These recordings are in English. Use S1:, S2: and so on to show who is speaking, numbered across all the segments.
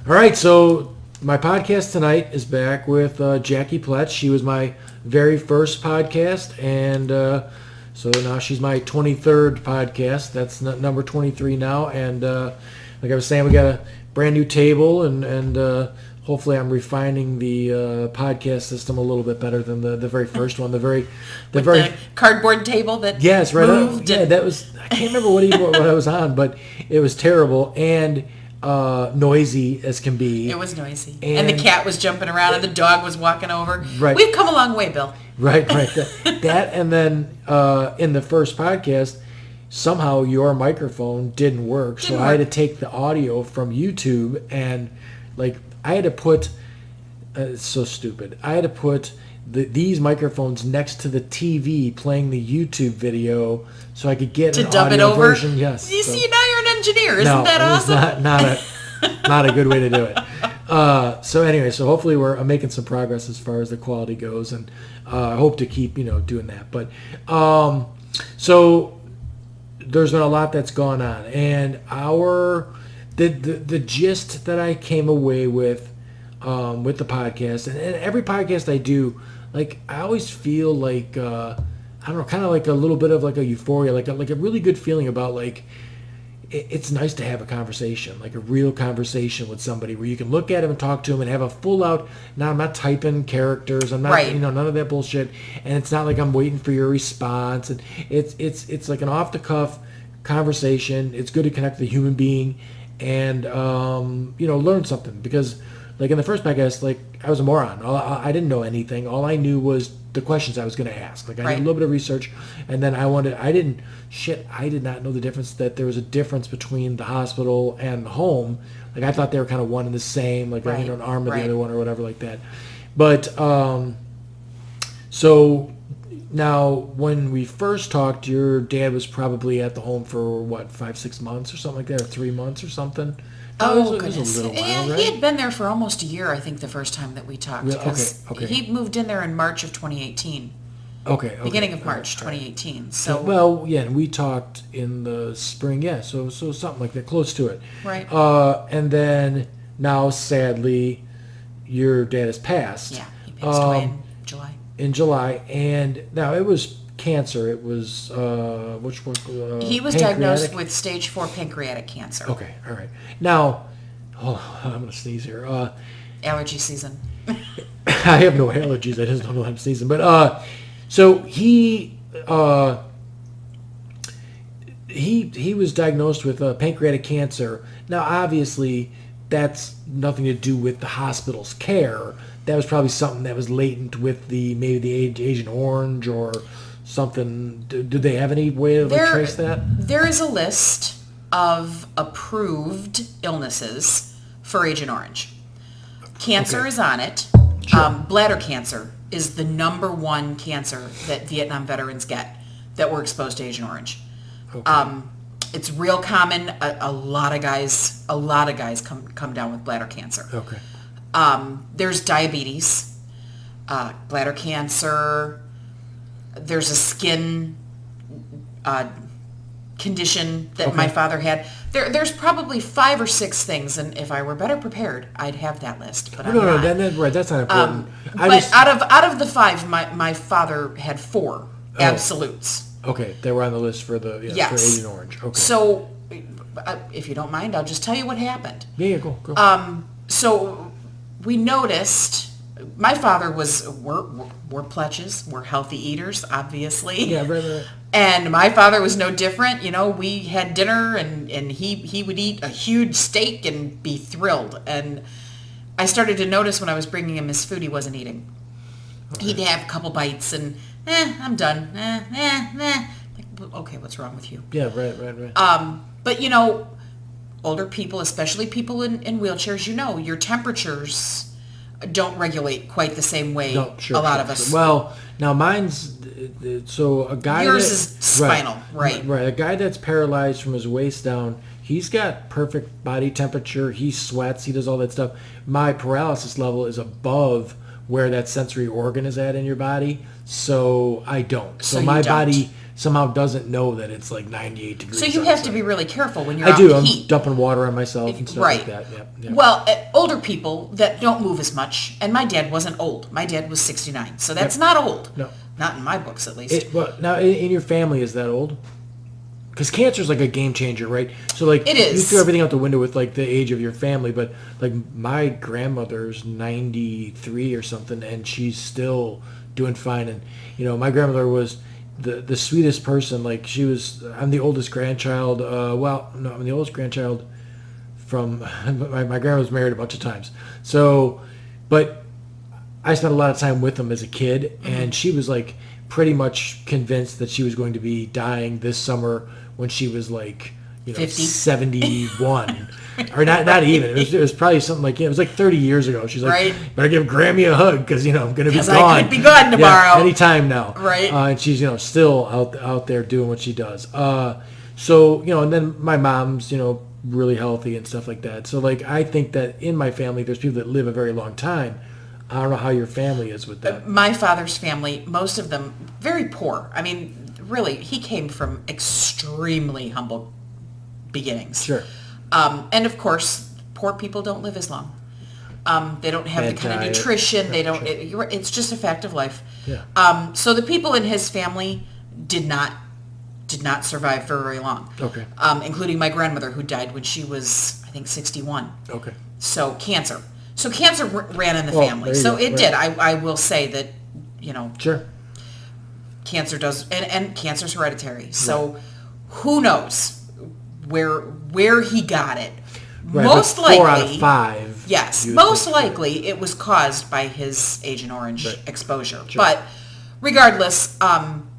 S1: All right, so my podcast tonight is back with Jackie Pletz. She was my very first podcast, and so now she's my 23rd podcast. That's number 23 now, and like I was saying, we got a brand new table, and hopefully I'm refining the podcast system a little bit better than the very first one. The
S2: cardboard table that
S1: yes, right.
S2: moved.
S1: Yeah, that was, I can't remember what I was on, but it was terrible and noisy as can be.
S2: It was noisy, and the cat was jumping around, and the dog was walking over.
S1: Right.
S2: We've come a long way, Bill.
S1: Right. That and then in the first podcast, somehow your microphone didn't work, so I had to take the audio from YouTube and I had to put. It's so stupid. I had to put these microphones next to the TV playing the YouTube video so I could get
S2: to
S1: an
S2: dub
S1: audio
S2: it over.
S1: version. Yes.
S2: You see, now you're an engineer. Isn't that awesome?
S1: It's not a good way to do it. So anyway, so hopefully I'm making some progress as far as the quality goes, and I hope to keep doing that. But so there's been a lot that's gone on, and the gist that I came away with the podcast, and every podcast I do, I always feel like I don't know, kind of like a little bit of a euphoria, like a really good feeling about it's nice to have a conversation, like a real conversation with somebody where you can look at them and talk to them and have a full out. Now I'm not typing characters, I'm not none of that bullshit, and it's not like I'm waiting for your response, and it's like an off the cuff conversation. It's good to connect with a human being and learn something, because in the first podcast, I was a moron. I didn't know anything. All I knew was the questions I was going to ask. I did a little bit of research, and then I did not know the difference, that there was a difference between the hospital and the home. I thought they were kind of one and the same, an arm of the other one or whatever like that. But so now when we first talked, your dad was probably at the home for 5-6 months or something like that, or 3 months or something.
S2: Goodness.
S1: It was a little while, right?
S2: He had been there for almost a year, I think, the first time that we talked.
S1: Okay.
S2: He moved in there in March of 2018.
S1: Okay.
S2: Beginning of March 2018. So
S1: and we talked in the spring, so something like that, close to it.
S2: Right.
S1: And then now, sadly, your dad has passed.
S2: Yeah, he passed away in July.
S1: In July, and now it was cancer. It was which one?
S2: He was diagnosed with stage 4 pancreatic cancer.
S1: Okay, all right. Now, hold on, I'm gonna sneeze here.
S2: Allergy season.
S1: I have no allergies. I just don't know I'm sneezing. But so he was diagnosed with pancreatic cancer. Now, obviously, that's nothing to do with the hospital's care. That was probably something that was latent with maybe the Agent Orange or something. Did they have any way to trace that?
S2: There is a list of approved illnesses for Agent Orange. Cancer is on it.
S1: Sure.
S2: Bladder cancer is the number one cancer that Vietnam veterans get that were exposed to Agent Orange. Okay. It's real common. A lot of guys come down with bladder cancer.
S1: Okay.
S2: There's diabetes, bladder cancer. There's a skin condition that my father had. There's probably 5 or 6 things, and if I were better prepared, I'd have that list. But I'm not.
S1: That's not important.
S2: Out of the 5, my father had 4 absolutes.
S1: Okay, they were on the list for for Agent Orange. Okay.
S2: So, if you don't mind, I'll just tell you what happened.
S1: Yeah, go.
S2: So we noticed my father we're pletches, we're healthy eaters, obviously.
S1: Yeah, right.
S2: And my father was no different. We had dinner, and he would eat a huge steak and be thrilled. And I started to notice when I was bringing him his food, he wasn't eating. Okay. He'd have a couple bites and, I'm done. Okay, what's wrong with you?
S1: Yeah, right.
S2: But, older people, especially people in wheelchairs, your temperatures don't regulate quite the same way a lot of us.
S1: Well, now mine's, so a guy
S2: yours is spinal, right?
S1: Right, a guy that's paralyzed from his waist down, he's got perfect body temperature, he sweats, he does all that stuff. My paralysis level is above where that sensory organ is at in your body, so I don't. So my body somehow doesn't know that it's like 98 degrees.
S2: So you have to be really careful when you're
S1: I
S2: out
S1: do.
S2: in the
S1: I'm
S2: heat.
S1: dumping water on myself and stuff
S2: Right.
S1: like that. Yep.
S2: Well, older people that don't move as much, and my dad wasn't old. My dad was 69, so that's not old.
S1: No.
S2: Not in my books, at least.
S1: Well, now, in your family, is that old? Because cancer is like a game changer, right? So, like,
S2: It is.
S1: you throw everything out the window with, like, the age of your family, but, like, my grandmother's 93 or something, and she's still doing fine. And, you know, my grandmother was the sweetest person. Like, I'm the oldest grandchild. I'm the oldest grandchild from, my grandma was married a bunch of times. So, but I spent a lot of time with them as a kid, and she was, like, pretty much convinced that she was going to be dying this summer when she was like,
S2: 50?
S1: 71 or not even. It was probably something like, it was like 30 years ago. She's like,
S2: Right.
S1: better give Grammy a hug because, I'm going to be
S2: Because
S1: gone.
S2: I could be gone tomorrow.
S1: Yeah, anytime now.
S2: Right.
S1: And she's, still out there doing what she does. So, and then my mom's, really healthy and stuff like that. So, like, I think that in my family, there's people that live a very long time. I don't know how your family is with that.
S2: My father's family, most of them, very poor. I mean, really, he came from extremely humble beginnings.
S1: Sure.
S2: And of course, poor people don't live as long. They don't have
S1: Bad
S2: the kind
S1: diet.
S2: of nutrition.
S1: Sure,
S2: They don't.
S1: sure.
S2: It's just a fact of life.
S1: Yeah.
S2: So the people in his family did not survive for very long.
S1: Okay.
S2: Including my grandmother, who died when she was, I think, 61.
S1: Okay.
S2: So cancer. So cancer ran in the
S1: Well,
S2: family.
S1: there you
S2: So
S1: go.
S2: it
S1: Right.
S2: did. I will say that,
S1: Sure.
S2: cancer does, and cancer's hereditary. So who knows where he got it?
S1: Right,
S2: Most
S1: but
S2: likely,
S1: 4 out of 5.
S2: yes,
S1: you would
S2: most
S1: think,
S2: likely it was caused by his Agent Orange
S1: Right.
S2: exposure.
S1: Sure.
S2: But regardless,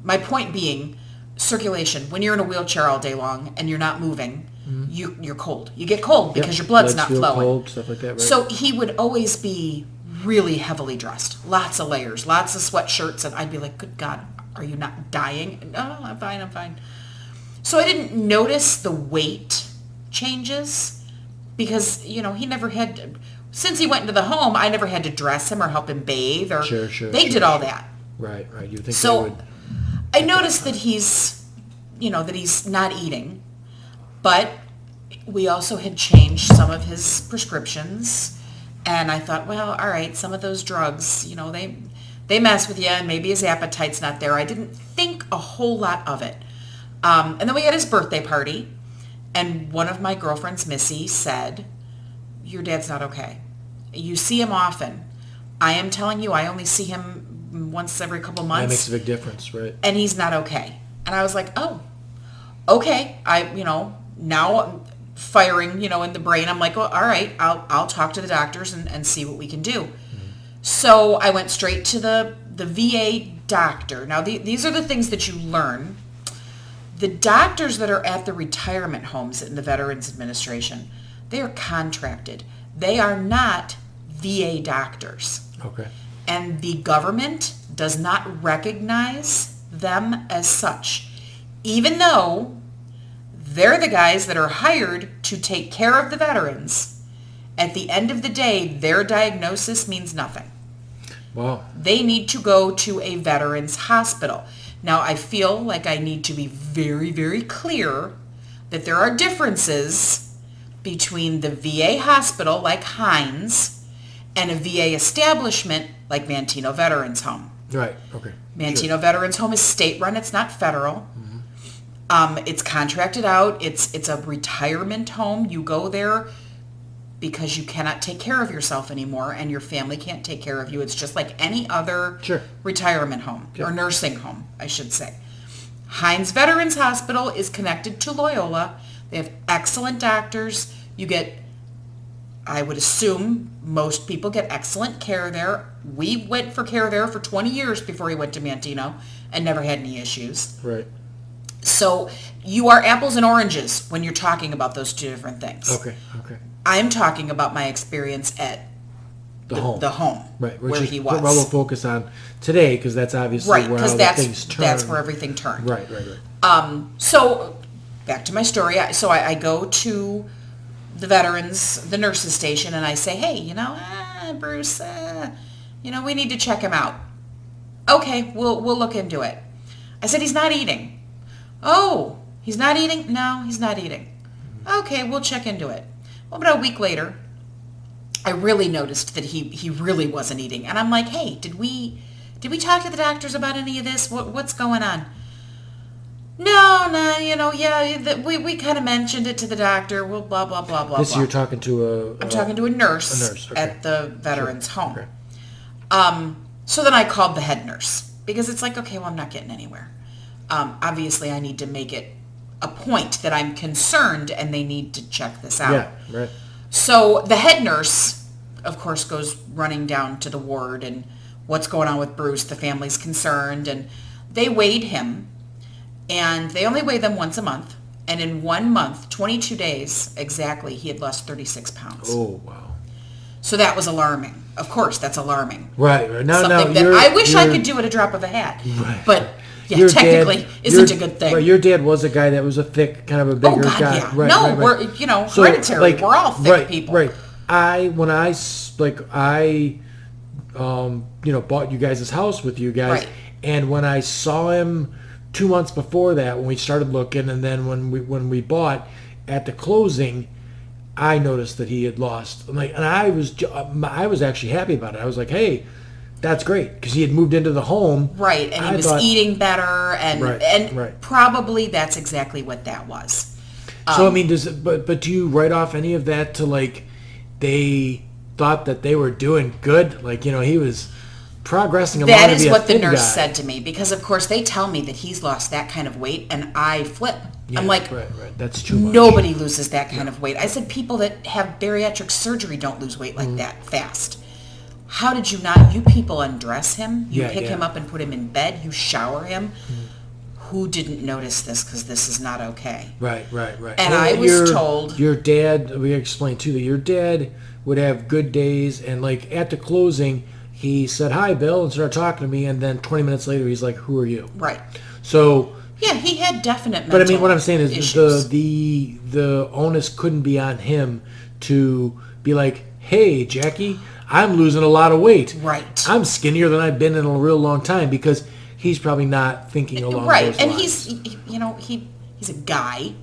S2: my point being, circulation. When you're in a wheelchair all day long and you're not moving, you're cold. You get cold because your blood's
S1: Legs
S2: not
S1: feel
S2: flowing.
S1: Cold, stuff like that, right?
S2: So he would always be really heavily dressed, lots of layers, lots of sweatshirts, and I'd be like, good God, are you not dying? No, I'm fine. So I didn't notice the weight changes because, he never had, since he went into the home, I never had to dress him or help him bathe, or they did all that.
S1: Right. You think
S2: So
S1: they would...
S2: I noticed that he's not eating, but we also had changed some of his prescriptions. And I thought, well, all right, some of those drugs, they mess with you, and maybe his appetite's not there. I didn't think a whole lot of it. And then we had his birthday party, and one of my girlfriends, Missy, said, your dad's not okay. You see him often. I am telling you, I only see him once every couple months.
S1: That makes a big difference, right?
S2: And he's not okay. And I was like, oh, okay. Now I'm firing, in the brain. I'm like, well, all right, I'll talk to the doctors and see what we can do. So I went straight to the VA doctor. Now, these are the things that you learn. The doctors that are at the retirement homes in the Veterans Administration, they are contracted. They are not VA doctors.
S1: Okay.
S2: And the government does not recognize them as such, even though they're the guys that are hired to take care of the veterans. At the end of the day, their diagnosis means nothing.
S1: Wow.
S2: They need to go to a veterans hospital. Now, I feel like I need to be very, very clear that there are differences between the VA hospital, like Hines, and a VA establishment like Manteno Veterans Home.
S1: Right. Okay.
S2: Manteno Veterans Home is state-run. It's not federal. It's contracted out. It's a retirement home. You go there because you cannot take care of yourself anymore, and your family can't take care of you. It's just like any other retirement home, or nursing home, I should say. Hines Veterans Hospital is connected to Loyola. They have excellent doctors. You get, I would assume, most people get excellent care there. We went for care there for 20 years before we went to Manteno and never had any issues.
S1: Right.
S2: So you are apples and oranges when you're talking about those two different things.
S1: Okay.
S2: I'm talking about my experience at the home,
S1: right,
S2: where he was.
S1: What we'll focus on today, because that's obviously
S2: right,
S1: where
S2: because
S1: things turn.
S2: that's where everything turned.
S1: Right.
S2: So back to my story. So I go to the veterans, the nurses station, and I say, hey, Bruce, we need to check him out. Okay, we'll look into it. I said, he's not eating. Oh, he's not eating? No, he's not eating. Okay, we'll check into it. Well, about a week later, I really noticed that he really wasn't eating. And I'm like, hey, did we talk to the doctors about any of this? What's going on? No, we kind of mentioned it to the doctor. Well, blah, blah, blah, blah,
S1: This
S2: blah.
S1: you're talking to
S2: I'm talking to a nurse,
S1: okay.
S2: at the veterans home.
S1: Okay.
S2: So then I called the head nurse because it's like, okay, well, I'm not getting anywhere. Obviously, I need to make it a point that I'm concerned and they need to check this out.
S1: Yeah, right.
S2: So the head nurse, of course, goes running down to the ward and what's going on with Bruce. The family's concerned, and they weighed him, and they only weigh them once a month. And in 1 month, 22 days exactly, he had lost 36 pounds.
S1: Oh, wow.
S2: So that was alarming. Of course, that's alarming.
S1: Right. No,
S2: Something that I wish I could do at a drop of a hat.
S1: Right.
S2: But yeah, technically isn't a good thing.
S1: But your dad was a guy that was a thick, kind of a bigger guy.
S2: Yeah.
S1: Right,
S2: no,
S1: right.
S2: we're hereditary. We're all thick people.
S1: Right. I bought you guys' house with you guys,
S2: Right.
S1: and when I saw him 2 months before that, when we started looking, and then when we bought at the closing, I noticed that he had lost. And I was actually happy about it. I was like, hey, that's great, because he had moved into the home.
S2: Right, and he was eating better, and probably that's exactly what that was.
S1: So, I mean, but do you write off any of that to, like, they thought that they were doing good? Like, he was progressing along.
S2: That is what the nurse said to me, because, of course, they tell me that he's lost that kind of weight, and I flip.
S1: Yeah,
S2: I'm like,
S1: right, that's too much.
S2: Nobody loses that kind of weight. I said people that have bariatric surgery don't lose weight like that fast. How did you not? You people undress him. You pick him up and put him in bed. You shower him. Who didn't notice this? Because this is not okay.
S1: Right.
S2: And I was told...
S1: Your dad, we explained too, that your dad would have good days, and like at the closing, he said, hi, Bill, and started talking to me, and then 20 minutes later, he's like, who are you?
S2: Right.
S1: So...
S2: Yeah, he had definite mental
S1: But I mean, what I'm saying is
S2: issues.
S1: the onus couldn't be on him to be like, hey, Jackie, I'm losing a lot of weight.
S2: Right.
S1: I'm skinnier than I've been in a real long time, because he's probably not thinking along those lines.
S2: And he's a guy.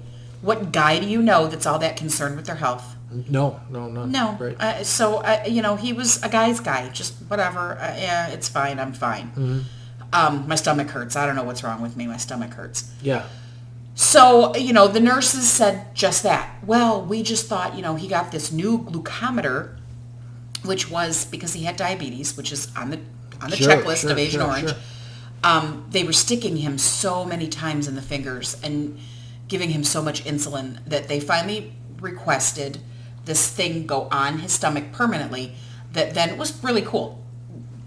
S2: What guy do you know that's all that concerned with their health?
S1: No.
S2: Right. He was a guy's guy. Just whatever. Yeah, it's fine. I'm fine.
S1: Mm-hmm.
S2: My stomach hurts. I don't know what's wrong with me. My stomach hurts.
S1: Yeah.
S2: So, the nurses said just that. Well, we just thought, he got this new glucometer, which was because he had diabetes, which is on the checklist of Agent Orange. Sure. They were sticking him so many times in the fingers and giving him so much insulin that they finally requested this thing go on his stomach permanently. That then it was really cool.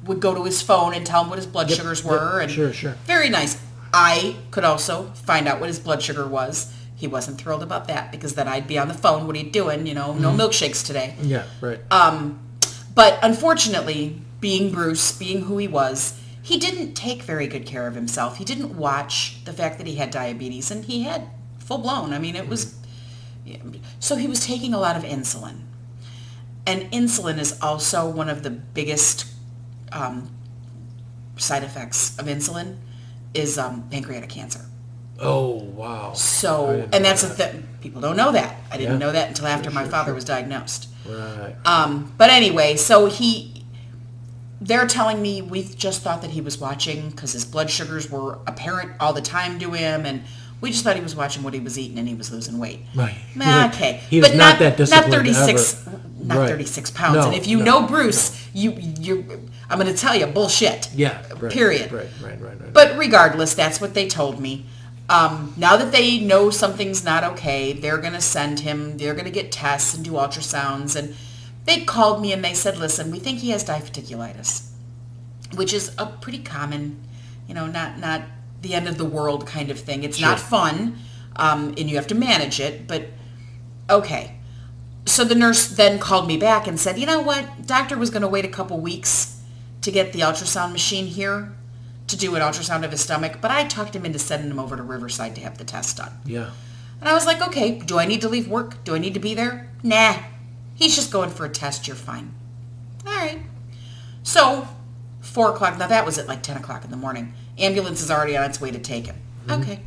S2: Would go to his phone and tell him what his blood sugars were. And
S1: sure.
S2: Very nice. I could also find out what his blood sugar was. He wasn't thrilled about that, because then I'd be on the phone. What are you doing? No milkshakes today.
S1: Yeah, right.
S2: But unfortunately, being Bruce, being who he was, he didn't take very good care of himself. He didn't watch the fact that he had diabetes, and he had full-blown. I mean, it was... So he was taking a lot of insulin. And insulin is also one of the biggest side effects of insulin is pancreatic cancer.
S1: Oh, wow.
S2: So, and that's a thing. People don't know that. I didn't know that until after my father was diagnosed.
S1: Right.
S2: But anyway, so they're telling me we just thought that he was watching because his blood sugars were apparent all the time to him, and we just thought he was watching what he was eating and he was losing weight.
S1: Right.
S2: Okay.
S1: He was not that disciplined.
S2: Not 36.
S1: Ever.
S2: Not
S1: Right.
S2: 36 pounds.
S1: No,
S2: And if you know Bruce, you I'm going to tell you, bullshit.
S1: Yeah. Right,
S2: period.
S1: Right.
S2: But regardless, that's what they told me. Now that they know something's not okay, they're going to send him, they're going to get tests and do ultrasounds. And they called me and they said, listen, we think he has diverticulitis, which is a pretty common, not the end of the world kind of thing. It's not fun, and you have to manage it, but okay. So the nurse then called me back and said, you know what, doctor was going to wait a couple weeks to get the ultrasound machine here to do an ultrasound of his stomach, but I talked him into sending him over to Riverside to have the test done.
S1: Yeah. And
S2: I was like, okay, do I need to leave work? Do I need to be there? Nah. He's just going for a test. You're fine. All right. So 4 o'clock. Now that was at like 10 o'clock in the morning. Ambulance is already on its way to take him. Mm-hmm. Okay.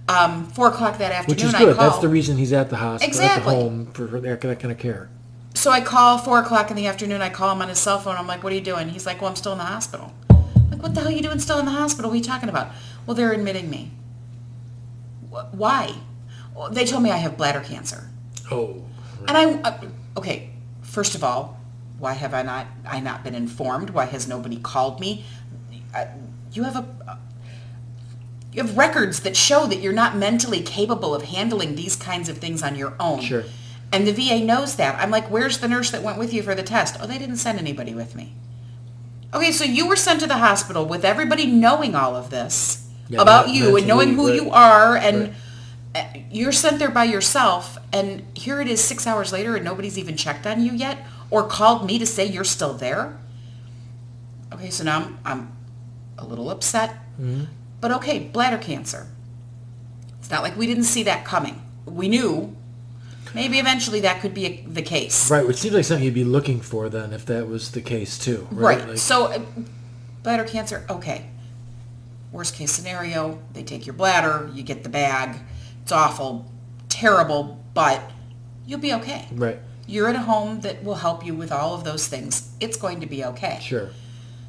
S2: 4 o'clock that afternoon,
S1: which is good.
S2: I call.
S1: That's the reason he's at the hospital,
S2: Exactly.
S1: at the home for that kind of care.
S2: So I call 4 o'clock in the afternoon. I call him on his cell phone. I'm like, what are you doing? He's like, well, I'm still in the hospital. I'm like, what the hell are you doing still in the hospital? What are you talking about? Well, they're admitting me. Why? Well, they told me I have bladder cancer.
S1: Oh. Right.
S2: And okay, first of all, why have I not been informed? Why has nobody called me? You have records that show that you're not mentally capable of handling these kinds of things on your own.
S1: Sure.
S2: And the VA knows that. I'm like, where's the nurse that went with you for the test? Oh, they didn't send anybody with me. Okay, so you were sent to the hospital with everybody knowing all of this about you and knowing who you are, and you're sent there by yourself, and here it is 6 hours later and nobody's even checked on you yet or called me to say you're still there. Okay, so now I'm a little upset. Mm-hmm. But okay, bladder cancer. It's not like we didn't see that coming. We knew maybe eventually that could be the case.
S1: Right, which seems like something you'd be looking for then if that was the case too.
S2: Right.
S1: Like,
S2: so bladder cancer, okay. Worst case scenario, they take your bladder, you get the bag. It's awful, terrible, but you'll be okay.
S1: Right.
S2: You're at a home that will help you with all of those things. It's going to be okay.
S1: Sure.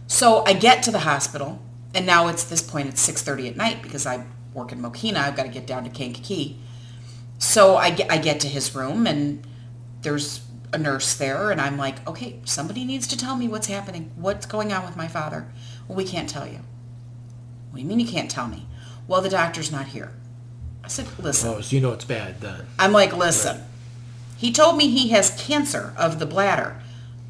S2: So I get to the hospital, and now it's this point, it's 6:30 at night because I work in Mokina. I've got to get down to Kankakee. So I get to his room, and there's a nurse there, and I'm like, okay, somebody needs to tell me what's happening. What's going on with my father? Well, we can't tell you. What do you mean you can't tell me? Well, the doctor's not here. I said, listen.
S1: Oh, so you know it's bad then.
S2: I'm like, listen.
S1: Right.
S2: He told me he has cancer of the bladder.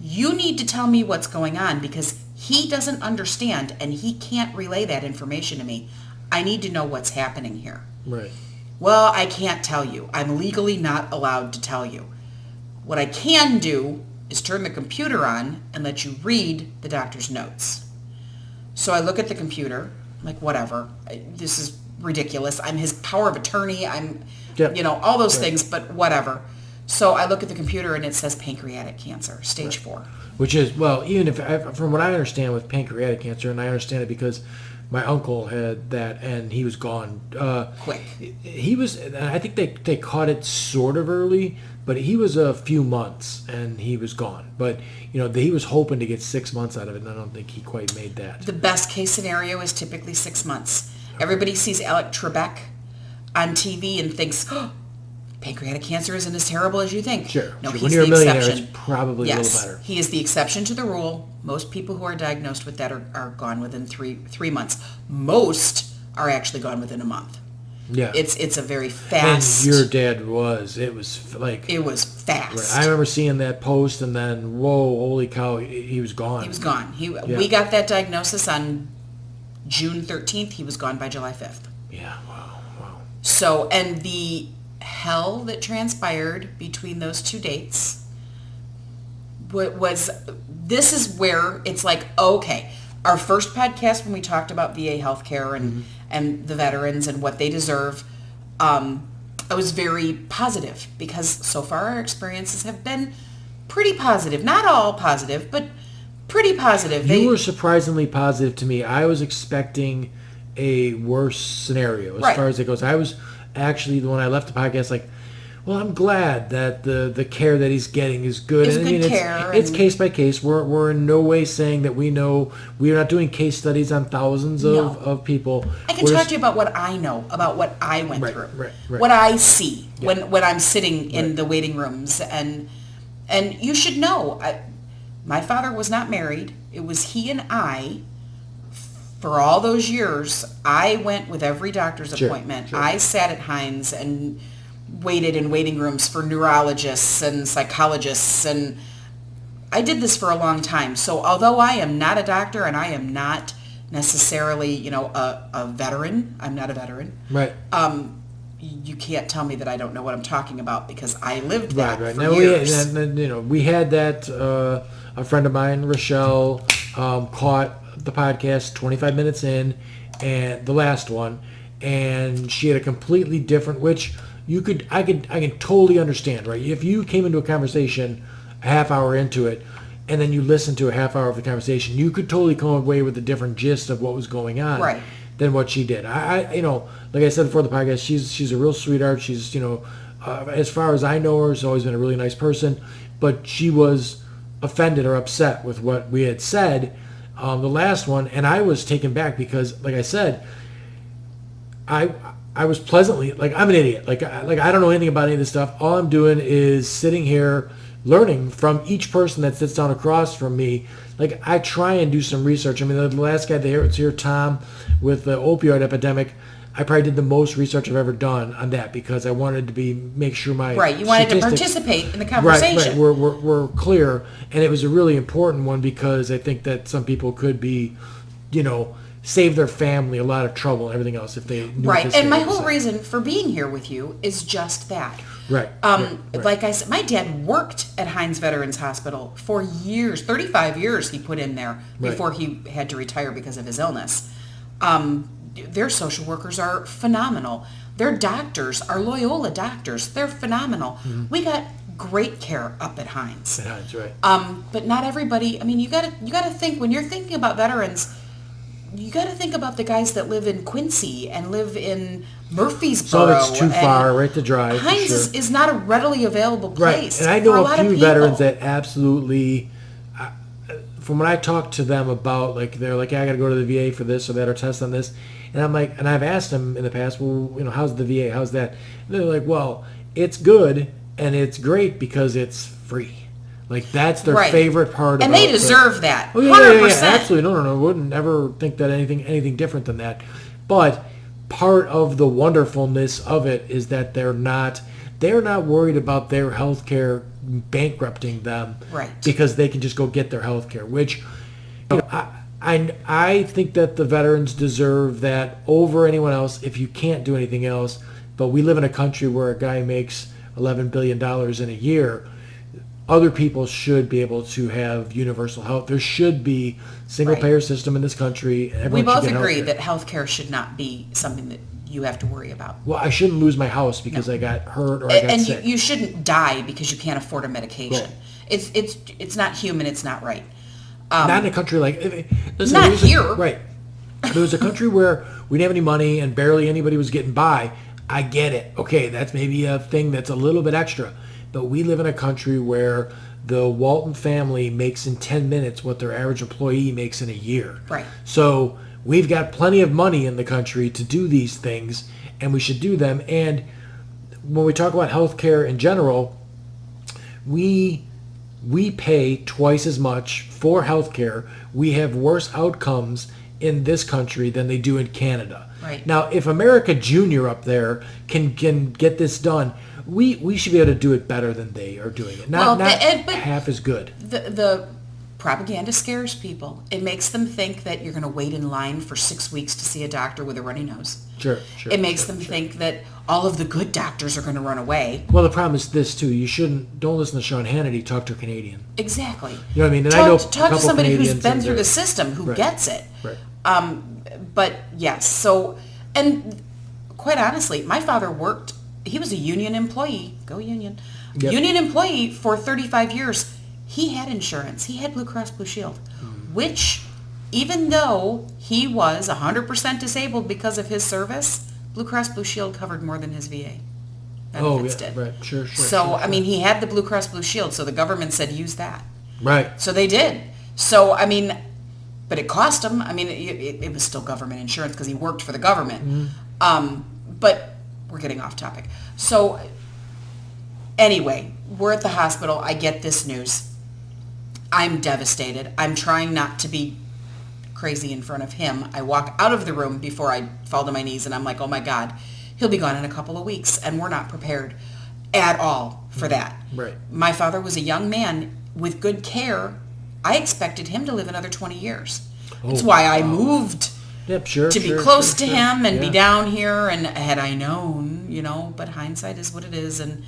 S2: You need to tell me what's going on because he doesn't understand and he can't relay that information to me. I need to know what's happening here.
S1: Right.
S2: Well, I can't tell you. I'm legally not allowed to tell you. What I can do is turn the computer on and let you read the doctor's notes. So I look at the computer, I'm like, whatever. This is ridiculous. I'm his power of attorney. I'm, all those things, but whatever. So I look at the computer and it says pancreatic cancer, stage 4.
S1: Which is, well, even if, from what I understand with pancreatic cancer, and I understand it because my uncle had that and he was gone.
S2: Quick.
S1: He was, I think they caught it sort of early, but he was a few months and he was gone. But, he was hoping to get 6 months out of it, and I don't think he quite made that.
S2: The best case scenario is typically 6 months. Everybody sees Alec Trebek on TV and thinks, oh, pancreatic cancer isn't as terrible as you think.
S1: Sure.
S2: No,
S1: sure.
S2: he's
S1: When you're
S2: the
S1: a millionaire,
S2: exception.
S1: it's probably a little better.
S2: He is the exception to the rule. Most people who are diagnosed with that are gone within three months. Most are actually gone within a month.
S1: Yeah.
S2: It's a very fast.
S1: And your dad was. It was like.
S2: It was fast.
S1: Right. I remember seeing that post and then, whoa, holy cow, he was gone.
S2: He was gone. We got that diagnosis on June 13th. He was gone by July 5th.
S1: Yeah, wow.
S2: So, and the hell that transpired between those two dates this is where it's like, okay, our first podcast when we talked about VA healthcare and the veterans and what they deserve, I was very positive because so far our experiences have been pretty positive. Not all positive, but pretty positive.
S1: You were surprisingly positive to me. I was expecting a worse scenario as far as it goes. I was actually, when I left the podcast, like, well, I'm glad that the care that he's getting is good. It's case by case. We're in no way saying that we know. We are not doing case studies on thousands of people.
S2: I can talk to you about what I know, about what I went through, what I see when I'm sitting in the waiting rooms. And you should know, my father was not married. It was he and I. For all those years, I went with every doctor's appointment. Sure. I sat at Hines and waited in waiting rooms for neurologists and psychologists, and I did this for a long time. So although I am not a doctor and I am not necessarily, a veteran, I'm not a veteran.
S1: Right.
S2: You can't tell me that I don't know what I'm talking about because I lived that for
S1: now
S2: years.
S1: We had that. A friend of mine, Rochelle, caught the podcast 25 minutes in, and the last one, and she had a completely different, which I can totally understand, right? If you came into a conversation a half hour into it, and then you listened to a half hour of the conversation, you could totally come away with a different gist of what was going on.
S2: Right.
S1: than what she did. Like I said before the podcast, she's a real sweetheart. She's, as far as I know her, she's always been a really nice person. But she was offended or upset with what we had said the last one, and I was taken back because, like I said, I was pleasantly, like, I'm an idiot. Like I don't know anything about any of this stuff. All I'm doing is sitting here learning from each person that sits down across from me. Like, I try and do some research. I mean, the last guy that was here, Tom, with the opioid epidemic, I probably did the most research I've ever done on that because I wanted to make sure my
S2: you wanted to participate in the conversation.
S1: Right. We're clear, and it was a really important one because I think that some people could be, save their family a lot of trouble and everything else if they knew.
S2: Right, and my whole reason for being here with you is just that.
S1: Right.
S2: Like I said, my dad worked at Hines Veterans Hospital for years, 35 years he put in there before he had to retire because of his illness. Their social workers are phenomenal. Their doctors are Loyola doctors. They're phenomenal. Mm-hmm. We got great care up at Hines.
S1: At Hines, right.
S2: But not everybody. I mean, you gotta think when you're thinking about veterans. You got to think about the guys that live in Quincy and live in Murfreesboro.
S1: So it's too far, right, to drive.
S2: Hines is not a readily available place.
S1: Right, and I know a few veterans that absolutely, from when I talk to them about, like, they're like, I got to go to the VA for this or that or test on this. And I'm like, and I've asked them in the past, well, how's the VA? How's that? And they're like, well, it's good and it's great because it's free. Like, that's their favorite part.
S2: And they deserve that. 100%.
S1: Oh, yeah, absolutely. No. Wouldn't ever think that anything different than that. But part of the wonderfulness of it is that they're not worried about their health care bankrupting them.
S2: Right.
S1: Because they can just go get their health care, which I think that the veterans deserve that over anyone else if you can't do anything else. But we live in a country where a guy makes $11 billion in a year. Other people should be able to have universal health. There should be single-payer system in this country.
S2: We both agree that healthcare should not be something that you have to worry about.
S1: Well, I shouldn't lose my house because I got hurt or I got sick.
S2: And you shouldn't die because you can't afford a medication. Right. It's not human. It's not right.
S1: Not in a country like... Listen,
S2: not here.
S1: Right. If it was a country where we didn't have any money and barely anybody was getting by, I get it. Okay, that's maybe a thing that's a little bit extra. But we live in a country where the Walton family makes in 10 minutes what their average employee makes in a year.
S2: Right.
S1: So we've got plenty of money in the country to do these things, and we should do them. And when we talk about healthcare in general, we pay twice as much for healthcare. We have worse outcomes in this country than they do in Canada.
S2: Right.
S1: Now, if America Junior up there can get this done, we should be able to do it better than they are doing it. Not half as good.
S2: The propaganda scares people. It makes them think that you're going to wait in line for 6 weeks to see a doctor with a runny nose.
S1: Sure.
S2: It makes them think that all of the good doctors are going to run away.
S1: Well, the problem is this, too. Don't listen to Sean Hannity. Talk to a Canadian.
S2: Exactly.
S1: You know what I mean? And
S2: talk to somebody who's been through the system, who gets it.
S1: Right.
S2: But, yes. So, and quite honestly, my father worked. He was a union employee. Go Union. Yep. Union employee for 35 years. He had insurance. He had Blue Cross Blue Shield, which, even though he was 100% disabled because of his service, Blue Cross Blue Shield covered more than his VA benefits did.
S1: Right. Sure.
S2: So, I mean, he had the Blue Cross Blue Shield, so the government said use that.
S1: Right.
S2: So they did. So, I mean, but it cost him. I mean, it was still government insurance because he worked for the government.
S1: Mm-hmm.
S2: But we're getting off topic. So, anyway, we're at the hospital. I get this news. I'm devastated. I'm trying not to be crazy in front of him. I walk out of the room before I fall to my knees, and I'm like, oh my God, he'll be gone in a couple of weeks, and we're not prepared at all for that.
S1: Right.
S2: My father was a young man with good care. I expected him to live another 20 years. That's why I moved to be close to him and be down here, and had I known, but hindsight is what it is, and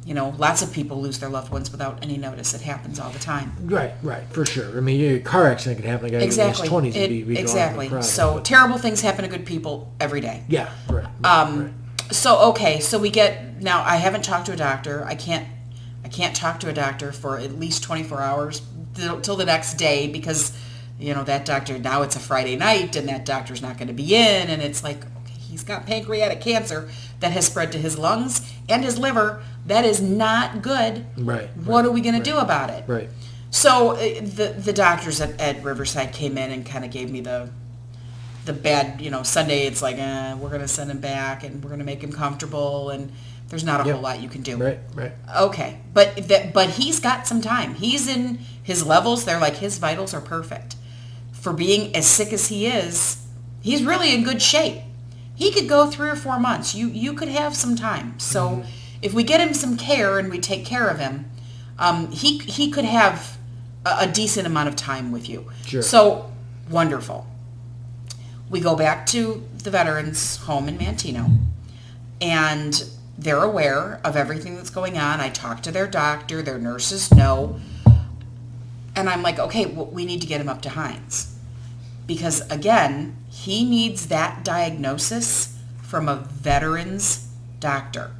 S2: lots of people lose their loved ones without any notice. It happens all the time. Right,
S1: for sure. I mean, a car accident could happen.
S2: Exactly.
S1: In his 20s be
S2: exactly.
S1: Gone
S2: so terrible things happen to good people every day.
S1: Yeah, right.
S2: So we get, now I haven't talked to a doctor. I can't talk to a doctor for at least 24 hours till the next day because that doctor, now it's a Friday night and that doctor's not going to be in. And it's like, okay, he's got pancreatic cancer that has spread to his lungs and his liver. That is not good.
S1: Right.
S2: What are we going to do about it?
S1: Right.
S2: So the doctors at Riverside came in and kind of gave me the bad, Sunday it's like, we're going to send him back and we're going to make him comfortable, and there's not a whole lot you can do.
S1: Right.
S2: Okay. But he's got some time. He's in his levels. They're like, his vitals are perfect. For being as sick as he is, he's really in good shape. He could go 3 or 4 months. You could have some time. So if we get him some care and we take care of him, he could have a decent amount of time with you.
S1: Sure.
S2: So, wonderful. We go back to the veterans home in Manteno, and they're aware of everything that's going on. I talk to their doctor, their nurses know, and I'm like, okay, well, we need to get him up to Hines. Because, again, he needs that diagnosis from a veterans doctor.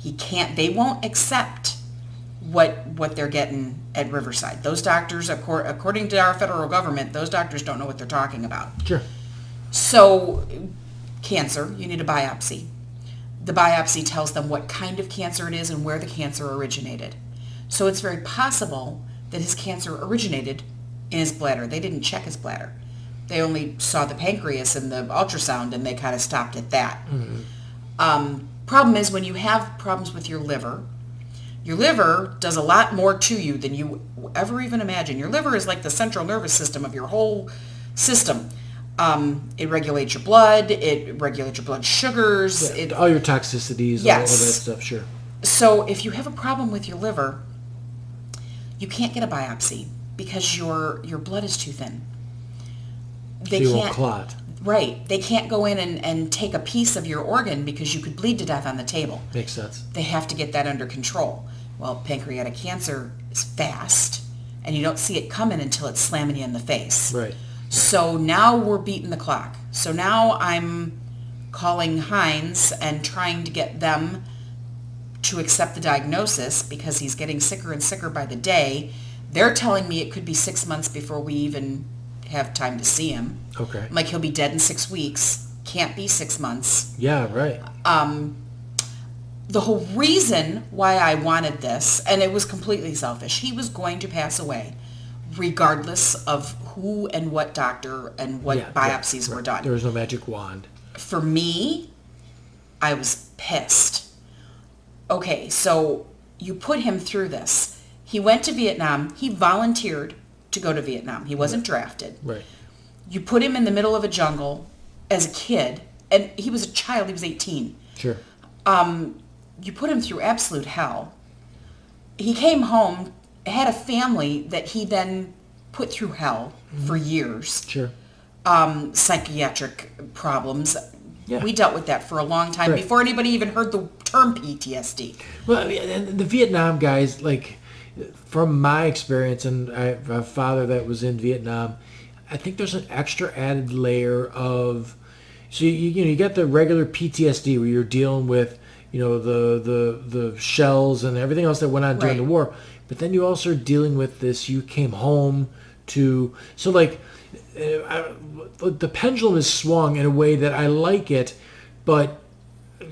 S2: They won't accept what they're getting at Riverside. Those doctors, according to our federal government, those doctors don't know what they're talking about.
S1: Sure.
S2: So, cancer, you need a biopsy. The biopsy tells them what kind of cancer it is and where the cancer originated. So it's very possible that his cancer originated in his bladder. They didn't check his bladder. They only saw the pancreas and the ultrasound, and they kind of stopped at that. Problem is, when you have problems with your liver does a lot more to you than you ever even imagine. Your liver is like the central nervous system of your whole system. It regulates your blood. It regulates your blood sugars.
S1: Yeah, all your toxicities,
S2: yes.
S1: all that stuff, sure.
S2: So if you have a problem with your liver, you can't get a biopsy because your blood is too thin.
S1: They so you won't clot.
S2: Right. They can't go in and take a piece of your organ because you could bleed to death on the table.
S1: Makes sense.
S2: They have to get that under control. Well, pancreatic cancer is fast, and you don't see it coming until it's slamming you in the face.
S1: Right.
S2: So now we're beating the clock. So now I'm calling Hines and trying to get them to accept the diagnosis because he's getting sicker and sicker by the day. They're telling me it could be 6 months before we even have time to see him.
S1: Okay.
S2: I'm like, he'll be dead in 6 weeks. Can't be 6 months.
S1: Yeah, right.
S2: The whole reason why I wanted this, and it was completely selfish, he was going to pass away regardless of who and what doctor and what biopsies were done.
S1: There was no magic wand.
S2: For me, I was pissed. Okay, so you put him through this. He went to Vietnam. He volunteered to go to Vietnam. He wasn't drafted.
S1: Right.
S2: You put him in the middle of a jungle as a kid, and he was a child. He was 18.
S1: Sure.
S2: You put him through absolute hell. He came home, had a family that he then put through hell for years.
S1: Sure.
S2: Psychiatric problems.
S1: Yeah.
S2: We dealt with that for a long time before anybody even heard the term PTSD.
S1: Well, I mean, and the Vietnam guys, like, from my experience, and I have a father that was in Vietnam, I think there's an extra added layer of, so you got the regular PTSD where you're dealing with, the shells and everything else that went on during the war, but then you also are dealing with this. You came home to, so like, the pendulum is swung in a way that I like it, but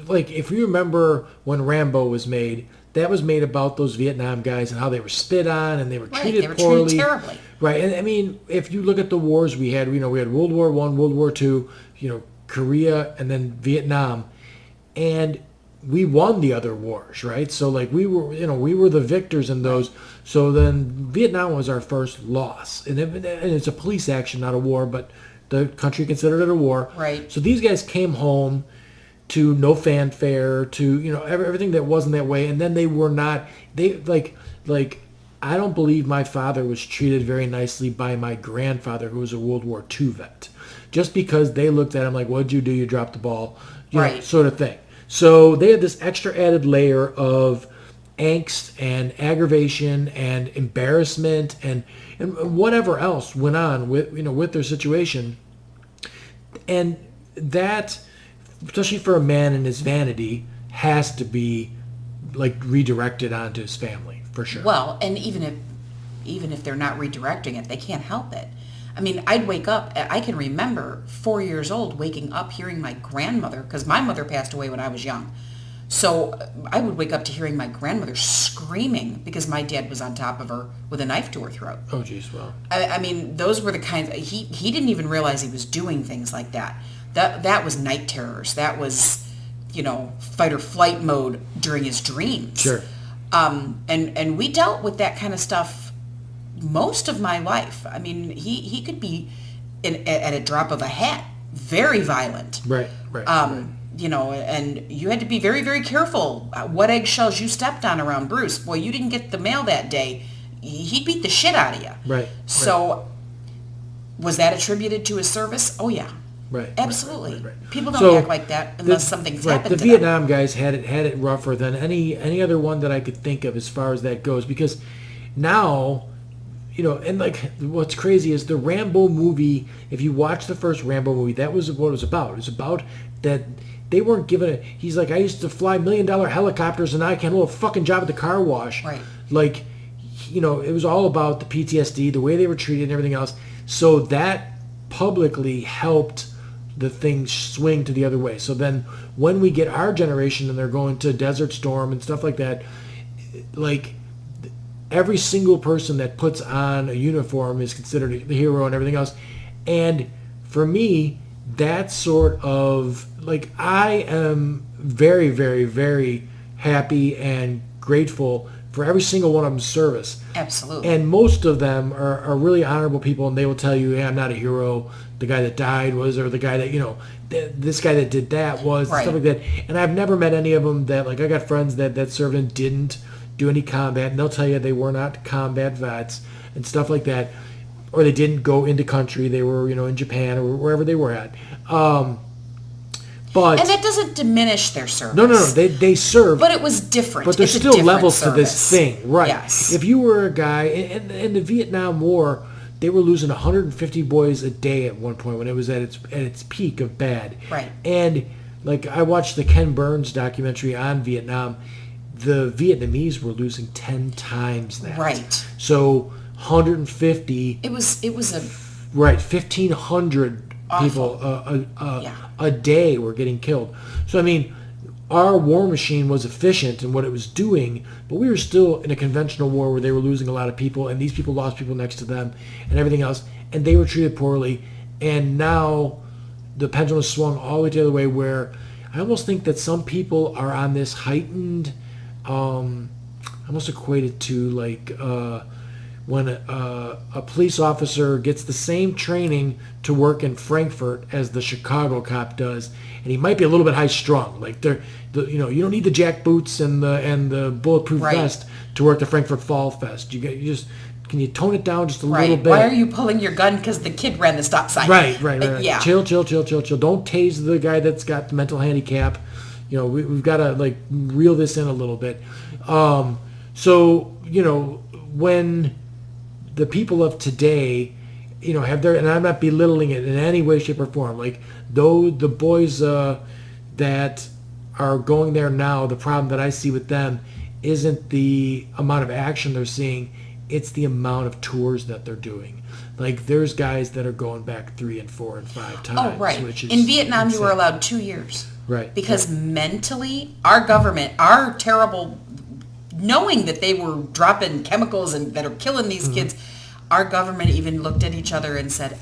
S1: like if you remember when Rambo was made, that was made about those Vietnam guys and how they were spit on and they were treated poorly.
S2: Treated terribly.
S1: Right, and I mean, if you look at the wars we had, we had World War I, World War II, Korea, and then Vietnam, and we won the other wars, right? So like we were the victors in those. So then Vietnam was our first loss, and it's a police action, not a war, but the country considered it a war.
S2: Right.
S1: So these guys came home to no fanfare, to everything that wasn't that way, and then they were not. They like I don't believe my father was treated very nicely by my grandfather, who was a World War II vet, just because they looked at him like, "What'd you do? You dropped the ball," sort of thing. So they had this extra added layer of angst and aggravation and embarrassment and whatever else went on with their situation, and that, especially for a man in his vanity, has to be like redirected onto his family for sure.
S2: Well, and even if they're not redirecting it, they can't help it. I mean, I'd wake up, I can remember 4 years old waking up hearing my grandmother, because my mother passed away when I was young. So I would wake up to hearing my grandmother screaming because my dad was on top of her with a knife to her throat.
S1: Oh, geez, wow.
S2: I mean, those were the kinds, he didn't even realize he was doing things like that. That was night terrors. That was, fight or flight mode during his dreams.
S1: Sure.
S2: And we dealt with that kind of stuff most of my life. I mean, he could be at a drop of a hat, very violent.
S1: Right.
S2: And you had to be very, very careful what eggshells you stepped on around Bruce. Boy, you didn't get the mail that day, he'd beat the shit out of you.
S1: Right.
S2: So was that attributed to his service? Oh, yeah.
S1: Right.
S2: Absolutely.
S1: Right.
S2: People don't act like that unless something's happened to
S1: them. The Vietnam guys had it rougher than any other one that I could think of as far as that goes, because now, and like what's crazy is the Rambo movie, if you watch the first Rambo movie, that was what it was about. It was about that they weren't given it. He's like, I used to fly $1 million helicopters and now I can't hold a fucking job at the car wash.
S2: Right.
S1: Like, it was all about the PTSD, the way they were treated and everything else. So that publicly helped the thing swing to the other way. So then when we get our generation and they're going to Desert Storm and stuff like that, like every single person that puts on a uniform is considered the hero and everything else. And for me, that sort of, like, I am very, very, very happy and grateful for every single one of them's service.
S2: Absolutely.
S1: And most of them are really honorable people, and they will tell you, hey, I'm not a hero. The guy that died was, or the guy that, this guy that did that was,
S2: right.
S1: Stuff like that. And I've never met any of them that, like, I got friends that served and didn't do any combat, and they'll tell you they were not combat vets and stuff like that, or they didn't go into country. They were, in Japan or wherever they were at. But
S2: and that doesn't diminish their service.
S1: No. They served.
S2: But it was different.
S1: But there's still levels service. To this thing. Right.
S2: Yes.
S1: If you were a guy, in the Vietnam War, they were losing 150 boys a day at one point when it was at its peak of bad.
S2: Right.
S1: And, like, I watched the Ken Burns documentary on Vietnam. The Vietnamese were losing 10 times that.
S2: Right.
S1: So 150.
S2: It was a...
S1: Right, 1,500 people a day were getting killed. So, I mean, our war machine was efficient in what it was doing, but we were still in a conventional war where they were losing a lot of people, and these people lost people next to them and everything else, and they were treated poorly. And now the pendulum swung all the way to the other way, where I almost think that some people are on this heightened, I almost equate it to like when a police officer gets the same training to work in Frankfurt as the Chicago cop does, and he might be a little bit high strung. Like you don't need the jack boots and the bulletproof vest to work the Frankfurt Fall Fest. Can you tone it down just a little bit?
S2: Why are you pulling your gun? Because the kid ran the stop sign.
S1: Right.
S2: Yeah.
S1: Chill. Don't tase the guy that's got the mental handicap. We've got to, like, reel this in a little bit. When the people of today, have their, and I'm not belittling it in any way, shape, or form. Like, though the boys that are going there now, the problem that I see with them isn't the amount of action they're seeing, it's the amount of tours that they're doing. Like, there's guys that are going back 3 and 4 and 5 times.
S2: Oh, right.
S1: Which is
S2: in Vietnam,
S1: insane.
S2: You were allowed 2 years.
S1: Right.
S2: Because mentally, our government, our terrible, knowing that they were dropping chemicals and that are killing these kids, our government even looked at each other and said,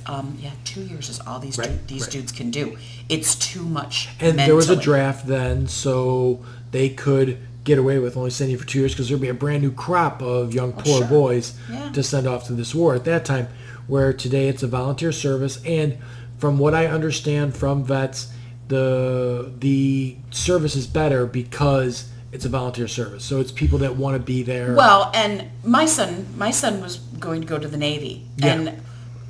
S2: 2 years is all these dudes can do. It's too much
S1: And
S2: mentally.
S1: there was a draft then, so they could get away with only sending you for 2 years because there'd be a brand new crop of young poor boys to send off to this war at that time, where today it's a volunteer service. And from what I understand from vets, the service is better because it's a volunteer service. So it's people that want to be there.
S2: Well, and my son was going to go to the Navy.
S1: Yeah.
S2: And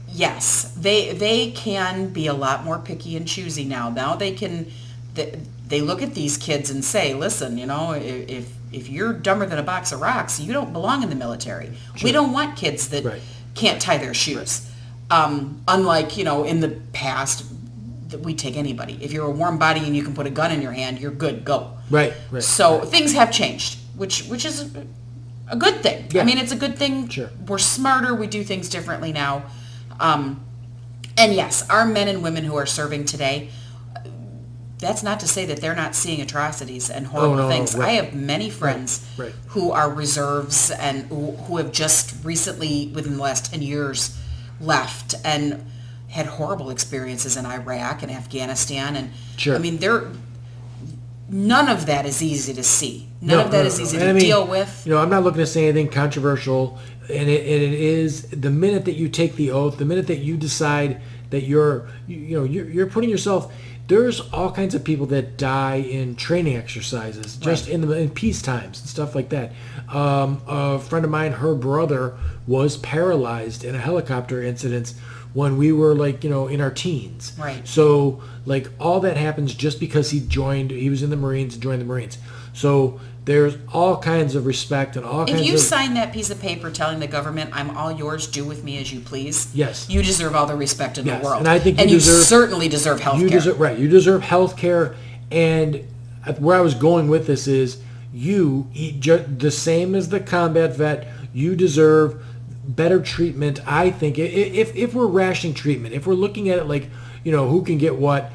S2: yes, they can be a lot more picky and choosy now. Now they can, they look at these kids and say, listen, if you're dumber than a box of rocks, you don't belong in the military. Sure. We don't want kids that can't tie their shoes. Unlike, in the past, that we take anybody. If you're a warm body and you can put a gun in your hand, you're good, go.
S1: Right.
S2: So things have changed, which is a good thing.
S1: Yeah.
S2: I mean, it's a good thing.
S1: Sure.
S2: We're smarter. We do things differently now. And yes, our men and women who are serving today, that's not to say that they're not seeing atrocities and horrible things.
S1: Right.
S2: I have many friends
S1: right.
S2: who are reserves and who have just recently, within the last 10 years, left and had horrible experiences in Iraq and Afghanistan. And
S1: sure.
S2: I mean, none of that is easy to see. None of that is easy to deal with.
S1: I'm not looking to say anything controversial, and it is the minute that you take the oath, the minute that you decide that you're putting yourself. There's all kinds of people that die in training exercises, just in peace times and stuff like that. A friend of mine, her brother was paralyzed in a helicopter incident when we were in our teens.
S2: Right.
S1: So all that happens just because he was in the Marines and joined the Marines. So there's all kinds of respect and all kinds of...
S2: If you sign that piece of paper telling the government, I'm all yours, do with me as you please,
S1: yes,
S2: you deserve all the respect in the world.
S1: And I think
S2: you certainly deserve health care.
S1: You deserve health care. And where I was going with this is the same as the combat vet, you deserve better treatment. I think if we're rationing treatment, if we're looking at it who can get what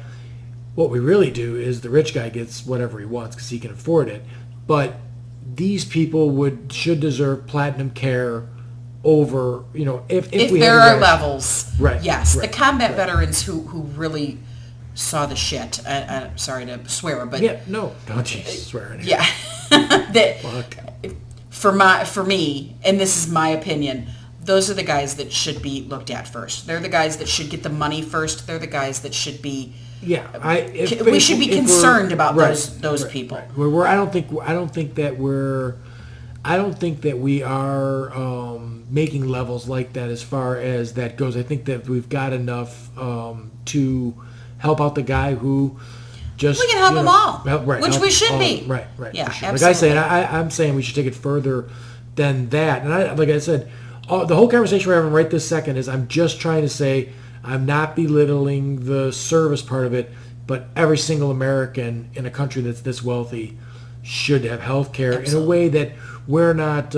S1: we really do is the rich guy gets whatever he wants because he can afford it. But these people should deserve platinum care over, if we
S2: there are levels.
S1: Right.
S2: Yes.
S1: Right,
S2: the combat veterans who really saw the shit. I'm sorry to swear, but...
S1: Yeah, no. Don't Jesus swear anymore.
S2: Yeah. For me, and this is my opinion, those are the guys that should be looked at first. They're the guys that should get the money first. They're the guys that should be...
S1: Yeah,
S2: we should be concerned about those people.
S1: Right. I don't think that we are making levels like that as far as that goes. I think that we've got enough to help out the guy who just...
S2: We can help them all, which we should be.
S1: Right.
S2: Yeah,
S1: for sure.
S2: absolutely.
S1: Like I say, I'm saying we should take it further than that. And like I said, the whole conversation we're having right this second is I'm just trying to say... I'm not belittling the service part of it, but every single American in a country that's this wealthy should have health care in a way that we're not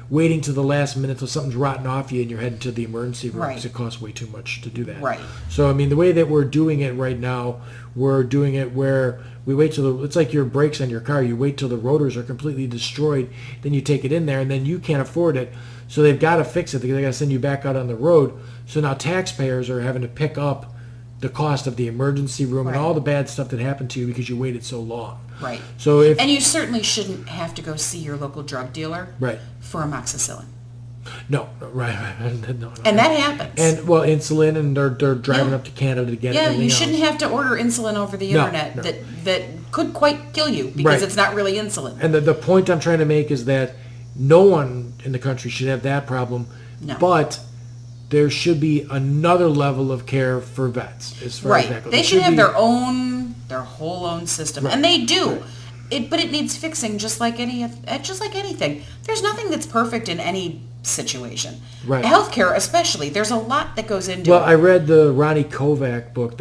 S1: waiting to the last minute till something's rotten off you and you're heading to the emergency room because it costs way too much to do that.
S2: Right.
S1: So, I mean, the way that we're doing it right now, we're doing it where we wait till it's like your brakes on your car. You wait till the rotors are completely destroyed, then you take it in there, and then you can't afford it. So they've got to fix it. They got to send you back out on the road. So now taxpayers are having to pick up the cost of the emergency room and all the bad stuff that happened to you because you waited so long.
S2: Right.
S1: So
S2: and you certainly shouldn't have to go see your local drug dealer for amoxicillin.
S1: No, right. No.
S2: And that happens.
S1: And insulin, and they're driving up to Canada to get it.
S2: Yeah, you shouldn't have to order insulin over the internet. That could quite kill you because it's not really insulin.
S1: And the point I'm trying to make is that no one in the country should have that problem.
S2: No.
S1: But there should be another level of care for vets as far as that goes.
S2: They should have their whole own system, and they do. Right. But it needs fixing, just like anything. There's nothing that's perfect in any situation.
S1: Right.
S2: Healthcare, especially, there's a lot that goes into it.
S1: Well, I read the Ronnie Kovac book.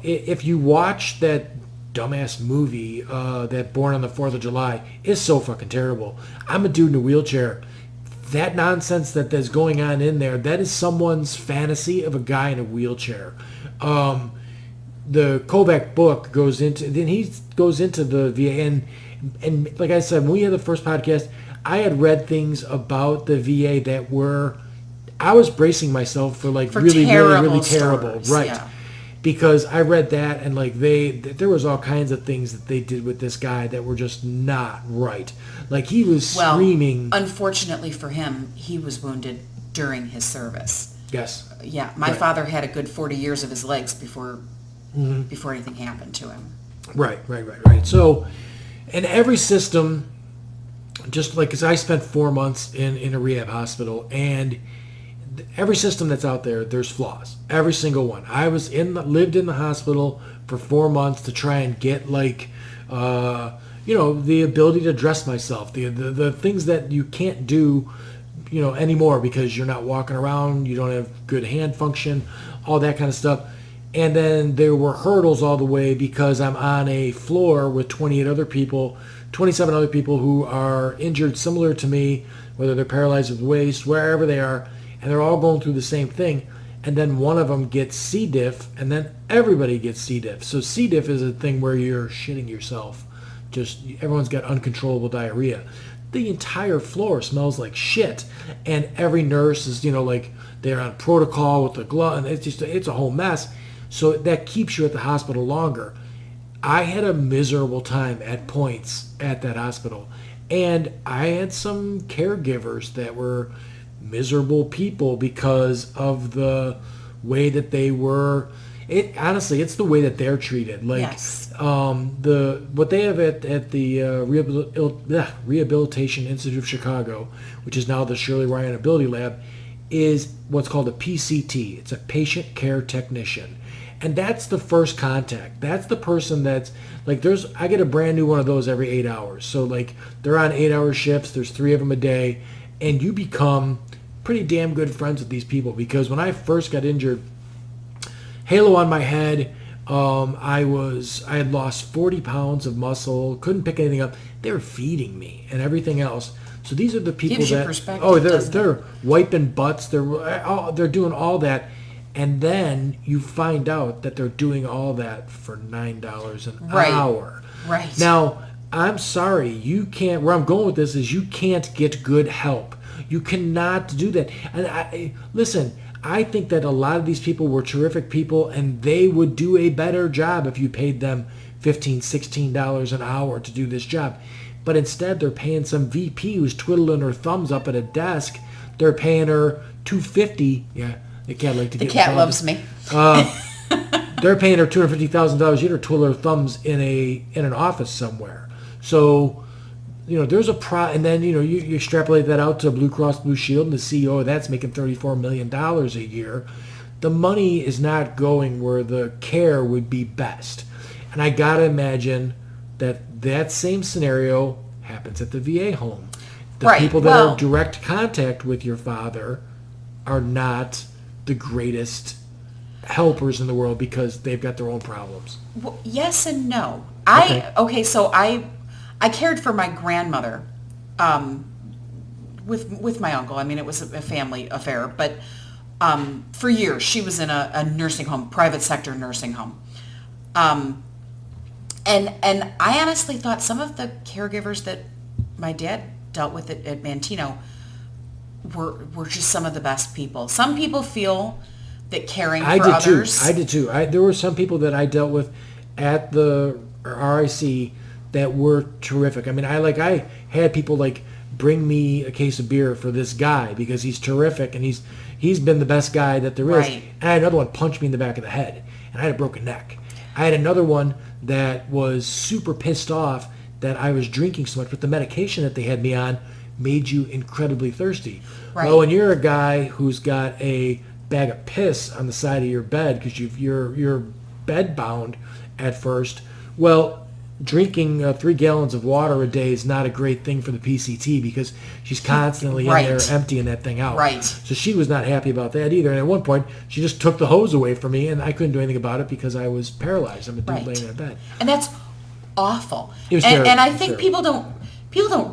S1: If you watch that dumbass movie, that Born on the 4th of July, is so fucking terrible. I'm a dude in a wheelchair. That nonsense that's going on in there, that is someone's fantasy of a guy in a wheelchair. The Kovac book goes into the VA, and like I said, when we had the first podcast, I had read things about the VA that I was bracing myself for really terrible,
S2: stories,
S1: right?
S2: Yeah.
S1: Because I read that, and there was all kinds of things that they did with this guy that were just not right. He was screaming.
S2: Unfortunately for him, he was wounded during his service.
S1: Yes.
S2: Yeah, my father had a good 40 years of his legs before anything happened to him.
S1: Right. So, and every system, just because I spent 4 months in a rehab hospital, and every system that's out there, there's flaws. Every single one. I lived in the hospital for 4 months to try and get the ability to dress myself, the things that you can't do, anymore because you're not walking around, you don't have good hand function, all that kind of stuff. And then there were hurdles all the way because I'm on a floor with 27 other people who are injured similar to me, whether they're paralyzed with waist, wherever they are. and they're all going through the same thing, and then one of them gets C. diff, and then everybody gets C. diff. So C. diff is a thing where you're shitting yourself. Just everyone's got uncontrollable diarrhea. The entire floor smells like shit, and every nurse is, like they're on protocol with the glove, and it's a whole mess. So that keeps you at the hospital longer. I had a miserable time at points at that hospital, and I had some caregivers that were miserable people because of the way that they were. Honestly, it's the way that they're treated. Like,
S2: yes.
S1: What they have at the Rehabilitation Institute of Chicago, which is now the Shirley Ryan Ability Lab, is what's called a PCT. It's a patient care technician. And that's the first contact. That's the person that's like, I get a brand new one of those every 8 hours. So like they're on 8-hour shifts. There's 3 of them a day. And you become pretty damn good friends with these people, because when I first got injured, halo on my head, I had lost 40 pounds of muscle, couldn't pick anything up. They were feeding me and everything else. So these are the people
S2: Gives you
S1: that,
S2: perspective,
S1: they're wiping butts. They're doing all that. And then you find out that they're doing all that for $9 an hour.
S2: Right.
S1: Now, I'm sorry, you can't, where I'm going with this is you can't get good help. You cannot do that. And listen, I think that a lot of these people were terrific people, and they would do a better job if you paid them $15, $16 an hour to do this job. But instead, they're paying some VP who's twiddling her thumbs up at a desk. They're paying her $250. Yeah. The cat
S2: loves me.
S1: They're paying her $250,000 a year to twiddle her thumbs in an office somewhere. So, there's a and then you extrapolate that out to Blue Cross Blue Shield, and the CEO of that's making $34 million a year. The money is not going where the care would be best, and I gotta imagine that same scenario happens at the VA home. The people that are in direct contact with your father are not the greatest helpers in the world because they've got their own problems.
S2: Well, yes and no. So I cared for my grandmother with my uncle. I mean, it was a family affair, but for years she was in a nursing home, private sector nursing home. And I honestly thought some of the caregivers that my dad dealt with at Manteno were just some of the best people. Some people feel that caring for others.
S1: I did too. There were some people that I dealt with at the RIC that were terrific. I mean, I had people like bring me a case of beer for this guy because he's terrific and he's been the best guy that there is.
S2: Right.
S1: And I had another one punch me in the back of the head, and I had a broken neck. I had another one that was super pissed off that I was drinking so much, but the medication that they had me on made you incredibly thirsty.
S2: Right.
S1: Well, when you're a guy who's got a bag of piss on the side of your bed because you're bed bound at first, well, drinking 3 gallons of water a day is not a great thing for the PCT because she's constantly in there emptying that thing out.
S2: Right.
S1: So she was not happy about that either. And at one point, she just took the hose away from me, and I couldn't do anything about it because I was paralyzed. I'm a dude laying in a bed.
S2: And that's awful.
S1: It was terrible.
S2: And I think people don't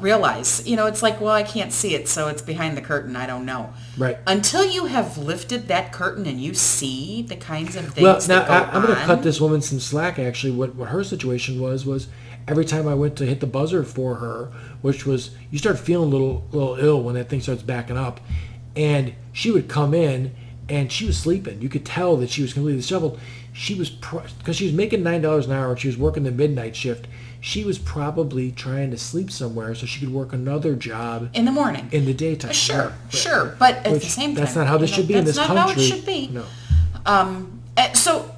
S2: realize, it's like, well, I can't see it, so it's behind the curtain. I don't know.
S1: Right.
S2: Until you have lifted that curtain and you see the kinds of things
S1: I'm going to cut this woman some slack, actually. What her situation was every time I went to hit the buzzer for her, which was, you start feeling a little ill when that thing starts backing up, and she would come in, and she was sleeping. You could tell that she was completely disheveled. She was, because she was making $9 an hour and she was working the midnight shift, she was probably trying to sleep somewhere so she could work another job
S2: in the morning,
S1: in the daytime.
S2: Sure. But at the same time,
S1: that's not how this should be in this country.
S2: That's not how it should be.
S1: No.
S2: So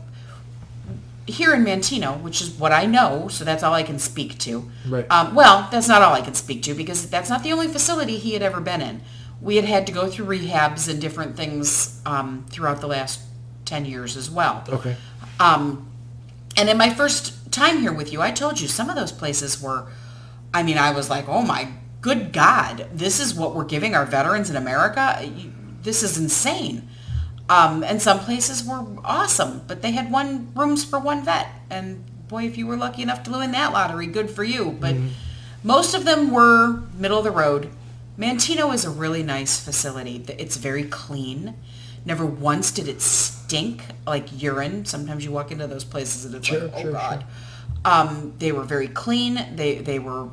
S2: here in Manteno, which is what I know, so that's all I can speak to.
S1: Right.
S2: Well, that's not all I can speak to because that's not the only facility he had ever been in. We had to go through rehabs and different things throughout the last 10 years as well.
S1: Okay.
S2: And in my first time here with you, I told you some of those places were, I was like, oh my good God, this is what we're giving our veterans in America? This is insane. And some places were awesome, but they had rooms for one vet. And boy, if you were lucky enough to win that lottery, good for you. But most of them were middle of the road. Manteno is a really nice facility. It's very clean. Never once did it stink like urine. Sometimes you walk into those places and it's like, oh God. Sure. They were very clean. They were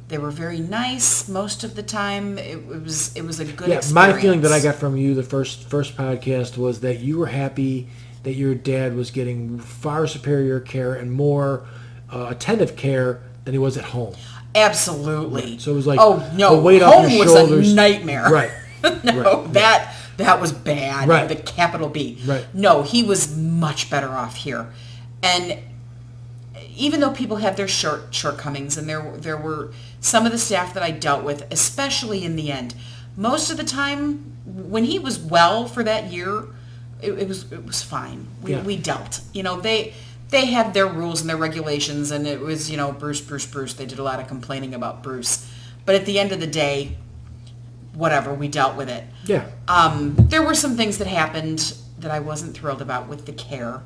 S2: very nice most of the time. It was a good experience.
S1: My feeling that I got from you the first podcast was that you were happy that your dad was getting far superior care and more attentive care than he was at home.
S2: Absolutely.
S1: So it was like
S2: a
S1: weight
S2: home
S1: off your shoulders.
S2: Was a nightmare.
S1: Right.
S2: No,
S1: right.
S2: That was bad.
S1: Right.
S2: The capital B.
S1: Right.
S2: No, he was much better off here. And even though people had their shortcomings, and there were some of the staff that I dealt with, especially in the end, most of the time when he was well for that year, it was fine. We dealt. They had their rules and their regulations, and it was, Bruce. They did a lot of complaining about Bruce. But at the end of the day, whatever, we dealt with it.
S1: Yeah.
S2: There were some things that happened that I wasn't thrilled about with the care.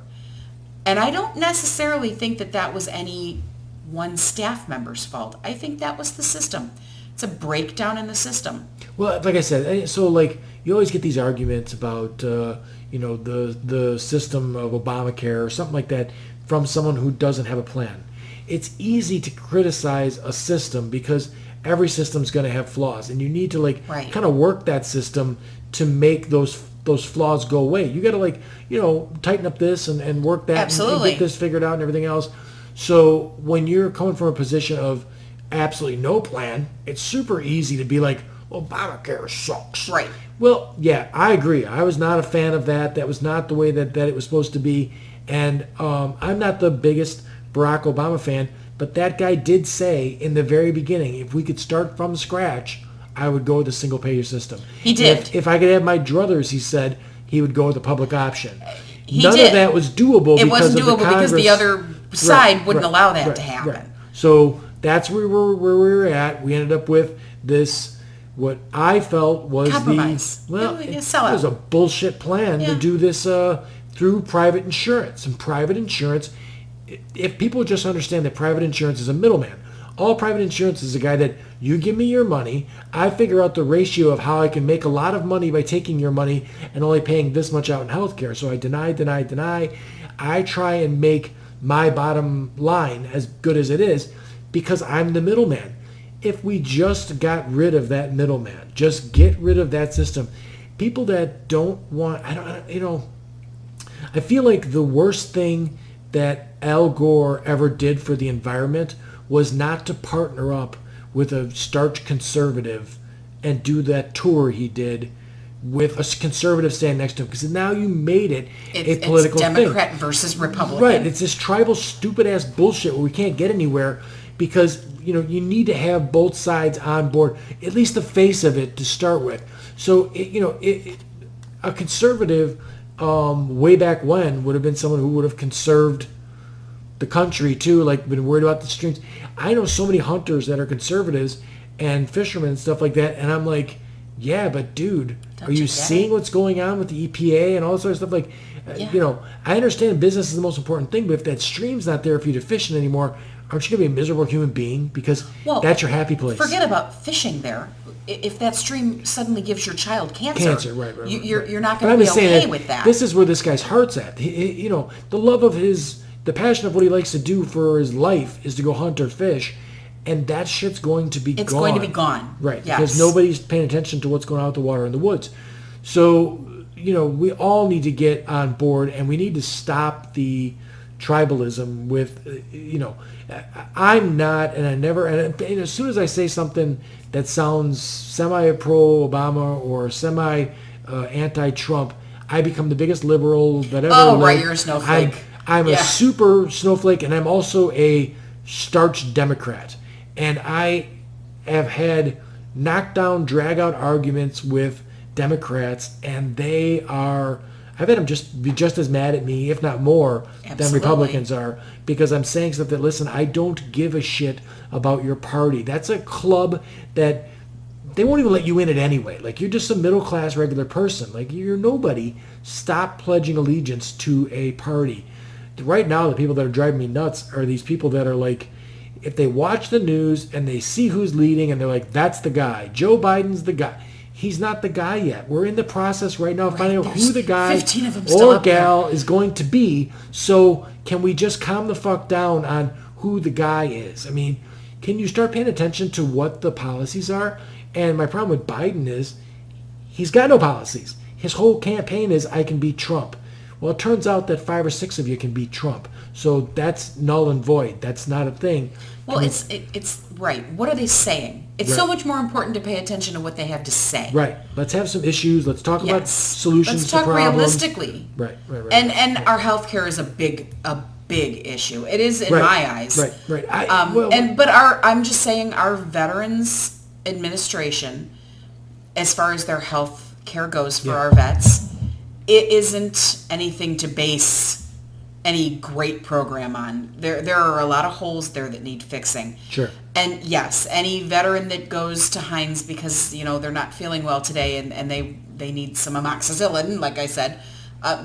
S2: And I don't necessarily think that was any one staff member's fault. I think that was the system. It's a breakdown in the system.
S1: Well, like I said, so like you always get these arguments about, the system of Obamacare or something like that from someone who doesn't have a plan. It's easy to criticize a system because every system's going to have flaws, and you need to kind of work that system to make those flaws go away. You got to tighten up this and work that and get this figured out and everything else. So when you're coming from a position of absolutely no plan, it's super easy to be like, Obamacare sucks.
S2: Right.
S1: Well, yeah, I agree. I was not a fan of that. That was not the way that it was supposed to be. And I'm not the biggest Barack Obama fan, but that guy did say in the very beginning, if we could start from scratch, I would go with the single-payer system.
S2: He did.
S1: If I could have my druthers, he said, he would go with the public option.
S2: None
S1: of that was doable.
S2: It wasn't doable because the other side wouldn't allow that to happen.
S1: Right. So that's where we were at. We ended up with this, what I felt was
S2: compromise.
S1: It was a bullshit plan to do this through private insurance. And private insurance, if people just understand that private insurance is a middleman, all private insurance is a guy that you give me your money, I figure out the ratio of how I can make a lot of money by taking your money and only paying this much out in healthcare. So I deny. I try and make my bottom line as good as it is because I'm the middleman. If we just got rid of that middleman, just get rid of that system, people that don't want, I feel like the worst thing that Al Gore ever did for the environment was not to partner up with a starch conservative and do that tour he did with a conservative standing next to him, because now you made it a political thing.
S2: It's Democrat versus Republican.
S1: Right. It's this tribal stupid-ass bullshit where we can't get anywhere because, you need to have both sides on board, at least the face of it to start with. So, a conservative way back when would have been someone who would have conserved the country too, been worried about the streams. I know so many hunters that are conservatives and fishermen and stuff like that, and I'm like, yeah, but dude, are you seeing what's going on with the EPA and all that sort of stuff? I understand business is the most important thing, but if that stream's not there for you to fish in anymore, aren't you going to be a miserable human being? Because that's your happy place.
S2: Forget about fishing there. If that stream suddenly gives your child cancer,
S1: right.
S2: You're not going to be okay with that.
S1: This is where this guy's heart's at. The love of the passion of what he likes to do for his life is to go hunt or fish, and that shit's going to be gone.
S2: It's going to be gone.
S1: Right,
S2: yes.
S1: Because nobody's paying attention to what's going on with the water in the woods. So, we all need to get on board, and we need to stop the tribalism with, I'm not, and I never, and as soon as I say something that sounds semi-pro-Obama or semi-anti-Trump, I become the biggest liberal that ever lived.
S2: Oh, right, you're a snowflake.
S1: I'm a super snowflake, and I'm also a starch Democrat. And I have had knockdown, drag-out arguments with Democrats, and I've had them just be just as mad at me, if not more, than Republicans are, because I'm saying stuff that, listen, I don't give a shit about your party. That's a club that they won't even let you in it anyway. You're just a middle-class regular person. You're nobody. Stop pledging allegiance to a party. Right now, the people that are driving me nuts are these people that are if they watch the news and they see who's leading and they're like, that's the guy. Joe Biden's the guy. He's not the guy yet. We're in the process right now of finding out who the guy
S2: 15 of them still
S1: or
S2: up there.
S1: gal is going to be. So can we just calm the fuck down on who the guy is? I mean, can you start paying attention to what the policies are? And my problem with Biden is he's got no policies. His whole campaign is, I can beat Trump. Well, it turns out that 5 or 6 of you can beat Trump. So that's null and void. That's not a thing.
S2: Well, it's right. What are they saying? It's so much more important to pay attention to what they have to say.
S1: Right. Let's have some issues. Let's talk about solutions
S2: Let's talk
S1: to problems.
S2: realistically.
S1: Right.
S2: And our healthcare is a big issue. It is in my eyes.
S1: Right.
S2: I'm just saying our Veterans Administration, as far as their health care goes for our vets, it isn't anything to base any great program on. There are a lot of holes there that need fixing.
S1: Sure.
S2: And yes, any veteran that goes to Hines because, they're not feeling well today and they need some amoxicillin, like I said,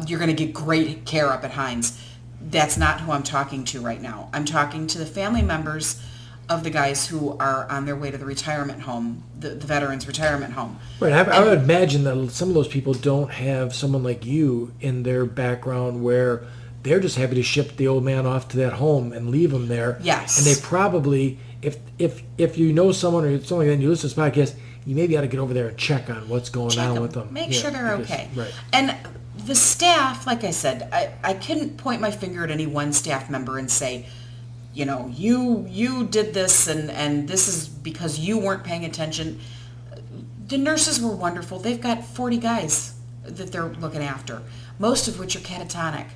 S2: you're going to get great care up at Hines. That's not who I'm talking to right now. I'm talking to the family members of the guys who are on their way to the retirement home, the veterans' retirement home.
S1: Right. I would imagine that some of those people don't have someone like you in their background where they're just happy to ship the old man off to that home and leave him there.
S2: Yes.
S1: And they probably, if you know someone or something like that and you listen to this podcast, you maybe ought to get over there and check on what's going on with them.
S2: Make sure they're okay.
S1: Right.
S2: And the staff, like I said, I couldn't point my finger at any one staff member and say, you did this and this is because you weren't paying attention. The nurses were wonderful. They've got 40 guys that they're looking after, most of which are catatonic,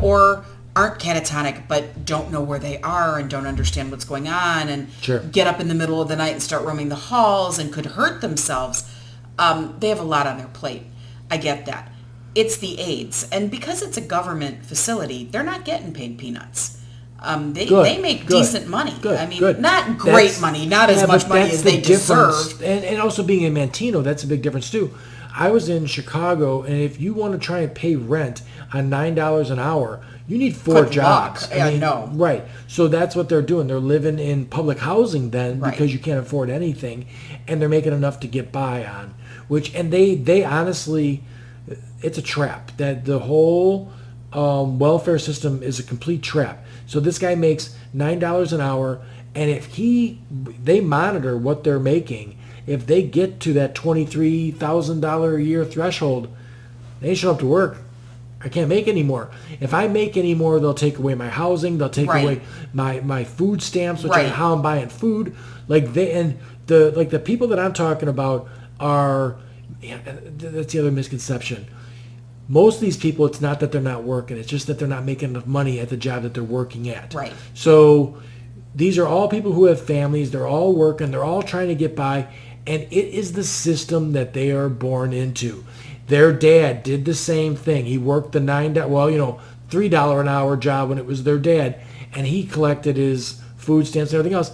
S2: or aren't catatonic but don't know where they are and don't understand what's going on and get up in the middle of the night and start roaming the halls and could hurt themselves. They have a lot on their plate. I get that. It's the aides. And because it's a government facility, they're not getting paid peanuts. They make decent money. Not great money, not as much money as they deserve.
S1: And also being in Manteno, that's a big difference too. I was in Chicago, and if you want to try and pay rent on $9 an hour, you need 4 jobs.
S2: I know.
S1: Right. So that's what they're doing. They're living in public housing then because you can't afford anything, and they're making enough to get by on. And they honestly, it's a trap. That the whole welfare system is a complete trap. So this guy makes $9 an hour, and if they monitor what they're making. If they get to that $23,000 a year threshold, they ain't show up to work. I can't make any more. If I make any more, they'll take away my housing. They'll take away my food stamps, which is how I'm buying food. The people that I'm talking about are. That's the other misconception. Most of these people, it's not that they're not working. It's just that they're not making enough money at the job that they're working at.
S2: Right.
S1: So these are all people who have families. They're all working. They're all trying to get by. And it is the system that they are born into. Their dad did the same thing. He worked the $3 an hour job when it was their dad, and he collected his food stamps and everything else.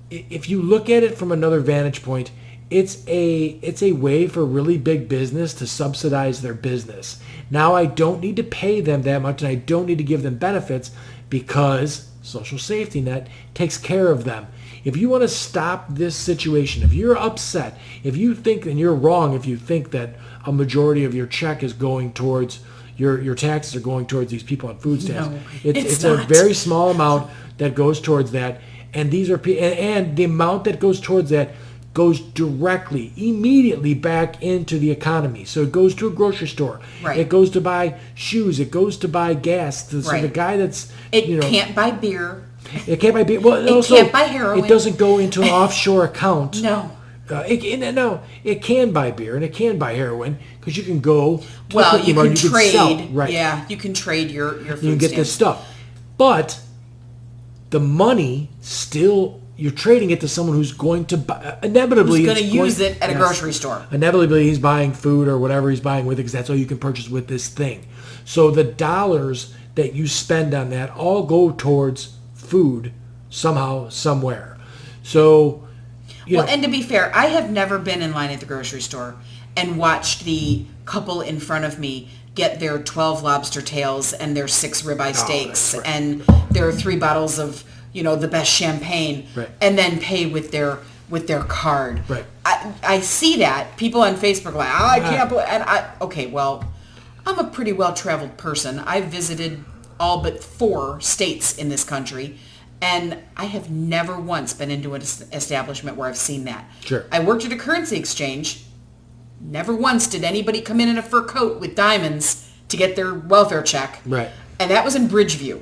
S1: If you look at it from another vantage point, it's a way for really big business to subsidize their business. Now I don't need to pay them that much, and I don't need to give them benefits because social safety net takes care of them. If you want to stop this situation, if you're upset, if you think, and you're wrong if you think that a majority of your check is going towards, your taxes are going towards these people on food stamps.
S2: No,
S1: it's a very small amount that goes towards that. And these are and the amount that goes towards that goes directly, immediately back into the economy. So it goes to a grocery store.
S2: Right.
S1: It goes to buy shoes. It goes to buy gas. So the guy that's...
S2: can't buy beer.
S1: It can't buy beer. Well,
S2: it can't buy heroin.
S1: It doesn't go into an offshore account.
S2: No.
S1: It can buy beer and it can buy heroin because you can go...
S2: you can trade.
S1: Sell, right.
S2: Yeah, you can trade your food
S1: You can get
S2: stamps.
S1: this stuff. But the money still... You're trading it to someone who's going to buy, inevitably...
S2: Who's going to use it at a grocery store.
S1: Inevitably, he's buying food or whatever he's buying with it because that's all you can purchase with this thing. So the dollars that you spend on that all go towards food somehow, somewhere. So,
S2: and to be fair, I have never been in line at the grocery store and watched the couple in front of me get their 12 lobster tails and their 6 ribeye steaks and their 3 bottles of the best champagne,
S1: right.
S2: and then pay with their card.
S1: Right.
S2: I see that people on Facebook like, I can't believe, and okay, well, I'm a pretty well-traveled person. I've visited all but 4 states in this country, and I have never once been into an establishment where I've seen that.
S1: Sure.
S2: I worked at a currency exchange. Never once did anybody come in a fur coat with diamonds to get their welfare check.
S1: Right.
S2: And that was in Bridgeview.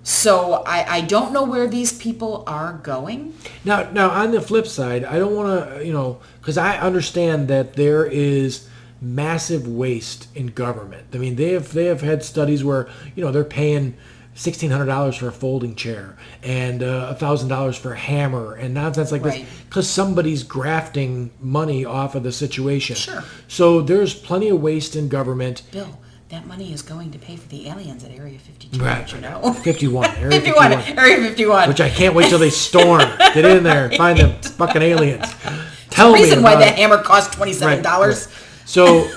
S2: So I don't know where these people are going.
S1: Now on the flip side, I don't want to, because I understand that there is massive waste in government. I mean, they have had studies where, they're paying $1,600 for a folding chair and $1,000 for a hammer and nonsense like this because somebody's grafting money off of the situation.
S2: Sure.
S1: So there's plenty of waste in government.
S2: Bill, that money is going to pay for the aliens at Area 52.
S1: Right.
S2: You know?
S1: 51. Area
S2: 51. Area 51.
S1: Which I can't wait till they storm. Get in there. Find them fucking aliens. Tell me.
S2: The reason why that hammer cost $27.
S1: Right. So,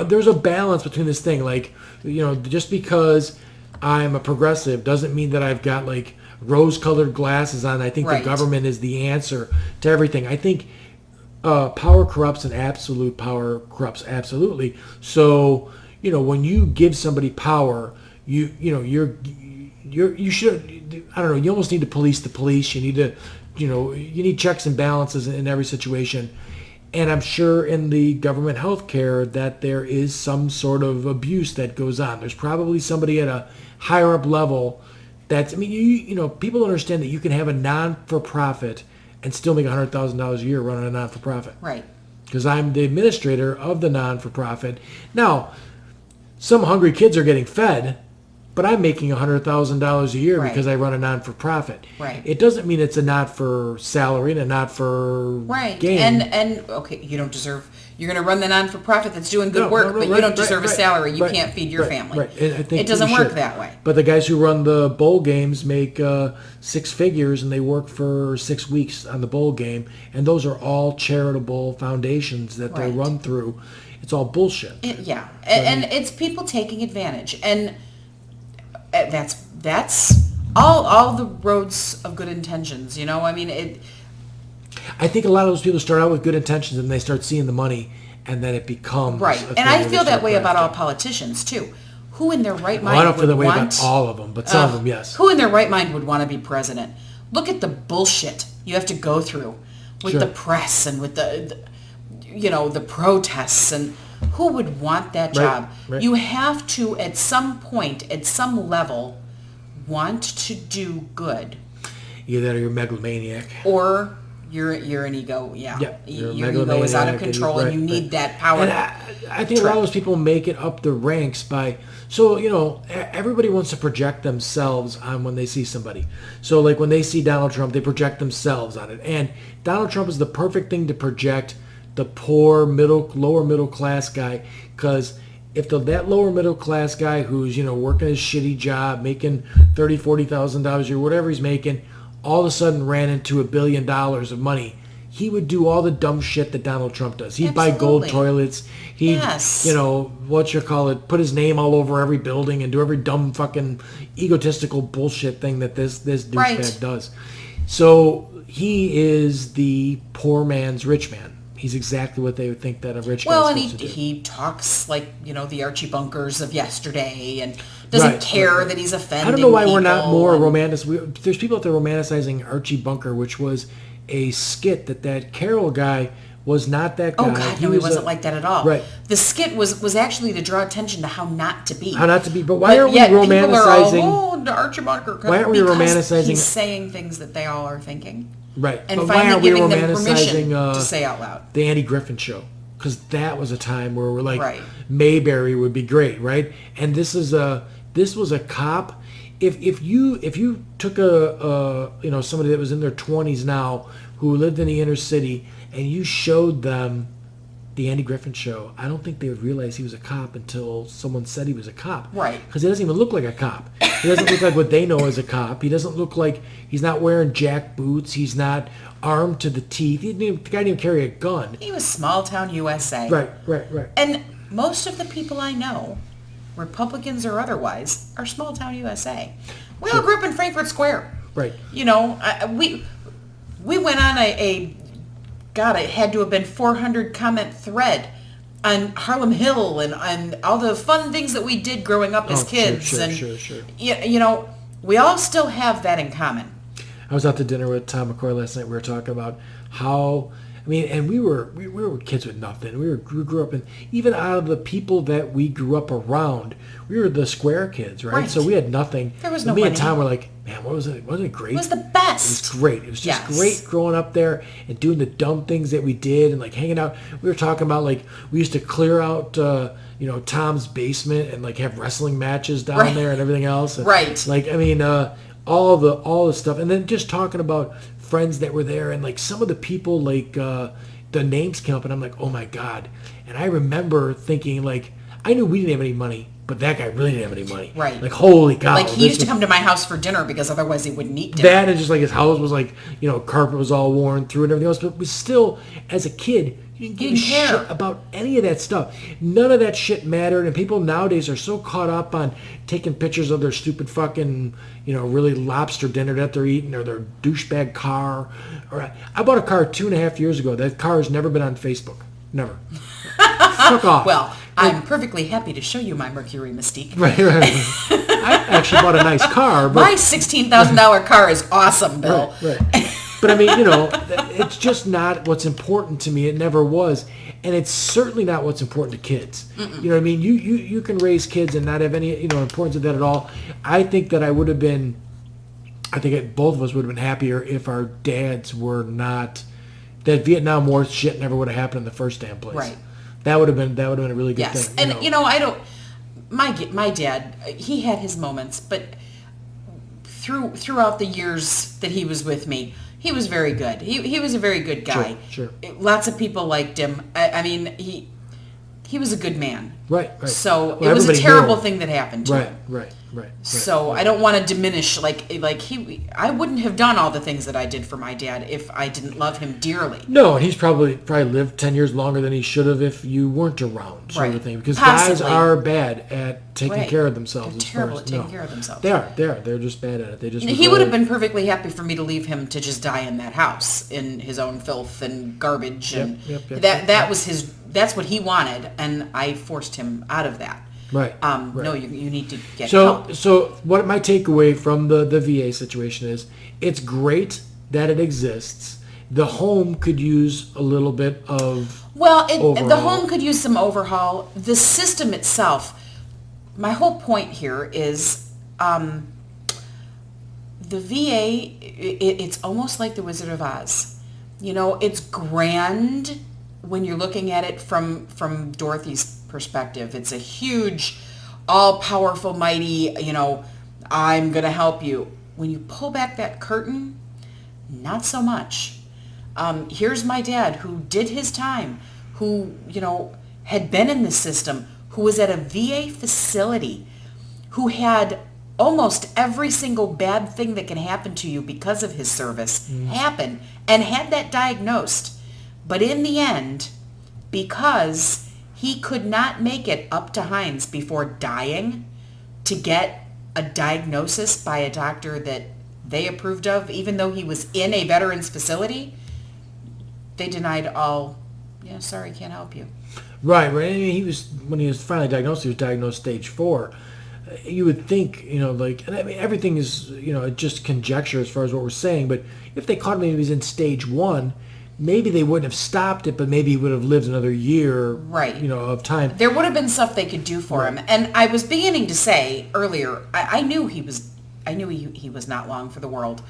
S1: there's a balance between this thing. Like, just because I'm a progressive doesn't mean that I've got like rose-colored glasses on. I think the government is the answer to everything. I think power corrupts and absolute power corrupts absolutely. So, when you give somebody power, you should, I don't know, you almost need to police the police. You need to, you need checks and balances in every situation. And I'm sure in the government healthcare that there is some sort of abuse that goes on. There's probably somebody at a higher up level that's, people understand that you can have a non-for-profit and still make $100,000 a year running a non-for-profit.
S2: Right.
S1: Because I'm the administrator of the non-for-profit. Now, some hungry kids are getting fed, but I'm making $100,000 a year because I run a non-for-profit.
S2: Right.
S1: It doesn't mean it's a not for salary and a not for gain.
S2: And okay, you don't deserve. You're going to run the non-for-profit that's doing good work, but you don't deserve a salary. You can't feed your family.
S1: Right. I think
S2: it doesn't work that way.
S1: But the guys who run the bowl games make 6 figures, and they work for 6 weeks on the bowl game, and those are all charitable foundations that they run through. It's all bullshit.
S2: And it's people taking advantage, and that's all the roads of good intentions. I mean,
S1: I think a lot of those people start out with good intentions and they start seeing the money, and then it becomes
S2: and I feel that way about all politicians too. Who in their right mind?
S1: I don't feel that way about all of them, but some of them, yes.
S2: Who in their right mind would want to be president? Look at the bullshit you have to go through with the press and with the protests, and who would want that job?
S1: Right.
S2: You have to, at some point, at some level, want to do good.
S1: Either that or you're a megalomaniac.
S2: Or you're an ego,
S1: Your
S2: ego is out of control, and you need that power.
S1: And I think a lot of those people make it up the ranks by, everybody wants to project themselves on when they see somebody. So like when they see Donald Trump, they project themselves on it. And Donald Trump is the perfect thing to project the poor lower middle class guy, because if that lower middle class guy who's working his shitty job, making $30,000-$40,000 a year, whatever he's making, all of a sudden ran into $1 billion of money, he would do all the dumb shit that Donald Trump does. He'd buy gold toilets. He'd, put his name all over every building and do every dumb fucking egotistical bullshit thing that this douchebag does. So he is the poor man's rich man. He's exactly what they would think that a rich guy is supposed to do.
S2: He talks like, the Archie Bunkers of yesterday, and doesn't care that he's offending.
S1: I don't know why we're not more romantic. There's people out there romanticizing Archie Bunker, which was a skit that Carol guy was not that guy.
S2: Oh, God, he wasn't like that at all.
S1: Right.
S2: The skit was actually to draw attention to how not to be.
S1: How not to be. But why aren't we romanticizing...
S2: Archie Bunker.
S1: Why aren't we romanticizing...
S2: He's saying things that they all are thinking.
S1: Right.
S2: And
S1: but
S2: finally
S1: why aren't we
S2: giving them permission
S1: romanticizing
S2: to say out loud.
S1: The Andy Griffin Show? Because that was a time where we're like, Mayberry would be great, right? And this was a cop. If you took somebody that was in their 20s now who lived in the inner city and you showed them the Andy Griffin Show, I don't think they would realize he was a cop until someone said he was a cop.
S2: Right.
S1: Because he doesn't even look like a cop. He doesn't look like what they know as a cop. He doesn't look like, he's not wearing jack boots. He's not armed to the teeth. The guy didn't even carry a gun.
S2: He was small town USA.
S1: Right.
S2: And most of the people I know, Republicans or otherwise, are small town USA. We all grew up in Frankfurt Square.
S1: Right.
S2: You know, we went on God, it had to have been 400 comment thread on Harlem Hill and all the fun things that we did growing up as kids.
S1: Sure.
S2: You know, we all still have that in common.
S1: I was out to dinner with Tom McCoy last night. We were talking about how, I mean, and we were kids with nothing. We grew up in, even out of the people that we grew up around, we were the square kids, right? So we had nothing.
S2: There was
S1: and
S2: no
S1: me
S2: money.
S1: and Tom were like, man, wasn't it great?
S2: It was the best.
S1: It was great. It was just great growing up there and doing the dumb things that we did and like hanging out. We were talking about like we used to clear out Tom's basement and like have wrestling matches down there and everything else. And, like, I mean, all the stuff, and then just talking about friends that were there and like some of the people, like the names came up and I'm like, oh my God. And I remember thinking, like, I knew we didn't have any money, but that guy really didn't have any money.
S2: Right.
S1: Like, holy cow.
S2: Like, he used to come to my house for dinner because otherwise he wouldn't eat dinner.
S1: That and just like his house was like, carpet was all worn through and everything else. But it was still, as a kid, you didn't give a shit about any of that stuff. None of that shit mattered. And people nowadays are so caught up on taking pictures of their stupid fucking, really lobster dinner that they're eating or their douchebag car. Or I bought a car 2.5 years ago. That car has never been on Facebook. Never. Fuck off.
S2: Well, I'm perfectly happy to show you my Mercury Mystique.
S1: Right. I actually bought a nice car. But
S2: my $16,000 car is awesome, Bill.
S1: Right. But I mean, it's just not what's important to me. It never was. And it's certainly not what's important to kids.
S2: Mm-mm.
S1: You know what I mean? You can raise kids and not have any, importance of that at all. I think that both of us would have been happier if our dads were not, that Vietnam War shit never would have happened in the first damn place.
S2: Right.
S1: That would have been a really good thing.
S2: And I don't, my dad, he had his moments, but throughout the years that he was with me, he was very good. He was a very good guy.
S1: Sure.
S2: Lots of people liked him. I mean, he was a good man.
S1: Right.
S2: So it was a terrible thing that happened to him.
S1: Right.
S2: So I don't want to diminish, I wouldn't have done all the things that I did for my dad if I didn't love him dearly.
S1: No, and he's probably lived 10 years longer than he should have if you weren't around, sort of thing. Because guys are bad at taking care of themselves.
S2: They're terrible at taking care of themselves.
S1: They are. They're just bad at it.
S2: He would have been perfectly happy for me to leave him to just die in that house in his own filth and garbage. And that was his. That's what he wanted, and I forced him out of that.
S1: Right.
S2: No, you need to get help.
S1: So what my takeaway from the VA situation is, it's great that it exists. The home could use a little bit of overhaul.
S2: The home could use some overhaul. The system itself, my whole point here is the VA, it's almost like the Wizard of Oz. It's grand when you're looking at it from Dorothy's perspective. It's a huge, all-powerful, mighty, I'm going to help you. When you pull back that curtain, not so much. Here's my dad who did his time, who, had been in the system, who was at a VA facility, who had almost every single bad thing that can happen to you because of his service happen, and had that diagnosed. But in the end, because he could not make it up to Hines before dying to get a diagnosis by a doctor that they approved of, even though he was in a veterans facility, they denied all, sorry, can't help you.
S1: Right. I mean, when he was finally diagnosed, he was diagnosed stage 4. You would think, and I mean, everything is, just conjecture as far as what we're saying, but if they caught him when he was in stage 1, maybe they wouldn't have stopped it, but maybe he would have lived another year, of time.
S2: There would have been stuff they could do for him. And I was beginning to say earlier, I knew he was not long for the world.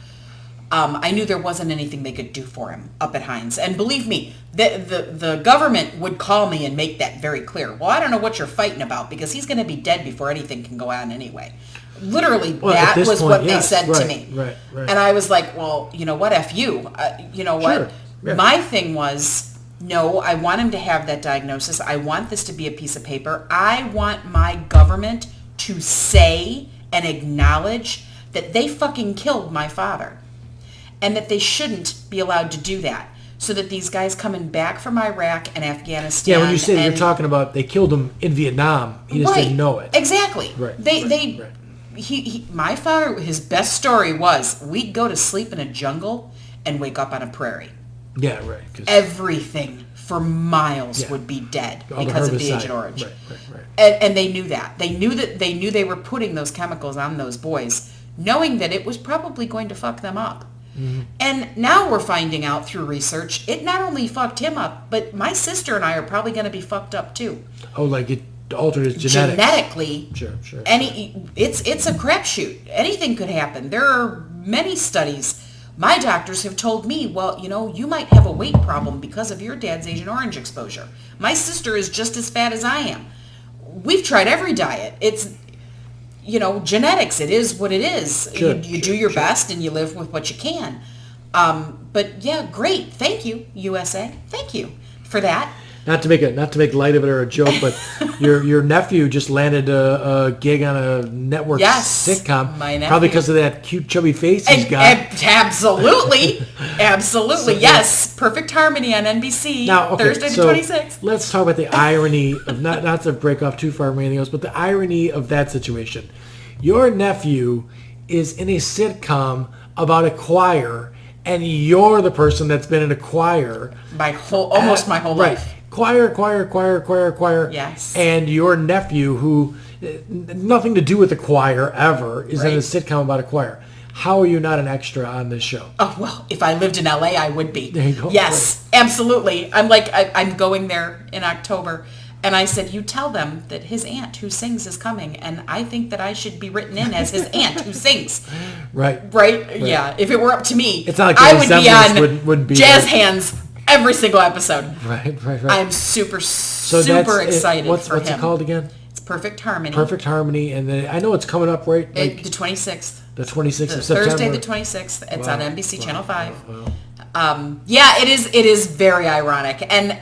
S2: I knew there wasn't anything they could do for him up at Hines. And believe me, the government would call me and make that very clear. Well, I don't know what you're fighting about because he's going to be dead before anything can go on anyway. Literally, that was what they said to me.
S1: Right.
S2: And I was like, well, you know what, F you. You know what?
S1: Sure. Yeah.
S2: My thing was, no, I want him to have that diagnosis. I want this to be a piece of paper. I want my government to say and acknowledge that they fucking killed my father and that they shouldn't be allowed to do that. So that these guys coming back from Iraq and Afghanistan.
S1: Yeah, when you say you're talking about they killed him in Vietnam, he just didn't know it.
S2: Exactly.
S1: Right.
S2: my father, his best story was we'd go to sleep in a jungle and wake up on a prairie.
S1: Yeah, right.
S2: Everything for miles would be dead because of the Agent Orange.
S1: Right.
S2: And they knew that. They knew they were putting those chemicals on those boys, knowing that it was probably going to fuck them up. Mm-hmm. And now we're finding out through research, it not only fucked him up, but my sister and I are probably going to be fucked up too.
S1: Oh, like it altered his genetics.
S2: Genetically.
S1: Sure.
S2: It's a crapshoot. Anything could happen. There are many studies. My doctors have told me, well, you might have a weight problem because of your dad's Agent Orange exposure. My sister is just as fat as I am. We've tried every diet. It's genetics. It is what it is.
S1: Sure,
S2: you do your best and you live with what you can. But yeah, great. Thank you, USA. Thank you for that.
S1: Not to make light of it or a joke, but your nephew just landed a gig on a network sitcom.
S2: My nephew.
S1: Probably because of that cute chubby face he's got.
S2: Absolutely. Yes. Perfect Harmony on NBC.
S1: Now,
S2: Thursday the 26th.
S1: Let's talk about the irony of not to break off too far from anything else, but the irony of that situation. Your nephew is in a sitcom about a choir, and you're the person that's been in a choir
S2: almost my whole life.
S1: Choir.
S2: Yes.
S1: And your nephew, who nothing to do with the choir ever, is in a sitcom about a choir. How are you not an extra on this show?
S2: Oh, well, if I lived in LA, I would be.
S1: There you go.
S2: Yes, absolutely. I'm going there in October. And I said, you tell them that his aunt who sings is coming. And I think that I should be written in as his aunt who sings.
S1: Right.
S2: Yeah. If it were up to me,
S1: it's not like
S2: I would be on
S1: wouldn't be
S2: Jazz Hands every single episode.
S1: Right.
S2: I'm super excited
S1: what's
S2: for him.
S1: What's it called again?
S2: It's Perfect Harmony.
S1: Perfect Harmony. And then I know it's coming up, right?
S2: The 26th.
S1: The 26th of September.
S2: Thursday the 26th. It's on NBC Channel 5. Wow. Yeah, it is very ironic. And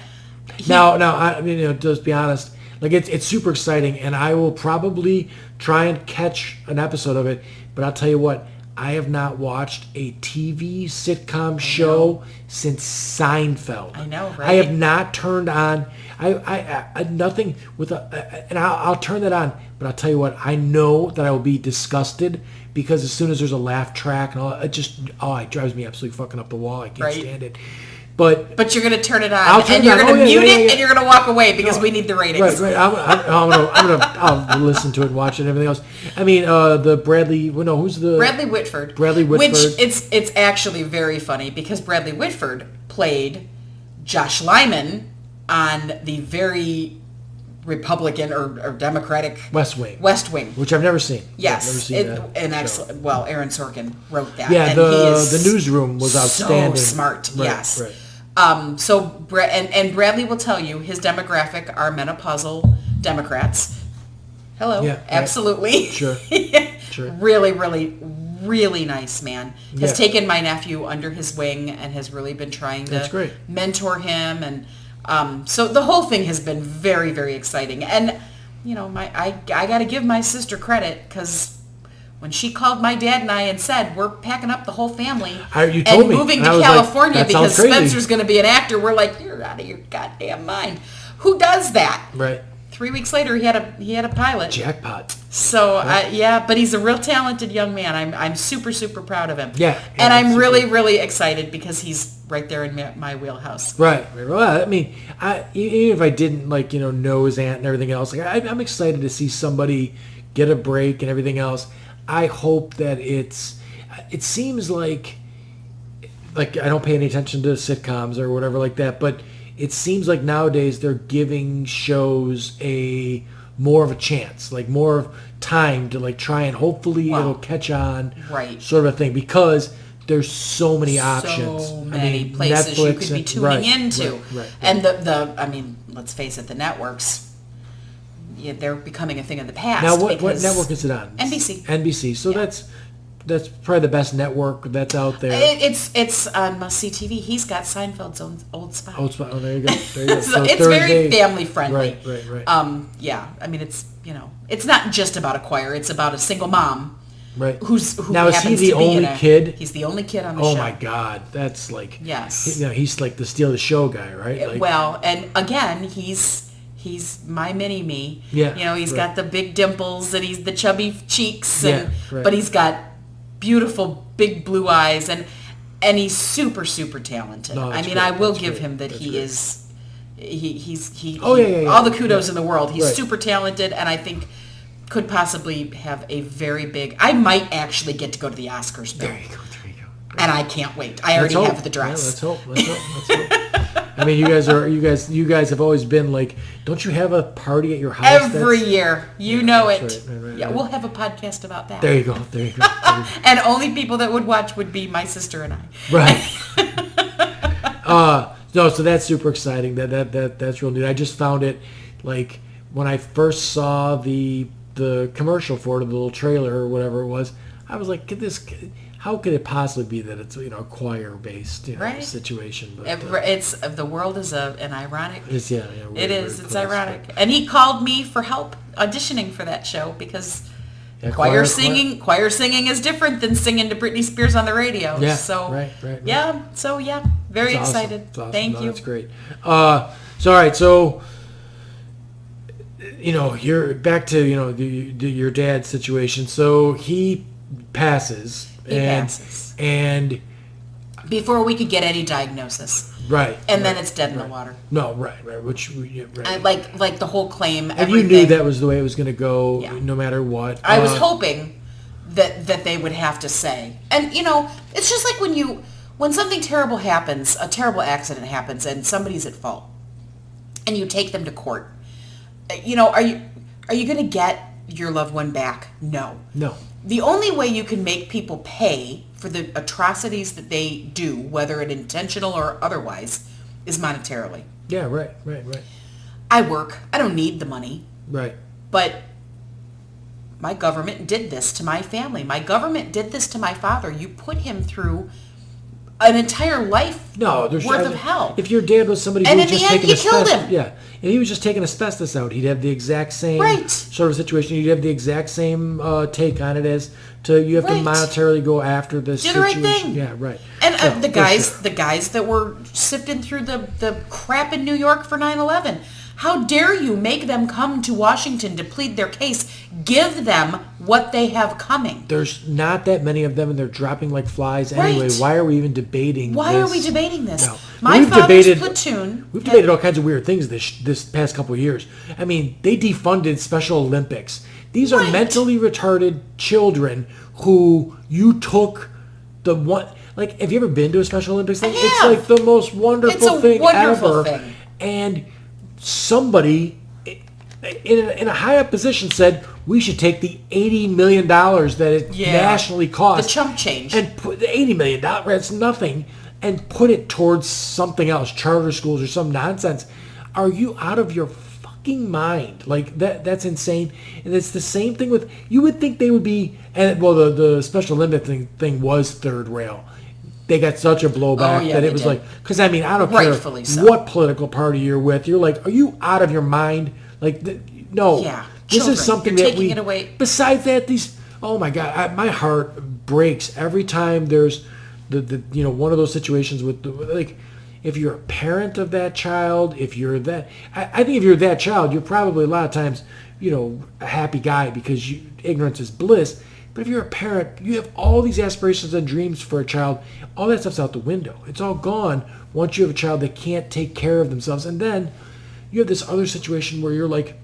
S1: now, I mean, just be honest. Like it's super exciting, and I will probably try and catch an episode of it. But I'll tell you what, I have not watched a TV sitcom show since Seinfeld.
S2: I know, right?
S1: I have not turned on. I nothing with and I'll turn that on. But I'll tell you what, I know that I will be disgusted because as soon as there's a laugh track and all, it drives me absolutely fucking up the wall. I can't stand it. But
S2: you're going to turn it on, and you're going to mute it, and you're going to walk away because we need the ratings.
S1: Right. I'll listen to it and watch it and everything else. I mean, the Bradley. No, who's the
S2: Bradley Whitford? Which it's actually very funny because Bradley Whitford played Josh Lyman on the very Republican or Democratic
S1: West Wing,
S2: which
S1: I've never seen.
S2: Yes, excellent. Well, Aaron Sorkin wrote that.
S1: Yeah, and the newsroom was outstanding.
S2: So smart.
S1: Right,
S2: yes.
S1: Right.
S2: So Bradley will tell you his demographic are menopausal Democrats. Hello. Yeah. Absolutely.
S1: Sure. Sure.
S2: Really, really, really nice man. Has taken my nephew under his wing and has really been trying to mentor him and. So the whole thing has been very, very exciting, and I got to give my sister credit because when she called my dad and I and said we're packing up the whole family and moving to California because Spencer's going to be an actor, we're like, you're out of your goddamn mind. Who does that?
S1: Right.
S2: 3 weeks later, he had a pilot.
S1: Jackpot.
S2: So but he's a real talented young man. I'm super, super proud of him.
S1: Yeah.
S2: And I'm really, really excited because he's right there in my wheelhouse.
S1: Right. Well, I mean, even if I didn't know his aunt and everything else, I'm excited to see somebody get a break and everything else. I hope that it seems like I don't pay any attention to sitcoms or whatever like that, but it seems like nowadays they're giving shows more of a chance, more of time to try and hopefully it'll catch on,
S2: right?
S1: Sort of a thing, because there's so many options.
S2: So many places Netflix you could be tuning into. Right. And I mean, let's face it, the networks, they're becoming a thing of the past.
S1: Now, what network is it on?
S2: NBC.
S1: So that's probably the best network that's out there.
S2: It's on Must See TV. He's got Seinfeld's old spot.
S1: Oh, there you go. So
S2: it's very family friendly.
S1: Right.
S2: Yeah. I mean, it's not just about a choir. It's about a single mom.
S1: Right.
S2: Who
S1: now is he the only kid?
S2: He's the only kid on the show.
S1: Oh my God, that's
S2: yes.
S1: He's like the steal the show guy, right?
S2: Well, and again, he's he's my mini-me.
S1: Yeah,
S2: You know, he's
S1: right.
S2: got the big dimples and he's the chubby cheeks,
S1: Yeah, right.
S2: but he's got beautiful big blue eyes, and he's super, super talented.
S1: No,
S2: I
S1: that's
S2: mean,
S1: great.
S2: I will
S1: That's
S2: give
S1: great.
S2: him that
S1: That's
S2: he
S1: great.
S2: is... He
S1: Oh, yeah.
S2: all the kudos in the world. He's
S1: Right.
S2: super talented, and I think could possibly have a very big... I might actually get to go to the Oscars, Bill.
S1: There you go.
S2: And I can't wait. I already
S1: Let's
S2: have
S1: hope.
S2: the dress.
S1: Yeah, let's hope. I mean, you guys have always been like, don't you have a party at your house?
S2: Every year. You know it.
S1: that's right,
S2: Yeah,
S1: right.
S2: we'll have a podcast about that.
S1: There you go. There you go.
S2: And only people that would watch would be my sister and I.
S1: Right. No, so that's super exciting. That's real neat. I just found it like when I first saw the commercial for it, the little trailer or whatever it was. I was like, how could it possibly be that it's a choir based
S2: Right.
S1: situation? But,
S2: It's the world is an ironic.
S1: it's
S2: It
S1: weird
S2: is. It's
S1: place,
S2: ironic.
S1: but-
S2: And he called me for help auditioning for that show because
S1: Yeah,
S2: choir singing is different than singing to Britney Spears on the radio.
S1: Yeah,
S2: So
S1: right.
S2: very
S1: It's awesome.
S2: excited.
S1: It's awesome.
S2: Thank
S1: No,
S2: you.
S1: That's great. So all right, so you're back to your dad's situation. So he passes.
S2: He passes.
S1: And
S2: Before we could get any diagnosis.
S1: right.
S2: And then it's dead in the water.
S1: No, right. Which right.
S2: I, like the whole claim,
S1: And
S2: everything.
S1: you knew that was the way it was going to go,
S2: Yeah.
S1: no matter what.
S2: I was hoping that they would have to say. And, it's just like when something terrible happens, a terrible accident happens, and somebody's at fault, and you take them to court. Are you going to get your loved one back? No.
S1: No.
S2: The only way you can make people pay for the atrocities that they do, whether it intentional or otherwise, is monetarily.
S1: Yeah. Right.
S2: I work. I don't need the money.
S1: Right.
S2: But my government did this to my family. My government did this to my father. You put him through an entire life worth of hell.
S1: If your dad was somebody
S2: And
S1: who was
S2: in
S1: just
S2: the end,
S1: taking
S2: you killed
S1: asbestos,
S2: him.
S1: yeah, if he was just taking asbestos out, he'd have the exact same
S2: Right.
S1: sort of situation. You'd have the exact same take on it as you have to
S2: Right.
S1: monetarily go after this
S2: Do the right
S1: situation.
S2: thing.
S1: Yeah, right.
S2: And
S1: Yeah,
S2: the
S1: for
S2: guys that were sifting through the crap in New York for 9/11, how dare you make them come to Washington to plead their case? Give them what they have coming.
S1: There's not that many of them, and they're dropping like flies anyway.
S2: Right.
S1: Why are we even debating
S2: Why
S1: this?
S2: are we debating this?
S1: No.
S2: My
S1: We've
S2: father's
S1: debated-
S2: platoon...
S1: We've debated all kinds of weird things this past couple of years. I mean, they defunded Special Olympics. These are
S2: Right.
S1: mentally retarded children who you took the one. Like, have you ever been to a Special Olympics thing?
S2: I
S1: It's
S2: have.
S1: like the most wonderful
S2: It's a
S1: thing
S2: wonderful
S1: ever.
S2: thing.
S1: And somebody in a high up position said we should take the $80 million that it nationally costs.
S2: The chump change.
S1: And put the $80 million, that's nothing, and put it towards something else, charter schools or some nonsense. Are you out of your fucking mind? Like, that's insane. And it's the same thing with, you would think they would be, and well, the Special Olympics thing was third rail. They got such a blowback that
S2: they
S1: it was
S2: did.
S1: like, because I mean, I don't
S2: Rightfully
S1: care
S2: so.
S1: what political party you're with. You're like, are you out of your mind? Like, no.
S2: Yeah.
S1: This
S2: Children.
S1: is something
S2: You're
S1: that
S2: taking
S1: we.
S2: it away.
S1: Besides that, oh my God, my heart breaks every time there's the one of those situations with like, if you're a parent of that child, if you're that, I think if you're that child, you're probably a lot of times, a happy guy because ignorance is bliss. But if you're a parent, you have all these aspirations and dreams for a child. All that stuff's out the window. It's all gone once you have a child that can't take care of themselves. And then you have this other situation where you're like,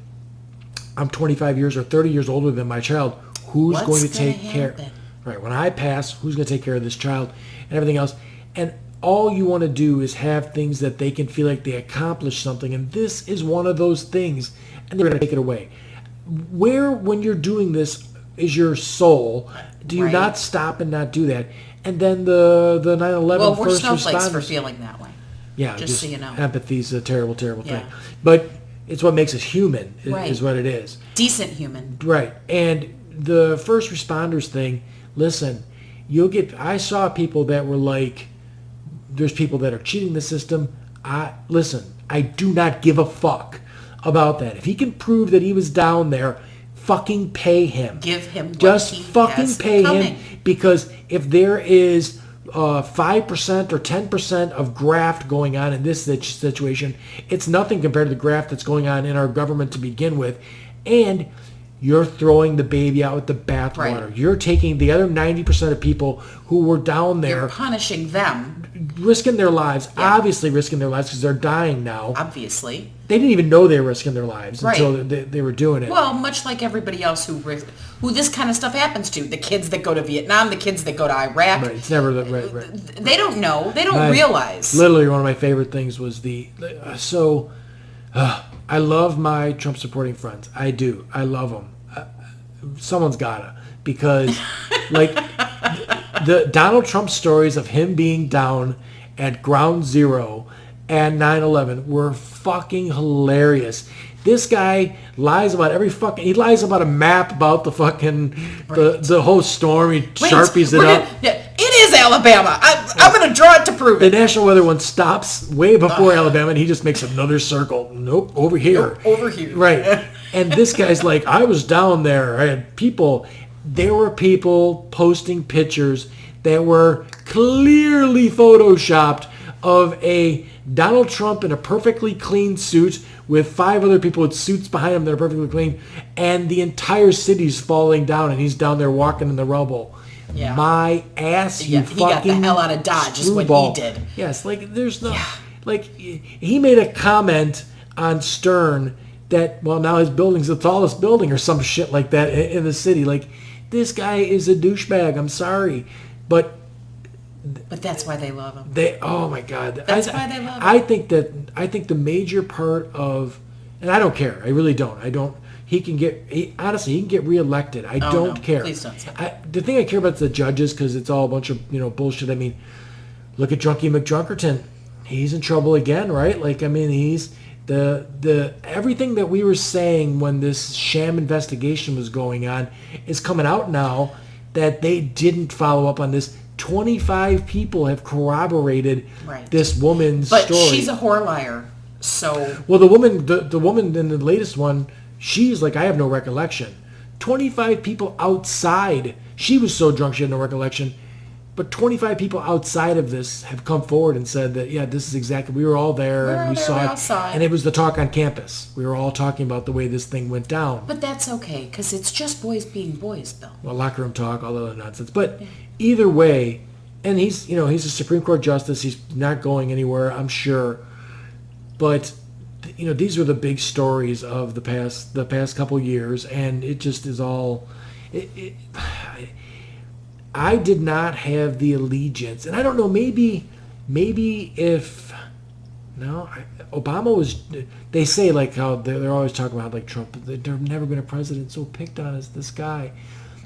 S1: I'm 25 years or 30 years older than my child. Who's
S2: What's
S1: going to
S2: gonna
S1: take care?
S2: happen?
S1: Right. When I pass, who's going to take care of this child and everything else? And all you want to do is have things that they can feel like they accomplished something. And this is one of those things. And they're going to take it away. Where, when you're doing this, is your soul? Do you
S2: Right.
S1: not stop and not do that? And then the 9/11
S2: Well, we're
S1: first
S2: snowflakes
S1: responders.
S2: for feeling that way.
S1: Yeah,
S2: Just so you know.
S1: Empathy's a terrible, terrible
S2: Yeah.
S1: thing. But it's what makes us human,
S2: Right.
S1: is what it is.
S2: Decent human.
S1: Right. And the first responders thing, listen, I saw people that were like, there's people that are cheating the system. Listen, I do not give a fuck about that. If he can prove that he was down there, fucking pay him.
S2: Give him what
S1: Just
S2: he
S1: fucking
S2: has
S1: pay
S2: coming.
S1: him, because if there is 5% or 10% of graft going on in this situation. It's nothing compared to the graft that's going on in our government to begin with. And you're throwing the baby out with the bathwater.
S2: Right.
S1: You're taking the other 90% of people who were down there.
S2: You're punishing them.
S1: Risking their lives. Yeah. Obviously risking their lives because they're dying now.
S2: Obviously.
S1: They didn't even know they were risking their lives
S2: right.
S1: until they were doing it.
S2: Well, much like everybody else who this kind of stuff happens to. The kids that go to Vietnam, the kids that go to Iraq.
S1: Right, it's never... Right.
S2: They don't know. They don't realize.
S1: Literally, one of my favorite things was I love my Trump supporting friends. I do. I love them. Someone's gotta, because like the Donald Trump stories of him being down at ground zero and 9/11 were fucking hilarious. This guy lies about he lies about a map about the fucking the whole storm. He sharpies it up.
S2: It is Alabama. I'm going to draw it to prove
S1: it.
S2: The
S1: National Weather one stops way before Alabama, and he just makes another circle. Nope, over here.
S2: Nope, over here.
S1: Right. And this guy's like, I was down there. I had people. There were people posting pictures that were clearly photoshopped of a Donald Trump in a perfectly clean suit with 5 other people with suits behind him that are perfectly clean, and the entire city's falling down, and he's down there walking in the rubble.
S2: Yeah.
S1: My ass, you fucking
S2: he got the hell out of Dodge is what he did.
S1: Yes, like there's no... Yeah. Like, he made a comment on Stern that, well, now his building's the tallest building or some shit like that in the city. Like, this guy is a douchebag. I'm sorry. But
S2: that's why they love him.
S1: Oh, my God.
S2: That's why they love
S1: him. I think the major part of... And I don't care. I really don't. He can get reelected. I don't care.
S2: Please don't say that.
S1: The thing I care about is the judges, because it's all a bunch of bullshit. I mean, look at Drunky McDrunkerton. He's in trouble again, right? Like, I mean, he's the everything that we were saying when this sham investigation was going on is coming out now that they didn't follow up on this. 25 people have corroborated this woman's story.
S2: But she's a whore liar. So
S1: well, the woman in the latest one, she's like, I have no recollection. 25 people outside. She was so drunk she had no recollection. But 25 people outside of this have come forward and said that, yeah, this is exactly, we were all there and we saw it. And it was the talk on campus. We were all talking about the way this thing went down.
S2: But that's okay, because it's just boys being boys, Bill.
S1: Well, locker room talk, all that other nonsense. But either way, and he's a Supreme Court justice. He's not going anywhere, I'm sure. But these were the big stories of the past couple years, and it just is all. I did not have the allegiance, and I don't know. Maybe if Obama was. They say like how they're always talking about like Trump. There's never been a president so picked on as this guy.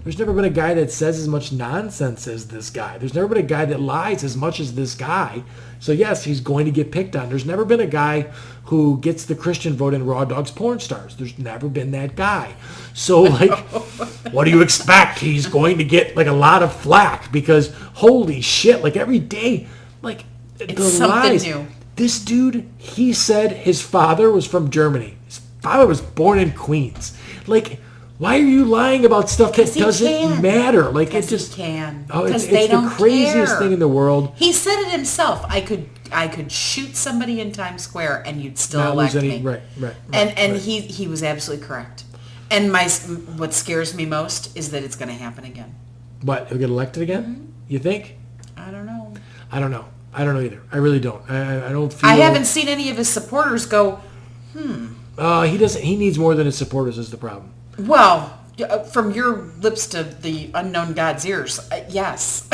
S1: There's never been a guy that says as much nonsense as this guy. There's never been a guy that lies as much as this guy. So yes, he's going to get picked on. There's never been a guy who gets the Christian vote in Raw Dogs Porn Stars. There's never been that guy. So like, what do you expect? He's going to get like a lot of flack because holy shit, like every day, like
S2: it's
S1: the
S2: something
S1: lies.
S2: New.
S1: This dude, he said his father was from Germany. His father was born in Queens. Like, why are you lying about stuff that doesn't matter? Like it just
S2: can.
S1: Oh, it's the craziest thing in the world.
S2: He said it himself. I could shoot somebody in Times Square and you'd still elect me.
S1: Right.
S2: And he was absolutely correct. And what scares me most is that it's going to happen again.
S1: What? He'll get elected again?
S2: Mm-hmm.
S1: You think?
S2: I don't know.
S1: I don't know either. I really don't. I don't feel.
S2: I haven't seen any of his supporters go.
S1: He doesn't. He needs more than his supporters is the problem.
S2: Well, from your lips to the unknown God's ears, yes.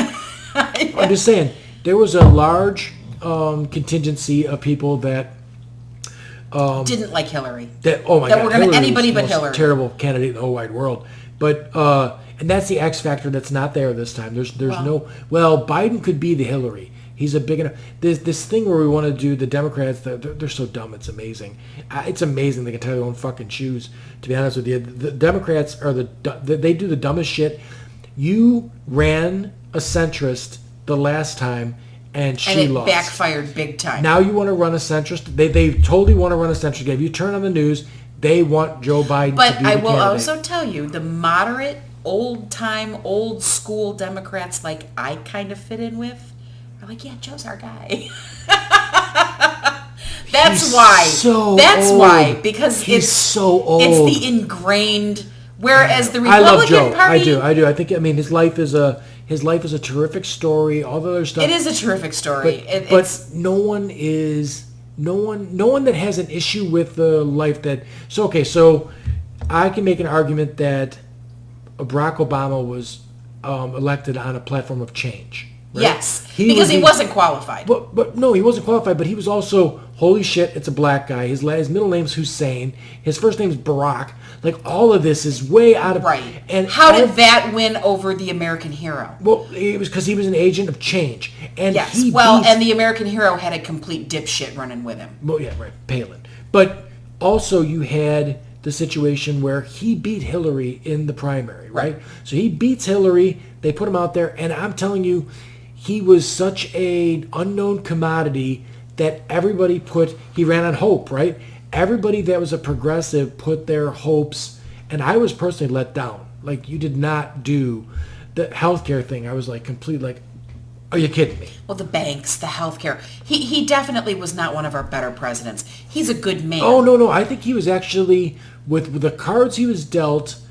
S1: I'm just saying, there was a large contingency of people that
S2: didn't like Hillary.
S1: That were
S2: going to anybody but Hillary.
S1: Terrible candidate in the whole wide world. But and that's the X factor that's not there this time. There's no. Well, Biden could be the Hillary. He's a big enough. This thing where we want to do the Democrats, they're so dumb. It's amazing. It's amazing they can tie their own fucking shoes. To be honest with you, the Democrats they do the dumbest shit. You ran a centrist the last time, and she lost.
S2: And it backfired big time.
S1: Now you want to run a centrist. They totally want to run a centrist. If you turn on the news, they want Joe Biden to be the candidate.
S2: But I will also tell you, the moderate, old-time, old-school Democrats like I kind of fit in with, like, yeah, Joe's our guy. That's
S1: He's
S2: why.
S1: So
S2: That's
S1: old.
S2: why. Because
S1: He's
S2: it's
S1: so old.
S2: It's the ingrained. Whereas the
S1: I love
S2: Republican
S1: Joe.
S2: Party,
S1: I do. I think. I mean, his life is a terrific story. All the other stuff.
S2: it is a terrific story.
S1: But no one that has an issue with the life that. So I can make an argument that Barack Obama was elected on a platform of change. Right?
S2: Yes, because he wasn't qualified.
S1: But no, he wasn't qualified. But he was also, holy shit, it's a black guy. His middle name's Hussein. His first name's Barack. Like, all of this is way out of...
S2: Right.
S1: And
S2: how did that win over the American hero?
S1: Well, it was because he was an agent of change. And
S2: yes. And the American hero had a complete dipshit running with him.
S1: Well, yeah, right, Palin. But also you had the situation where he beat Hillary in the primary, right? So he beats Hillary. They put him out there. And I'm telling you, he was such an unknown commodity that everybody he ran on hope, right? Everybody that was a progressive put their hopes, and I was personally let down. Like, you did not do the healthcare thing. I was like, are you kidding me?
S2: Well, the banks, the healthcare. He definitely was not one of our better presidents. He's a good man.
S1: Oh, no. I think he was actually, with the cards he was dealt,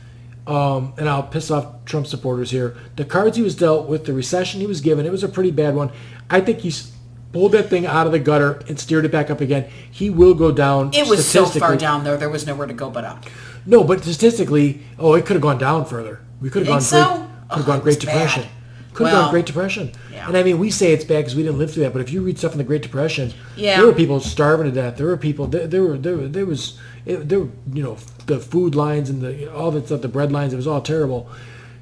S1: and I'll piss off Trump supporters here, the cards he was dealt with, the recession he was given, it was a pretty bad one. I think he's pulled that thing out of the gutter and steered it back up again. He will go down.
S2: It was so far down there was nowhere to go but up.
S1: No, but statistically, it could have gone down further. We could have gone Great Depression. Could have gone Great Depression. Yeah. And I mean, we say it's bad because we didn't live through that. But if you read stuff in the Great Depression, there were people starving to death. There were people. There was the food lines and all that stuff, the bread lines. It was all terrible.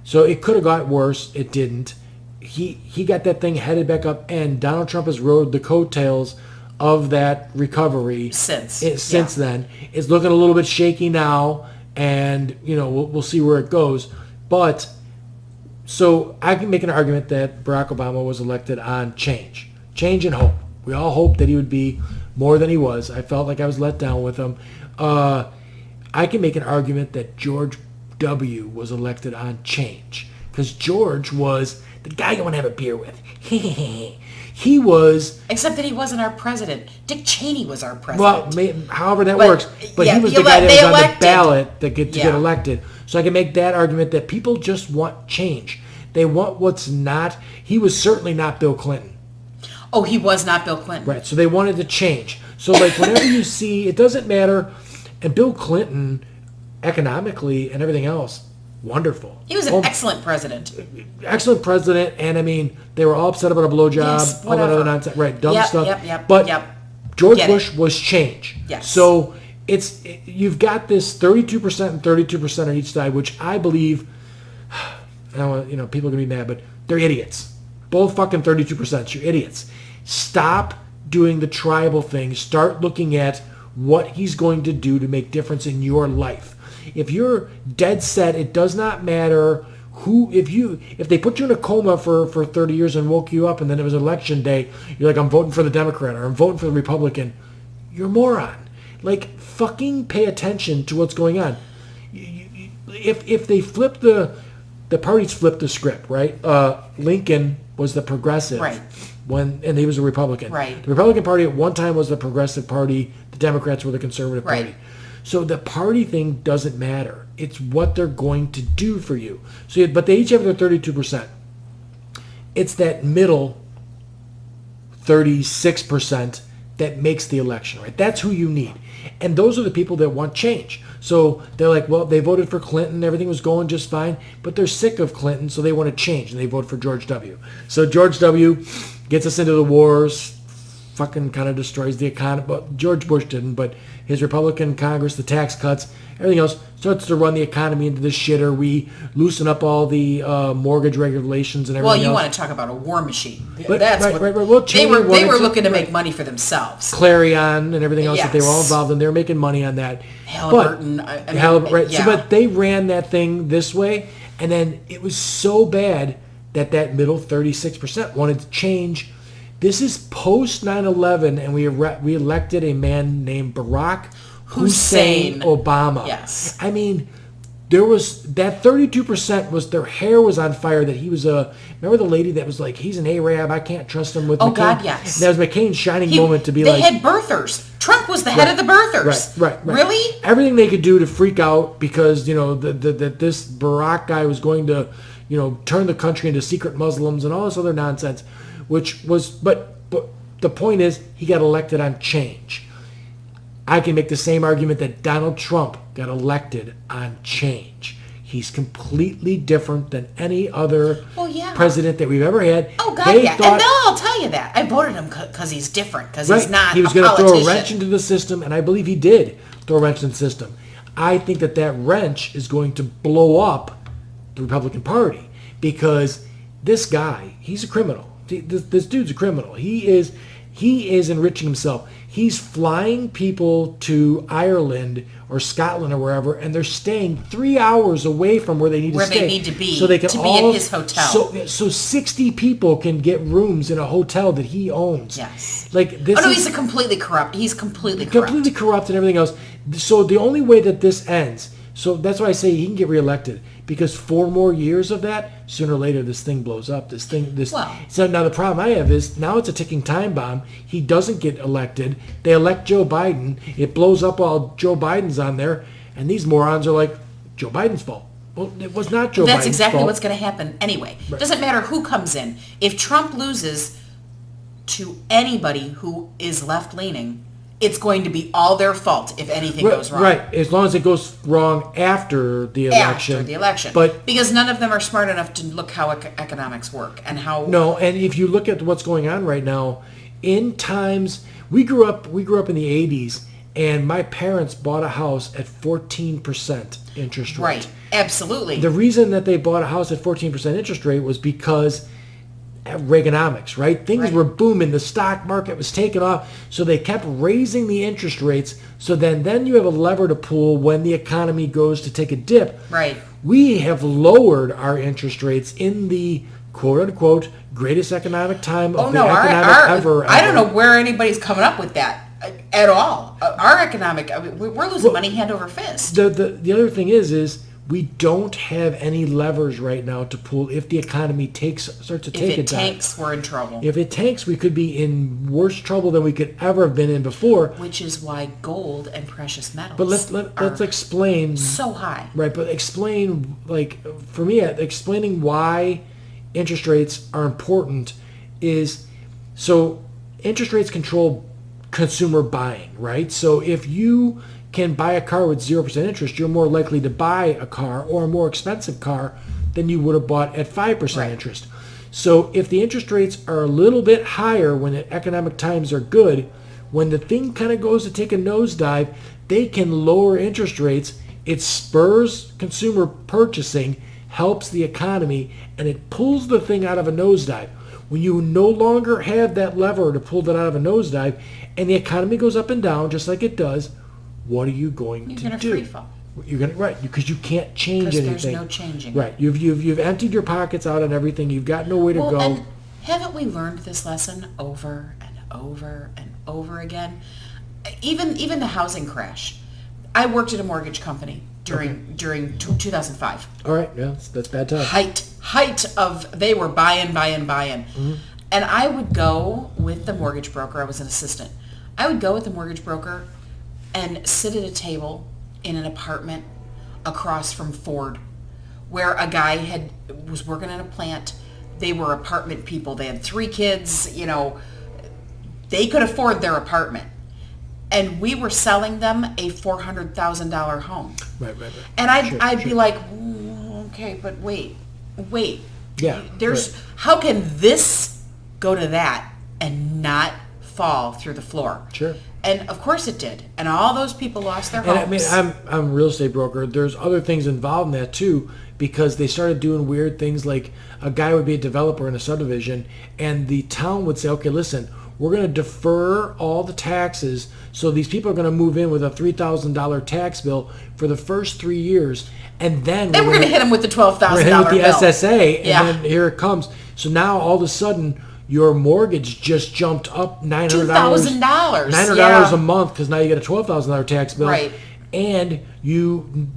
S1: So it could have got worse. It didn't. He got that thing headed back up, and Donald Trump has rode the coattails of that recovery since then. It's looking a little bit shaky now, and we'll see where it goes. But so I can make an argument that Barack Obama was elected on change and hope. We all hoped that he would be more than he was. I felt like I was let down with him. I can make an argument that George W. was elected on change, because George was the guy you want to have a beer with. He was... Except that he wasn't our president. Dick Cheney was our president. Well, however that works. But he was the guy that was on the ballot to get elected. So I can make that argument that people just want change. They want what's not... He was certainly not Bill Clinton.
S2: Oh, he was not Bill Clinton.
S1: Right, so they wanted to change. So, whenever you see... It doesn't matter. And Bill Clinton, economically and everything else... Wonderful.
S2: He was an excellent president.
S1: Excellent president, and I mean, they were all upset about a blowjob, all that other nonsense, right? Dumb stuff. But George Bush was change. Yes. So you've got this 32% and 32% on each side, which I believe, I don't want, people are gonna be mad, but they're idiots. Both fucking 32%. You're idiots. Stop doing the tribal thing. Start looking at what he's going to do to make difference in your life. If you're dead set, it does not matter if they put you in a coma for 30 years and woke you up and then it was election day, you're like, I'm voting for the Democrat or I'm voting for the Republican. You're a moron. Fucking pay attention to what's going on. If they flip the parties flip the script, right? Lincoln was the progressive. Right. And he was a Republican. Right. The Republican Party at one time was the progressive party. The Democrats were the conservative party. So the party thing doesn't matter. It's what they're going to do for you. But they each have their 32%. It's that middle 36% that makes the election, right? That's who you need. And those are the people that want change. So they're like, well, they voted for Clinton. Everything was going just fine. But they're sick of Clinton, so they want to change. And they vote for George W. So George W. gets us into the wars, fucking kind of destroys the economy. But George Bush didn't, but his Republican Congress, the tax cuts, everything else starts to run the economy into this shitter. We loosen up all the mortgage regulations and everything else.
S2: Well, you want to talk about a war machine.
S1: But, That's right. Well,
S2: they were looking to make money for themselves.
S1: Clarion and everything else that they were all involved in. They were making money on that.
S2: Halliburton.
S1: Right. Yeah. But they ran that thing this way, and then it was so bad that middle 36% wanted to change. This is post 9/11, and we elected a man named Barack Hussein Obama.
S2: Yes.
S1: I mean, there was that 32% was their hair was on fire. That he was remember the lady that was like, he's an Arab, I can't trust him with McCain.
S2: God, yes.
S1: And that was McCain's shining moment to be
S2: they
S1: like,
S2: had birthers. Trump was the head of the birthers.
S1: Right.
S2: Really?
S1: Everything they could do to freak out because, that this Barack guy was going to, turn the country into secret Muslims and all this other nonsense, which was, but the point is, he got elected on change. I can make the same argument that Donald Trump got elected on change. He's completely different than any other president that we've ever had.
S2: Oh, God, and I'll tell you that. I voted him because he's different, because he's not
S1: He was going to throw a wrench into the system, and I believe he did throw a wrench into the system. I think that wrench is going to blow up the Republican Party because this guy, he's a criminal. This dude's a criminal. He is enriching himself. He's flying people to Ireland or Scotland or wherever, and they're staying 3 hours away from where they need to stay.
S2: Where they need to be,
S1: so they can
S2: be in his hotel.
S1: So 60 people can get rooms in a hotel that he owns.
S2: Yes.
S1: Like this.
S2: He's completely corrupt. He's completely
S1: corrupt and everything else. So the only way that this ends, so that's why I say he can get reelected, because 4 more years of that, sooner or later this thing blows up. So now the problem I have is now it's a ticking time bomb. He doesn't get elected. They elect Joe Biden. It blows up while Joe Biden's on there, and these morons are like, Joe Biden's fault. Well, it was not Joe Biden's fault.
S2: That's exactly what's going to happen anyway. Right. Doesn't matter who comes in. If Trump loses to anybody who is left-leaning, it's going to be all their fault if anything goes wrong.
S1: Right, as long as it goes wrong after the election. But
S2: because none of them are smart enough to look how economics work and how...
S1: No, and if you look at what's going on right now, in times... We grew up in the 80s, and my parents bought a house at 14% interest rate.
S2: Right, absolutely.
S1: The reason that they bought a house at 14% interest rate was because... Reaganomics, right? Things were booming. The stock market was taking off. So they kept raising the interest rates. So then you have a lever to pull when the economy goes to take a dip.
S2: Right.
S1: We have lowered our interest rates in the quote-unquote greatest economic time of ever.
S2: I don't know where anybody's coming up with that at all. Our economic, we're losing money hand over fist.
S1: The other thing is we don't have any levers right now to pull if the economy starts to take a dive.
S2: If it tanks, we're in trouble.
S1: If it tanks, we could be in worse trouble than we could ever have been in before.
S2: Which is why gold and precious metals
S1: let's explain.
S2: So high.
S1: Right, but explain, for me, explaining why interest rates are important is, so interest rates control consumer buying, right? So if you can buy a car with 0% interest, you're more likely to buy a car or a more expensive car than you would have bought at 5% interest. So if the interest rates are a little bit higher when the economic times are good, when the thing kind of goes to take a nosedive, they can lower interest rates. It spurs consumer purchasing, helps the economy, and it pulls the thing out of a nosedive. When you no longer have that lever to pull that out of a nosedive, and the economy goes up and down just like it does, what are you going to do?
S2: You're going to free fall.
S1: You're going to because you can't change anything.
S2: Because there's no changing.
S1: Right. You've emptied your pockets out on everything. You've got no way to go.
S2: And haven't we learned this lesson over and over and over again? Even the housing crash. I worked at a mortgage company during 2005.
S1: All right. Yeah, that's bad time.
S2: Height of they were buying.
S1: Mm-hmm.
S2: And I would go with the mortgage broker. I was an assistant. I would go with the mortgage broker and sit at a table in an apartment across from Ford, where a guy was working in a plant. They were apartment people. They had 3 kids. They could afford their apartment, and we were selling them a $400,000 home.
S1: Right.
S2: And I'd be like, okay, but wait.
S1: Yeah.
S2: How can this go to that and not fall through the floor?
S1: Sure.
S2: And of course it did. And all those people lost their homes.
S1: And I mean, I'm a real estate broker. There's other things involved in that too, because they started doing weird things like a guy would be a developer in a subdivision, and the town would say, okay, listen, we're going to defer all the taxes, so these people are going to move in with a $3,000 tax bill for the first 3 years, and then
S2: we're going to hit them with the $12,000 bill.
S1: We're going to hit with the SSA, and then here it comes. So now all of a sudden, your mortgage just jumped up $900.
S2: $2,000.
S1: $900 a month, because now you get a $12,000 tax bill.
S2: Right.
S1: And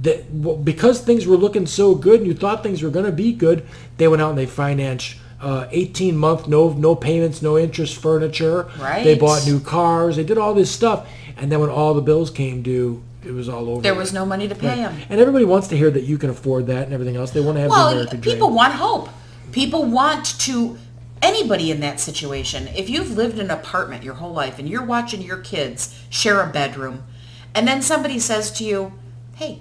S1: because things were looking so good and you thought things were going to be good, they went out and they financed 18-month, no payments, no interest furniture.
S2: Right.
S1: They bought new cars. They did all this stuff. And then when all the bills came due, it was all over.
S2: There was no money to pay them.
S1: And everybody wants to hear that you can afford that and everything else. They want to have the American dream.
S2: People want hope. People want to... Anybody in that situation, if you've lived in an apartment your whole life and you're watching your kids share a bedroom, and then somebody says to you, hey,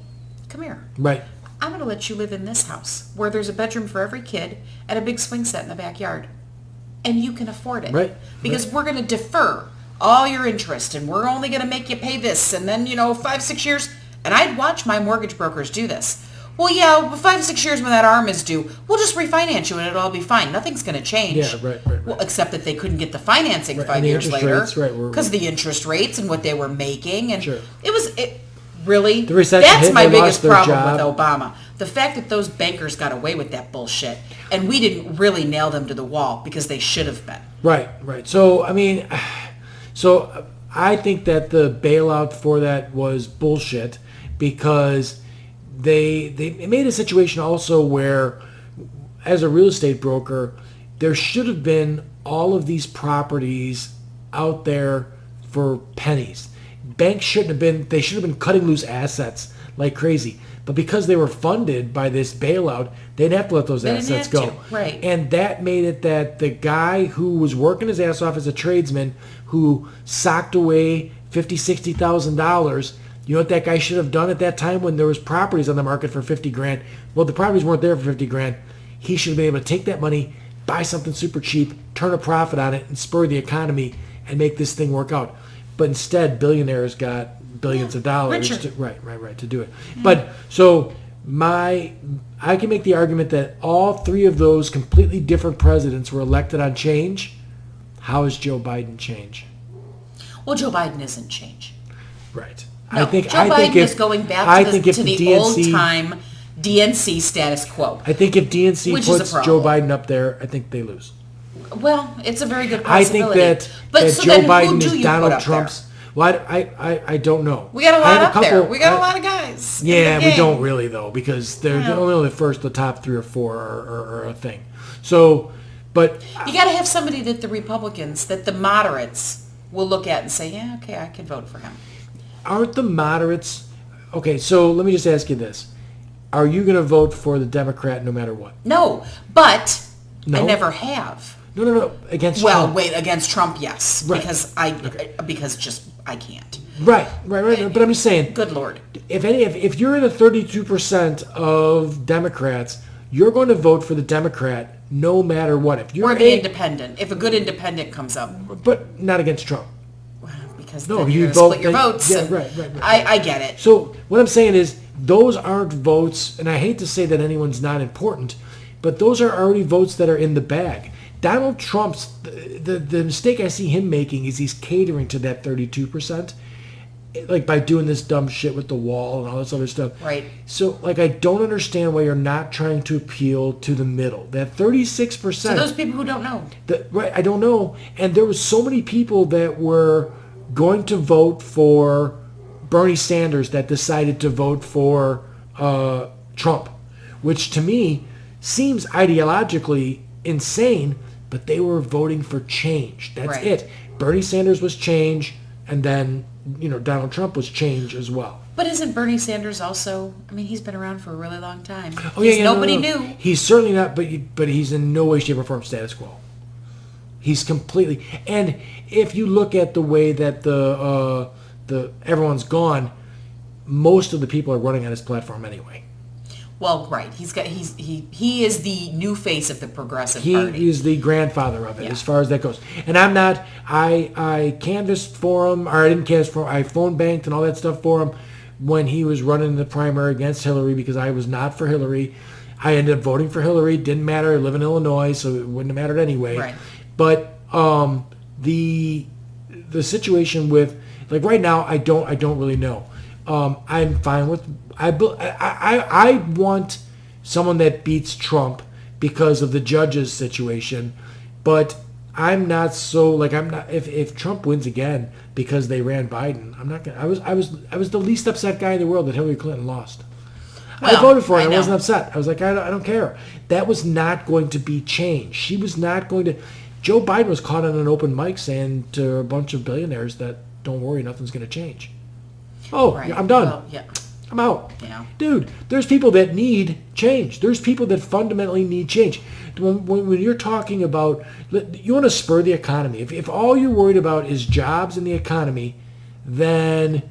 S2: come here.
S1: Right.
S2: I'm going to let you live in this house where there's a bedroom for every kid and a big swing set in the backyard. And you can afford it.
S1: Right.
S2: Because we're going to defer all your interest and we're only going to make you pay this. And then, 5-6 years. And I'd watch my mortgage brokers do this. Well, yeah, 5-6 years when that arm is due, we'll just refinance you and it'll all be fine. Nothing's going to change.
S1: Yeah, right.
S2: Well, except that they couldn't get the financing
S1: Right,
S2: 5 years later. Because
S1: Right,
S2: the interest rates and what they were making. And
S1: Sure.
S2: Really,
S1: the recession
S2: that's
S1: hit,
S2: my
S1: they
S2: biggest
S1: lost their
S2: problem
S1: job.
S2: with Obama. The fact that those bankers got away with that bullshit. And we didn't really nail them to the wall because they should have been.
S1: Right. So, I think that the bailout for that was bullshit because they made a situation also where, as a real estate broker, there should have been all of these properties out there for pennies. Banks shouldn't have been, they should have been cutting loose assets like crazy. But because they were funded by this bailout, they didn't have to let those assets go.
S2: Right.
S1: And that made it that the guy who was working his ass off as a tradesman, who socked away $50,000, $60,000, you know what that guy should have done at that time when there was properties on the market for $50,000? Well, the properties weren't there for $50,000. He should have been able to take that money, buy something super cheap, turn a profit on it, and spur the economy and make this thing work out. But instead, billionaires got billions of dollars to do it. Mm-hmm. But so I can make the argument that all three of those completely different presidents were elected on change. How is Joe Biden change?
S2: Well, Joe Biden isn't change.
S1: Right.
S2: No, Joe Biden is going back to the old-time DNC status quo.
S1: I think if DNC puts Joe Biden up there, I think they lose.
S2: Well, it's a very good possibility.
S1: I think that Joe Biden is Donald Trump's... Well, I don't know.
S2: We got a lot up there. We got a lot of guys.
S1: Yeah, we don't really, though, because they're only the top 3 or 4 are a thing. So, but...
S2: You got to have somebody that the Republicans, that the moderates will look at and say, yeah, okay, I can vote for him.
S1: Aren't the moderates... Okay, so let me just ask you this. Are you going to vote for the Democrat no matter what?
S2: No, but I never have.
S1: No. Against Trump.
S2: Well, wait, against Trump, yes.
S1: Right.
S2: Because I can't.
S1: Right. But I'm just saying.
S2: Good Lord.
S1: If you're in the 32% of Democrats, you're going to vote for the Democrat no matter what. If you're
S2: or the independent. If a good independent comes up.
S1: But not against Trump.
S2: Because then you're going to split your votes.
S1: Yeah, right.
S2: I get it.
S1: So what I'm saying is those aren't votes, and I hate to say that anyone's not important, but those are already votes that are in the bag. Donald Trump's, the mistake I see him making is he's catering to that 32%, like by doing this dumb shit with the wall and all this other stuff.
S2: Right.
S1: So, I don't understand why you're not trying to appeal to the middle. That 36%.
S2: So those people who don't know.
S1: Right, I don't know. And there was so many people that were going to vote for Bernie Sanders that decided to vote for Trump, which to me seems ideologically insane, but they were voting for change. That's
S2: right.
S1: It. Bernie Sanders was change, and then Donald Trump was change as well.
S2: But isn't Bernie Sanders also? I mean, he's been around for a really long time.
S1: Oh yeah,
S2: nobody knew.
S1: He's certainly not, but he's in no way, shape, or form status quo. He's completely. And if you look at the way that the everyone's gone, most of the people are running on his platform anyway.
S2: Well, right. He is the new face of the Progressive Party.
S1: He is the grandfather of it, as far as that goes. And I'm not. I canvassed for him, or I didn't canvass for him. I phone banked and all that stuff for him when he was running the primary against Hillary because I was not for Hillary. I ended up voting for Hillary. Didn't matter. I live in Illinois, so it wouldn't have mattered anyway.
S2: Right.
S1: But the situation with right now, I don't really know. I'm fine with. I want someone that beats Trump because of the judges situation, but I'm not so like I'm not if Trump wins again because they ran Biden, I'm not gonna. I was the least upset guy in the world that Hillary Clinton lost.
S2: Well,
S1: I voted for it. I
S2: know.
S1: wasn't upset. I was like, I don't care. That was not going to be changed. She was not going to. Joe Biden was caught on an open mic saying to a bunch of billionaires that don't worry, nothing's going to change. Oh,
S2: Right.
S1: I'm done.
S2: Well, yeah.
S1: I'm out.
S2: Yeah.
S1: Dude, there's people that need change. There's people that fundamentally need change. When you're talking about, you want to spur the economy. If all you're worried about is jobs and the economy, then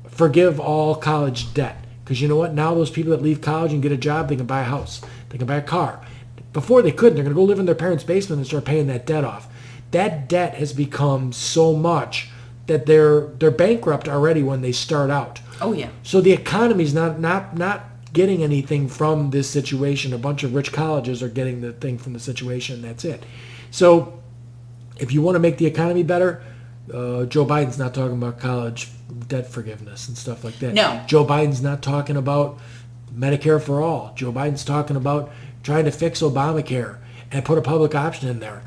S1: forgive all college debt. Because you know what? Now those people that leave college and get a job, they can buy a house. They can buy a car. Before they couldn't. They're going to go live in their parents' basement and start paying that debt off. That debt has become so much that they're bankrupt already when they start out.
S2: Oh, yeah.
S1: So the economy's not getting anything from this situation. A bunch of rich colleges are getting the thing from the situation. That's it. So if you want to make the economy better, Joe Biden's not talking about college debt forgiveness and stuff like that.
S2: No.
S1: Joe Biden's not talking about Medicare for all. Joe Biden's talking about trying to fix Obamacare and put a public option in there.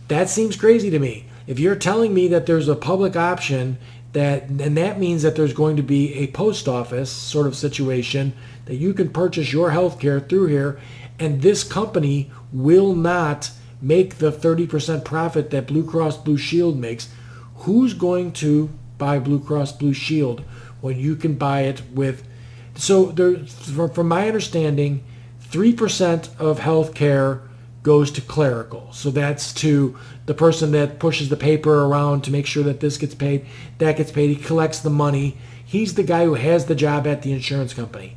S1: That seems crazy to me. If you're telling me that there's a public option and that means that there's going to be a post office sort of situation that you can purchase your health care through here, and this company will not make the 30% profit that Blue Cross Blue Shield makes, who's going to buy Blue Cross Blue Shield when you can buy it with... So there, from my understanding, 3% of health care goes to clerical. So that's to the person that pushes the paper around to make sure that this gets paid, that gets paid. He collects the money. He's the guy who has the job at the insurance company.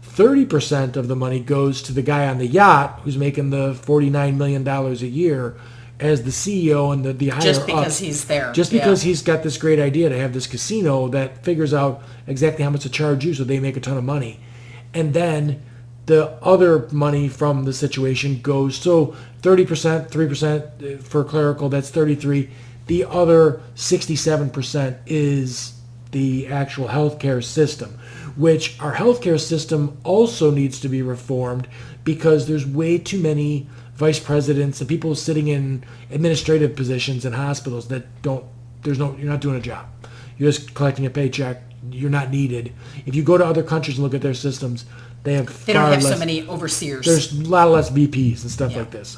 S1: 30% of the money goes to the guy on the yacht who's making the $49 million a year as the CEO and the higher
S2: Just because
S1: ups.
S2: he's there.
S1: Just because he's got this great idea to have this casino that figures out exactly how much to charge you so they make a ton of money. And then the other money from the situation goes, so 30%, 3% for clerical, that's 33. The other 67% is the actual healthcare system, which our healthcare system also needs to be reformed because there's way too many vice presidents and people sitting in administrative positions in hospitals that you're not doing a job. You're just collecting a paycheck. You're not needed. If you go to other countries and look at their systems, they don't have
S2: so many overseers.
S1: There's a lot less VPs and stuff like this.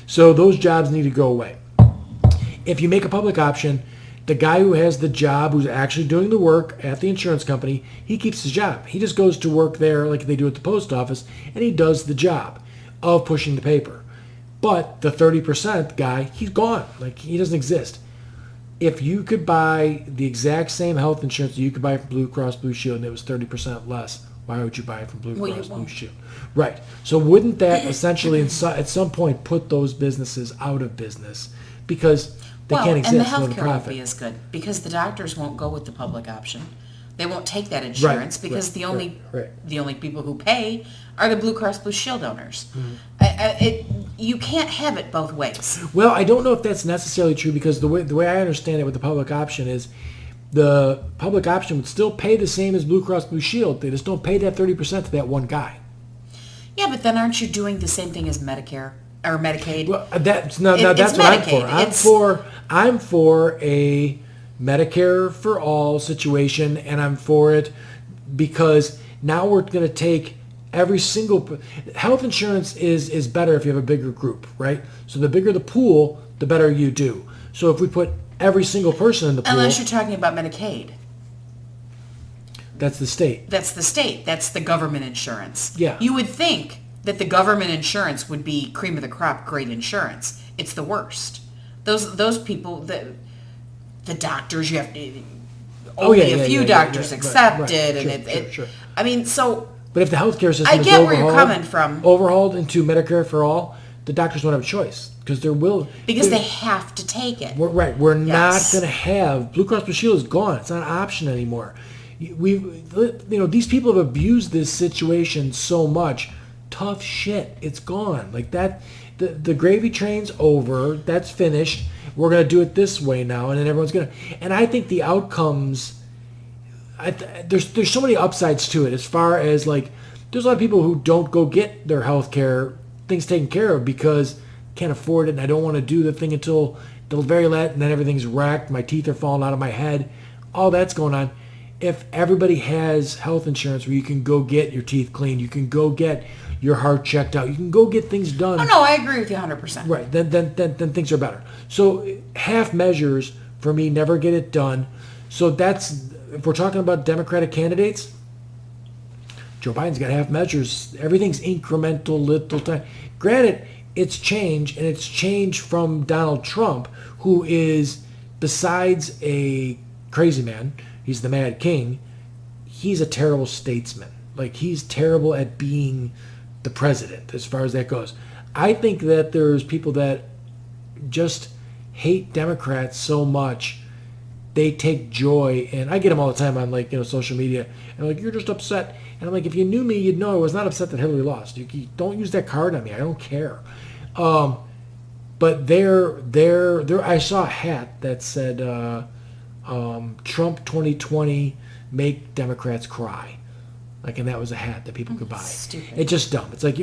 S1: So those jobs need to go away. If you make a public option, the guy who has the job, who's actually doing the work at the insurance company, he keeps his job. He just goes to work there like they do at the post office, and he does the job of pushing the paper. But the 30% guy, he's gone. Like, he doesn't exist. If you could buy the exact same health insurance that you could buy from Blue Cross Blue Shield and it was 30% less, why would you buy it from Blue Cross Blue Shield? Right. So wouldn't that essentially at some point put those businesses out of business because they can't exist
S2: and the
S1: with a
S2: healthcare won't
S1: profit?
S2: be as good because the doctors won't go with the public option. They won't take that insurance because the only people who pay are the Blue Cross Blue Shield owners. You can't have it both ways.
S1: Well, I don't know if that's necessarily true because the way I understand it with the public option is the public option would still pay the same as Blue Cross Blue Shield. They just don't pay that 30% to that one guy.
S2: Yeah, but then aren't you doing the same thing as Medicare or Medicaid?
S1: Well, that's what I'm for. I'm for a Medicare for all situation, and I'm for it because now we're going to take every single... Health insurance is better if you have a bigger group, right? So the bigger the pool, the better you do. So if we put every single person in the pool...
S2: Unless you're talking about Medicaid.
S1: That's the state.
S2: That's the state. That's the government insurance.
S1: Yeah.
S2: You would think that the government insurance would be cream of the crop, great insurance. It's the worst. Those people, the doctors, you have to... Only a few doctors accept it.
S1: Sure.
S2: I mean, so...
S1: But if the healthcare system
S2: I get where you're coming from.
S1: Overhauled into Medicare for all, the doctors won't have a choice because
S2: they have to take it.
S1: We're not going to have Blue Cross Blue Shield is gone. It's not an option anymore. These people have abused this situation so much. Tough shit. It's gone. Like that. The gravy train's over. That's finished. We're going to do it this way now, and then everyone's going to. And I think the outcomes. There's so many upsides to it as far as like there's a lot of people who don't go get their health care things taken care of because can't afford it, and I don't want to do the thing until the very last, and then everything's wrecked. My teeth are falling out of my head. All that's going on. If everybody has health insurance where you can go get your teeth cleaned, you can go get your heart checked out, you can go get things done.
S2: Oh, no, I agree with you 100%.
S1: Right, then things are better. So half measures, for me, never get it done. So that's, if we're talking about Democratic candidates, Joe Biden's got half measures. Everything's incremental, little time. Granted, it's change, and it's change from Donald Trump, who is, besides a crazy man, he's the Mad King, he's a terrible statesman. Like, he's terrible at being the president as far as that goes. I think that there's people that just hate Democrats so much, they take joy, and I get them all the time on, like, social media, and like, you're just upset. And I'm like, if you knew me, you'd know I was not upset that Hillary lost. You don't use that card on me. I don't care. But I saw a hat that said Trump 2020 make Democrats cry. Like, and that was a hat that people could buy.
S2: Stupid.
S1: It's just dumb. It's like,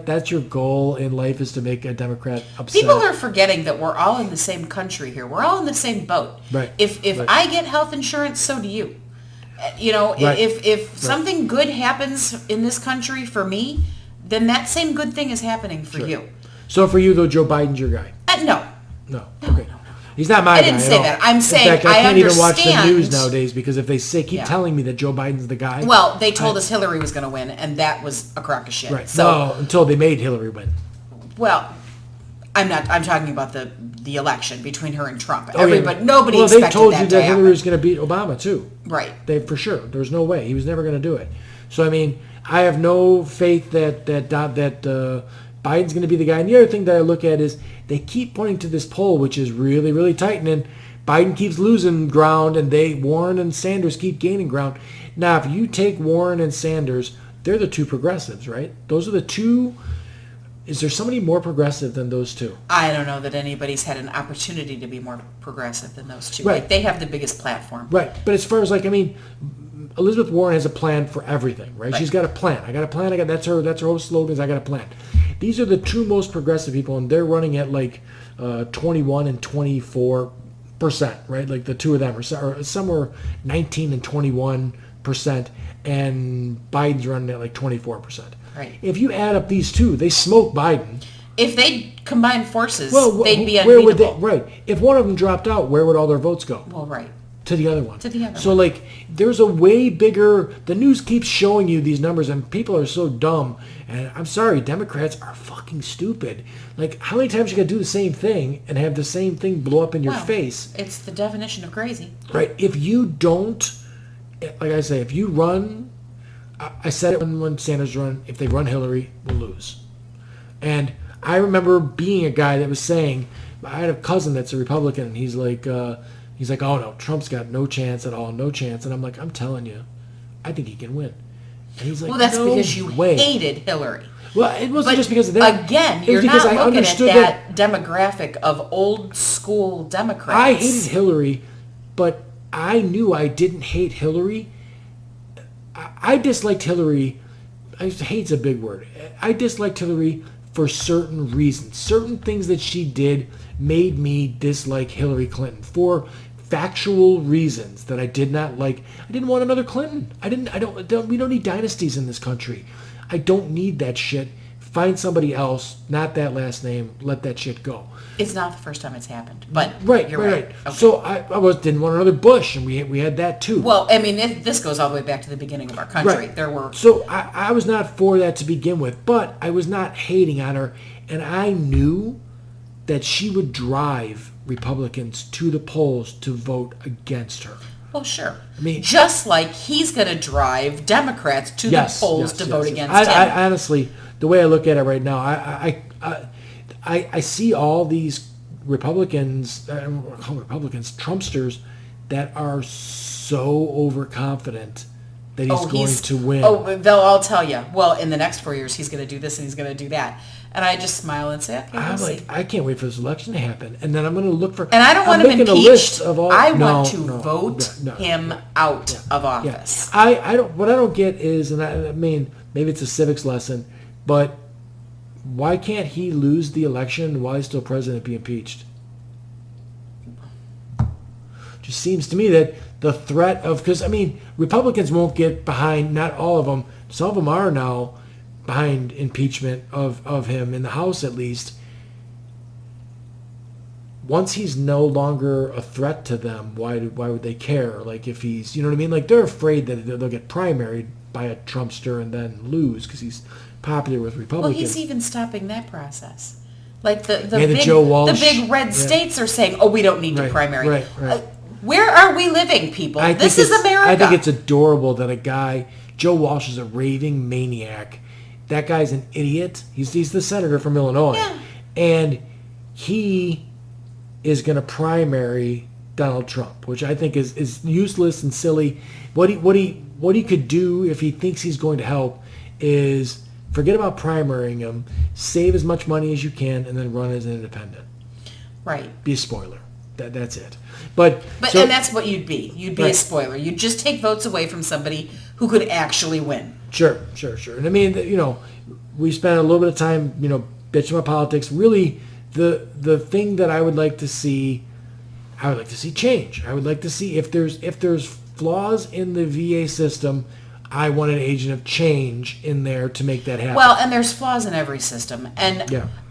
S1: that's your goal in life, is to make a Democrat upset.
S2: People are forgetting that we're all in the same country here. We're all in the same boat.
S1: Right.
S2: If
S1: Right.
S2: I get health insurance, so do you.
S1: Right.
S2: If something good happens in this country for me, then that same good thing is happening for you.
S1: So for you, though, Joe Biden's your guy?
S2: No.
S1: No. Okay. He's not my guy.
S2: I didn't say that. I'm saying,
S1: in fact, I can't even watch the
S2: understand.
S1: news nowadays, because if they keep telling me that Joe Biden's the guy.
S2: Well, they told us Hillary was going to win, and that was a crock of shit.
S1: Right.
S2: So,
S1: No, until they made Hillary win.
S2: well, I'm talking about the election between her and Trump.
S1: Oh, yeah.
S2: Nobody
S1: Well,
S2: expected
S1: they told
S2: that
S1: you
S2: to
S1: that
S2: happen.
S1: Hillary was going to beat Obama too.
S2: Right.
S1: For sure. There was no way. He was never going to do it. So I mean, I have no faith that Biden's going to be the guy. And the other thing that I look at is they keep pointing to this poll, which is really, really tightening. Biden keeps losing ground, and Warren and Sanders keep gaining ground. Now, if you take Warren and Sanders, they're the two progressives, right? Those are the two. Is there somebody more progressive than those two?
S2: I don't know that anybody's had an opportunity to be more progressive than those two.
S1: Right.
S2: Like, they have the biggest platform.
S1: Right. But as far as, like, I mean, Elizabeth Warren has a plan for everything, right? She's got a plan. I got a plan. That's her whole slogan is, I got a plan. These are the two most progressive people, and they're running at like 21 and 24%, right? Like the two of them are somewhere 19 and 21%, and Biden's running at like 24%.
S2: Right.
S1: If you add up these two, they smoke Biden.
S2: If they combine forces,
S1: Well,
S2: they'd be
S1: where would
S2: unbeatable.
S1: right. If one of them dropped out, where would all their votes go?
S2: Well, right.
S1: To the other one.
S2: To the other
S1: So,
S2: one.
S1: like, there's a way bigger... The news keeps showing you these numbers, and people are so dumb. And I'm sorry, Democrats are fucking stupid. Like, how many times you got to do the same thing and have the same thing blow up in your
S2: Well,
S1: face?
S2: It's the definition of crazy.
S1: Right? If you don't... Like I say, if you run... I said it when Sanders run. If they run Hillary, we'll lose. And I remember being a guy that was saying... I had a cousin that's a Republican, and he's like, oh no, Trump's got no chance at all, no chance. And I'm like, I'm telling you, I think he can win. And he's like,
S2: Well, that's
S1: no
S2: because you
S1: way.
S2: hated Hillary.
S1: Well, it wasn't
S2: But
S1: just because of that.
S2: Again,
S1: It was
S2: you're
S1: because
S2: not
S1: I
S2: looking at
S1: understood
S2: that demographic of old school Democrats.
S1: I hated Hillary, but I knew I didn't hate Hillary. I disliked Hillary. Hate's a big word. I disliked Hillary for certain reasons. Certain things that she did made me dislike Hillary Clinton for factual reasons that I did not like. I didn't want another Clinton. We don't need dynasties in this country. I don't need that shit. Find somebody else, not that last name. Let that shit go.
S2: It's not the first time it's happened, but
S1: Right,
S2: you're
S1: right.
S2: right. Okay.
S1: So I didn't want another Bush, and we had that too.
S2: Well, I mean, this goes all the way back to the beginning of our country.
S1: Right.
S2: There were...
S1: So I was not for that to begin with, but I was not hating on her, and I knew that she would drive Republicans to the polls to vote against her.
S2: Well, sure.
S1: I mean,
S2: just like he's going to drive Democrats to the polls to vote against him.
S1: I honestly, the way I look at it right now, I see all these Republicans, Trumpsters, that are so overconfident that he's going to win.
S2: Oh, they'll all tell you, well, in the next 4 years, he's going to do this and he's going to do that. And I just smile and say, okay,
S1: I'm
S2: we'll
S1: like,
S2: see.
S1: I can't wait for this election to happen. And then I'm going to look for...
S2: And I don't want him
S1: making a
S2: impeached.
S1: list of all,
S2: I want to vote him out of
S1: Yeah.
S2: office.
S1: I don't. What I don't get is, and I mean, maybe it's a civics lesson, but why can't he lose the election while he's still president be impeached? Just seems to me that the threat of, because I mean, Republicans won't get behind, not all of them, some of them are now behind impeachment of him in the House at least. Once he's no longer a threat to them, why would they care? Like if he's, you know what I mean? Like they're afraid that they'll get primaried by a Trumpster and then lose because he's popular with Republicans.
S2: Well, he's even stopping that process. Like the
S1: Joe Walsh,
S2: the big red states are saying, "Oh, we don't need to primary."
S1: Right.
S2: Where are we living, people? This is America.
S1: I think it's adorable that a guy, Joe Walsh, is a raving maniac. That guy's an idiot. He's the senator from Illinois, and he is going to primary Donald Trump, which I think is useless and silly. What he could do if he thinks he's going to help is forget about primarying him, save as much money as you can, and then run as an independent.
S2: Right.
S1: Be a spoiler. That's it. But
S2: and that's what you'd be. You'd be a spoiler. You'd just take votes away from somebody who could actually win. Sure.
S1: And I mean, we spent a little bit of time, bitching about politics. Really, the thing that I would like to see change. I would like to see if there's flaws in the VA system. I want an agent of change in there to make that happen.
S2: Well, and there's flaws in every system, and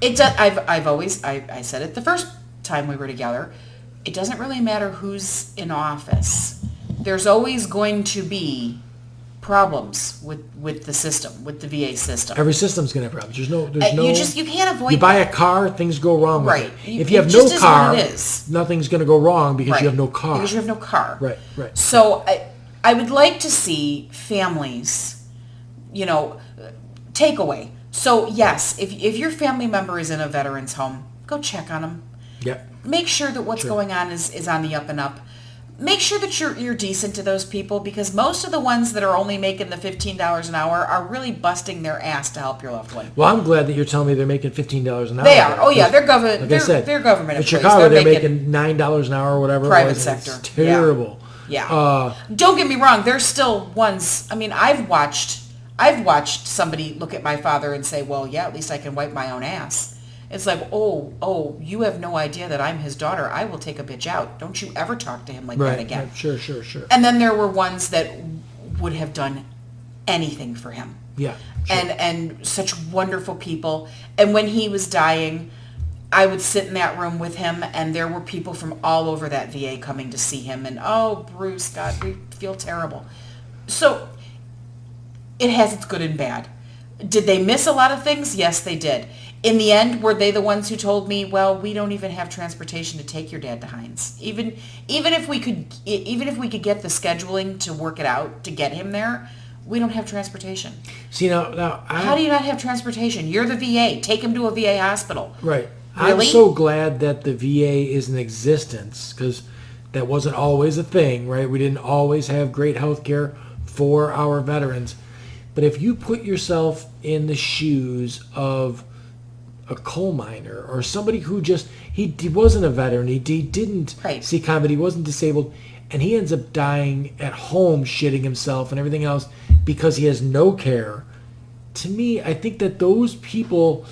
S2: it does. I said it the first time we were together. It doesn't really matter who's in office. There's always going to be problems with the system, with the VA system.
S1: Every system's going to have problems.
S2: You can't avoid.
S1: You buy a car, things go wrong.
S2: Right.
S1: With it. If you have no car, nothing's going to go wrong because you have no car.
S2: Because you have no car.
S1: Right.
S2: So I would like to see families, takeaway. So yes, if your family member is in a veteran's home, go check on them.
S1: Yep.
S2: Make sure that what's going on is on the up and up. Make sure that you're decent to those people, because most of the ones that are only making the $15 an hour are really busting their ass to help your loved one.
S1: Well, I'm glad that you're telling me they're making $15 an hour.
S2: They are. Oh yeah, they're government. Like they're government.
S1: In Chicago, they're making $9 an hour or whatever.
S2: Private sector.
S1: It's terrible.
S2: Yeah. Don't get me wrong. There's still ones. I mean, I've watched somebody look at my father and say, "Well, yeah, at least I can wipe my own ass." It's like, oh, you have no idea that I'm his daughter. I will take a bitch out. Don't you ever talk to him like that again.
S1: Right. Sure.
S2: And then there were ones that would have done anything for him.
S1: Yeah. Sure.
S2: And such wonderful people. And when he was dying, I would sit in that room with him, and there were people from all over that VA coming to see him. And, oh, Bruce, God, we feel terrible. So it has its good and bad. Did they miss a lot of things? Yes, they did. In the end, were they the ones who told me, well, we don't even have transportation to take your dad to Hines? Even if we could get the scheduling to work it out to get him there, we don't have transportation.
S1: See, now
S2: how do you not have transportation? You're the VA. Take him to a VA hospital.
S1: Right.
S2: Really?
S1: I'm so glad that the VA is in existence, because that wasn't always a thing, right? We didn't always have great health care for our veterans. But if you put yourself in the shoes of a coal miner or somebody who he wasn't a veteran, he didn't see combat, he wasn't disabled, and he ends up dying at home shitting himself and everything else because he has no care. To me, I think that those people,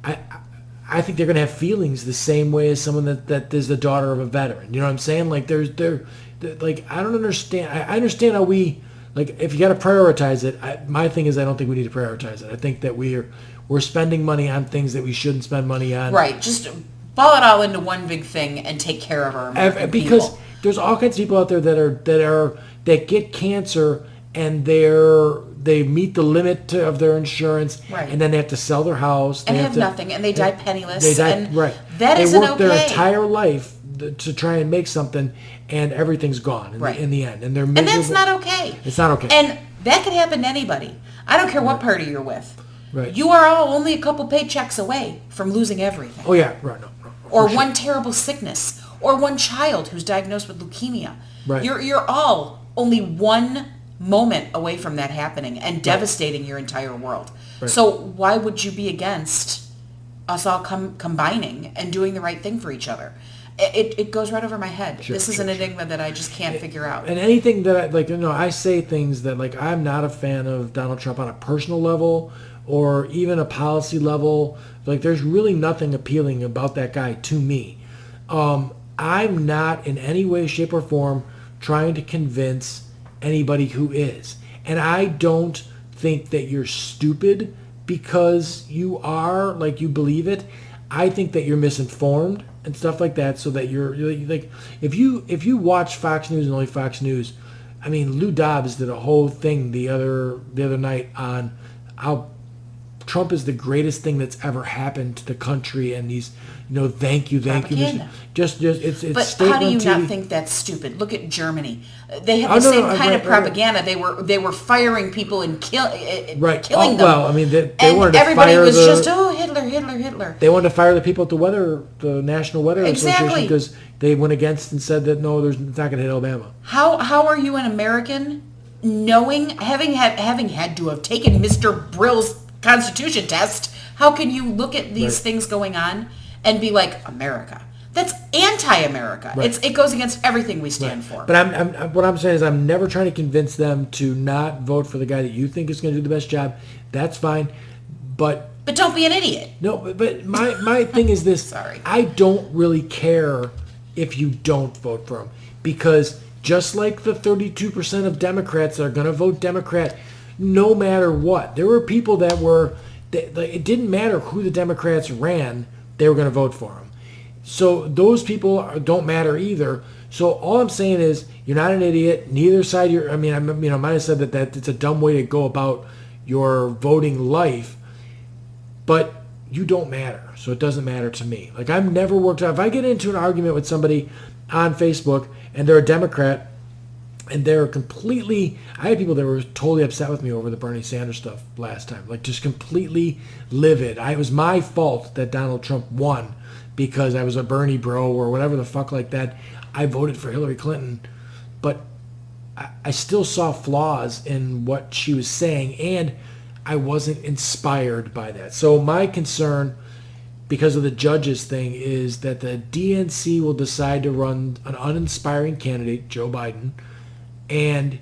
S1: I think they're going to have feelings the same way as someone that is the daughter of a veteran. You know what I'm saying? Like they're like, I don't understand. I understand how we, like, if you got to prioritize it. My thing is, I don't think we need to prioritize it. I think that we're spending money on things that we shouldn't spend money on.
S2: Right. Just ball it all into one big thing and take care of our American
S1: because
S2: people.
S1: There's all kinds of people out there that get cancer and they meet the limit of their insurance, and then they have to sell their house.
S2: And have nothing, and they die penniless.
S1: That
S2: isn't okay.
S1: They work their entire life to try and make something, and everything's gone in the end. And they're miserable.
S2: And that's not okay.
S1: It's not okay.
S2: And that could happen to anybody. I don't care what party you're with.
S1: Right.
S2: You are all only a couple paychecks away from losing everything.
S1: Oh, yeah. Right. No,
S2: or one terrible sickness. Or one child who's diagnosed with leukemia.
S1: Right.
S2: You're all only one moment away from that happening and devastating your entire world. Right. So why would you be against us all combining and doing the right thing for each other? it goes right over my head.
S1: Sure,
S2: this is
S1: sure,
S2: an enigma that I just can't figure out.
S1: And anything that I, like, I say things that, like, I'm not a fan of Donald Trump on a personal level or even a policy level. Like, there's really nothing appealing about that guy to me. I'm not in any way, shape, or form trying to convince anybody who is. And I don't think that you're stupid because you are, like, you believe it. I think that you're misinformed and stuff like that, so that you're like, if you watch Fox News and only Fox News, I mean, Lou Dobbs did a whole thing the other night on how Trump is the greatest thing that's ever happened to the country, and he's, thank you. Just it's
S2: But
S1: statement
S2: how do you
S1: TV.
S2: not think that's stupid? Look at Germany. They have the same kind of propaganda. They were firing people and killing them.
S1: Well, I mean, they
S2: and
S1: wanted to
S2: everybody
S1: fire
S2: was
S1: the,
S2: just Hitler.
S1: They wanted to fire the people at the National Weather
S2: Exactly.
S1: Association because they went against and said that no, it's not going to hit Alabama.
S2: How are you an American, knowing, having had to have taken Mr. Brill's Constitution test? How can you look at these things going on and be like, America? That's anti-America.
S1: Right.
S2: It goes against everything we stand for.
S1: But what I'm saying is, I'm never trying to convince them to not vote for the guy that you think is going to do the best job. That's fine, but
S2: don't be an idiot.
S1: No, but my thing is this.
S2: Sorry.
S1: I don't really care if you don't vote for him, because just like the 32% of Democrats that are going to vote Democrat no matter what, there were people that were, it didn't matter who the Democrats ran, they were going to vote for him. So those people don't matter either. So all I'm saying is, you're not an idiot. Neither side. I might have said that it's a dumb way to go about your voting life, but you don't matter. So it doesn't matter to me. Like, I've never worked out. If I get into an argument with somebody on Facebook and they're a Democrat and they're completely, I had people that were totally upset with me over the Bernie Sanders stuff last time. Like, just completely livid. It was my fault that Donald Trump won because I was a Bernie bro or whatever the fuck like that. I voted for Hillary Clinton, but I still saw flaws in what she was saying, and I wasn't inspired by that. So my concern, because of the judges thing, is that the DNC will decide to run an uninspiring candidate, Joe Biden, and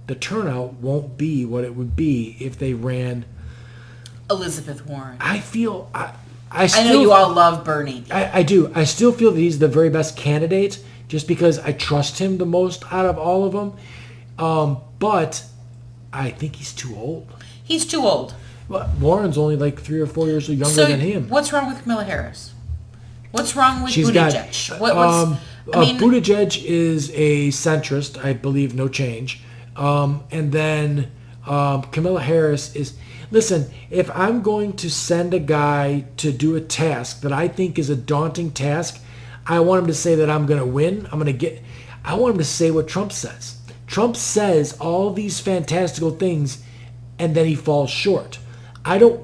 S1: the turnout won't be what it would be if they ran
S2: Elizabeth Warren.
S1: I feel...
S2: I know you all love Bernie.
S1: I do. I still feel that he's the very best candidate just because I trust him the most out of all of them. But I think he's too old.
S2: He's too old.
S1: Well, Warren's only like 3 or 4 years younger than him.
S2: What's wrong with Kamala Harris? What's wrong with
S1: She's
S2: Buttigieg?
S1: Buttigieg is a centrist, I believe, no change. And then Kamala Harris is... Listen, if I'm going to send a guy to do a task that I think is a daunting task, I want him to say that I'm going to win. I want him to say what Trump says. Trump says all these fantastical things, and then he falls short. Hillary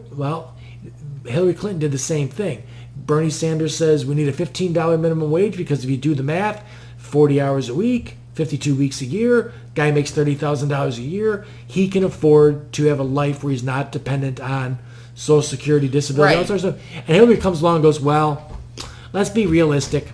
S1: Clinton did the same thing. Bernie Sanders says we need a $15 minimum wage because if you do the math, 40 hours a week, 52 weeks a year, guy makes $30,000 a year, he can afford to have a life where he's not dependent on Social Security, disability, all sorts of stuff. And Hillary comes along and goes, well, let's be realistic.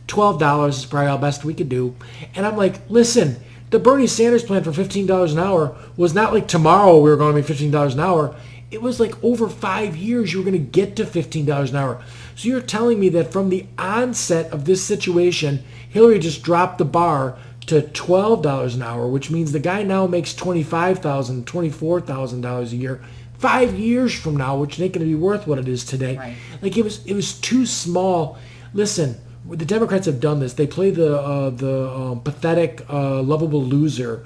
S1: $12 is probably our best we could do. And I'm like, listen, the Bernie Sanders plan for $15 an hour was not like tomorrow we were going to make $15 an hour. It was like over 5 years you were going to get to $15 an hour. So you're telling me that from the onset of this situation, Hillary just dropped the bar to $12 an hour, which means the guy now makes $25,000, $24,000 a year. 5 years from now, which ain't going to be worth what it is today.
S2: Right.
S1: Like, it was too small. Listen, the Democrats have done this. They play the pathetic, lovable loser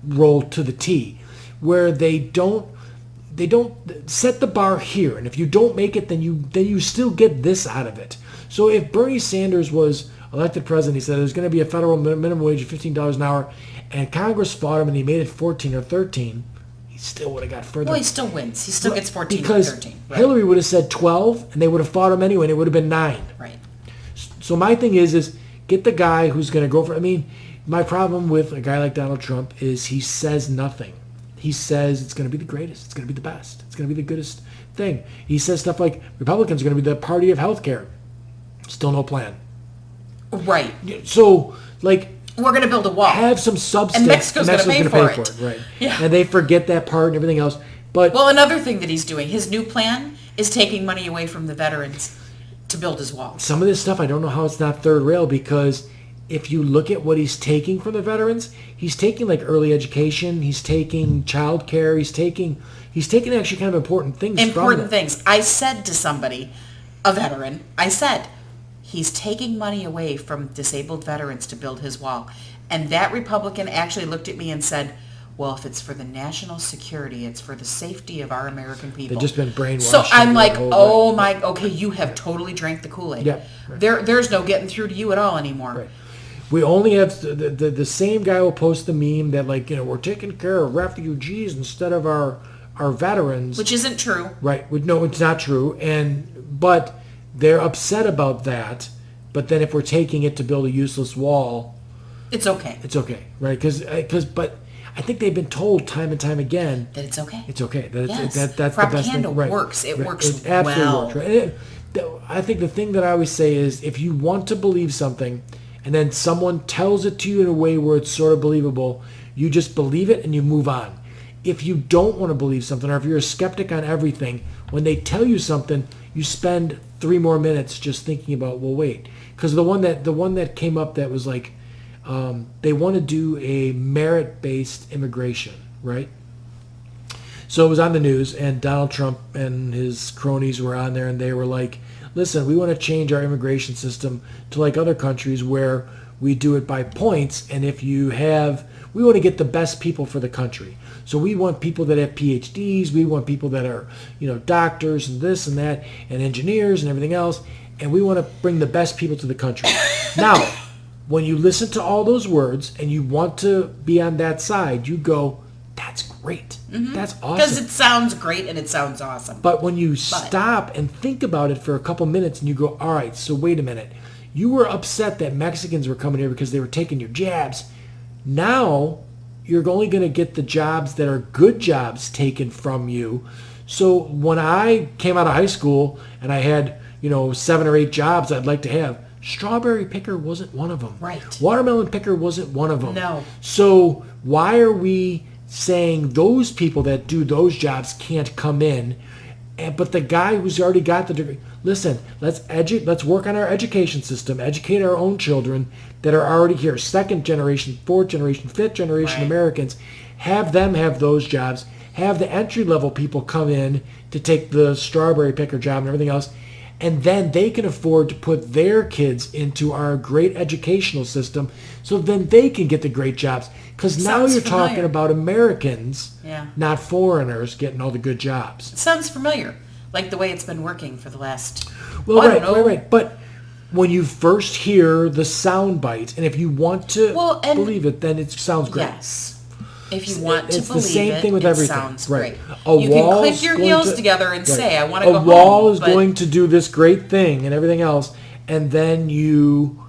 S1: role to the T, where they don't set the bar here, and if you don't make it, then you still get this out of it. So if Bernie Sanders was elected president, he said there's going to be a federal minimum wage of $15 an hour, and Congress fought him and he made it 14 or 13, he still would have got further.
S2: Well, he still wins. He still gets 14
S1: because
S2: or 13. Right.
S1: Hillary would have said 12, and they would have fought him anyway, and it would have been 9.
S2: Right.
S1: So my thing is get the guy who's going to go for... I mean, my problem with a guy like Donald Trump is he says nothing. He says it's going to be the greatest. It's going to be the best. It's going to be the goodest thing. He says stuff like Republicans are going to be the party of healthcare. Still no plan.
S2: Right.
S1: So, like,
S2: we're going to build a wall.
S1: have some substance.
S2: And Mexico's going to pay for it.
S1: Right.
S2: Yeah.
S1: And they forget that part and everything else. But
S2: well, another thing that he's doing, his new plan is taking money away from the veterans to build his wall.
S1: Some of this stuff, I don't know how it's not third rail, because if you look at what he's taking from the veterans, he's taking like early education, he's taking child care, he's taking actually kind of important things from them.
S2: Things. I said to somebody, a veteran, I said, he's taking money away from disabled veterans to build his wall. And that Republican actually looked at me and said, well, if it's for the national security, it's for the safety of our American people.
S1: They've just been brainwashed.
S2: So I'm like, oh my, okay, you have totally drank the Kool-Aid.
S1: Yeah, right.
S2: There's no getting through to you at all anymore.
S1: Right. We only have, the same guy will post the meme that, like, we're taking care of refugees instead of our veterans.
S2: Which isn't true.
S1: Right. No, it's not true. But they're upset about that. But then if we're taking it to build a useless wall,
S2: it's okay.
S1: It's okay, right? But I think they've been told time and time again
S2: that it's okay.
S1: It's okay. That
S2: yes.
S1: that's the best thing.
S2: Propaganda works. It works
S1: it absolutely
S2: well.
S1: Works, right? I think the thing that I always say is, if you want to believe something, and then someone tells it to you in a way where it's sort of believable, you just believe it and you move on. If you don't want to believe something, or if you're a skeptic on everything, when they tell you something, you spend 3 more minutes just thinking about, well, wait, because the one that came up that was like, they want to do a merit-based immigration, right? So it was on the news, and Donald Trump and his cronies were on there, and they were like, listen, we want to change our immigration system to like other countries where we do it by points, and we want to get the best people for the country. So we want people that have PhDs, we want people that are, doctors and this and that, and engineers and everything else, and we want to bring the best people to the country. Now, when you listen to all those words and you want to be on that side, you go, that's great. Mm-hmm. That's awesome.
S2: Because it sounds great and it sounds awesome.
S1: But when you stop and think about it for a couple minutes and you go, all right, so wait a minute. You were upset that Mexicans were coming here because they were taking your jabs. Now you're only going to get the jobs that are good jobs taken from you. So when I came out of high school and I had, 7 or 8 jobs I'd like to have, strawberry picker wasn't one of them.
S2: Right.
S1: Watermelon picker wasn't one of them.
S2: No.
S1: So why are we saying those people that do those jobs can't come in, but the guy who's already got the degree? Listen, let's work on our education system, educate our own children that are already here, 2nd generation, 4th generation, 5th generation Americans, have them have those jobs, have the entry-level people come in to take the strawberry picker job and everything else, and then they can afford to put their kids into our great educational system so then they can get the great jobs. Because now you're talking about Americans, not foreigners, getting all the good jobs.
S2: It sounds familiar, like the way it's been working for the last...
S1: Right. But when you first hear the sound bite, and if you want to believe it, then it sounds great.
S2: Yes. If you want to
S1: it's
S2: believe
S1: the same
S2: it,
S1: thing with
S2: it
S1: everything.
S2: Sounds
S1: right.
S2: great. You can click your heels together and say, I want to go home.
S1: A wall is going to do this great thing and everything else, and then you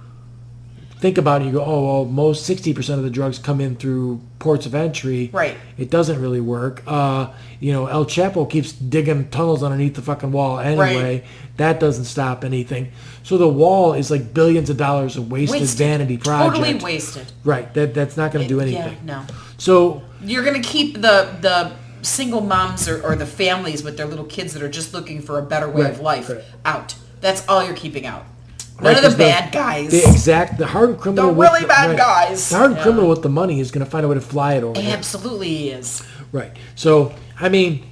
S1: think about it, you go, oh, well, most 60% of the drugs come in through ports of entry.
S2: Right.
S1: It doesn't really work. El Chapo keeps digging tunnels underneath the fucking wall anyway.
S2: Right.
S1: That doesn't stop anything. So the wall is like billions of dollars of wasted vanity project.
S2: Totally wasted.
S1: Right. That's not going to do anything.
S2: Yeah, no.
S1: So
S2: you're going to keep the single moms or the families with their little kids that are just looking for a better way of life out. That's all you're keeping out. None of the bad guys.
S1: The hardened criminal.
S2: The really bad guys.
S1: The hardened criminal with the money is going to find a way to fly it over.
S2: Absolutely he is.
S1: Right. So, I mean,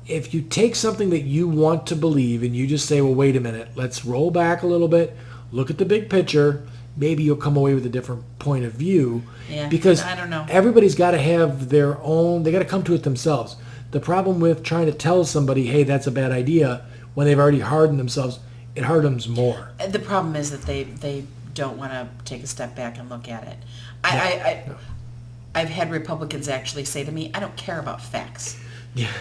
S1: if you take something that you want to believe and you just say, well, wait a minute, let's roll back a little bit, look at the big picture, maybe you'll come away with a different point of view.
S2: Yeah,
S1: because
S2: I don't know.
S1: Everybody's got to have their own, they got to come to it themselves. The problem with trying to tell somebody, hey, that's a bad idea, when they've already hardened themselves, it hardens more.
S2: The problem is that they don't want to take a step back and look at it. I've had Republicans actually say to me, I don't care about facts.
S1: Yeah.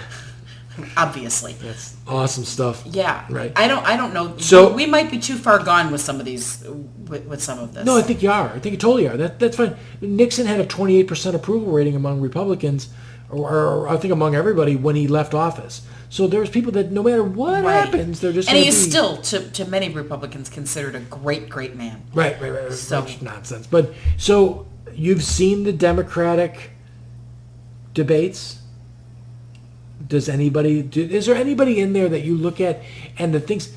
S2: Obviously.
S1: That's awesome stuff.
S2: Yeah.
S1: Right.
S2: I don't know.
S1: So
S2: we might be too far gone with some of these, with some of this.
S1: No, I think you are. I think you totally are. That's fine. Nixon had a 28% approval rating among Republicans or I think among everybody when he left office. So there's people that no matter what happens, they're just.
S2: And he is still, to many Republicans, considered a great man.
S1: Right. So much nonsense. But so you've seen the Democratic debates. Is there anybody in there that you look at and the things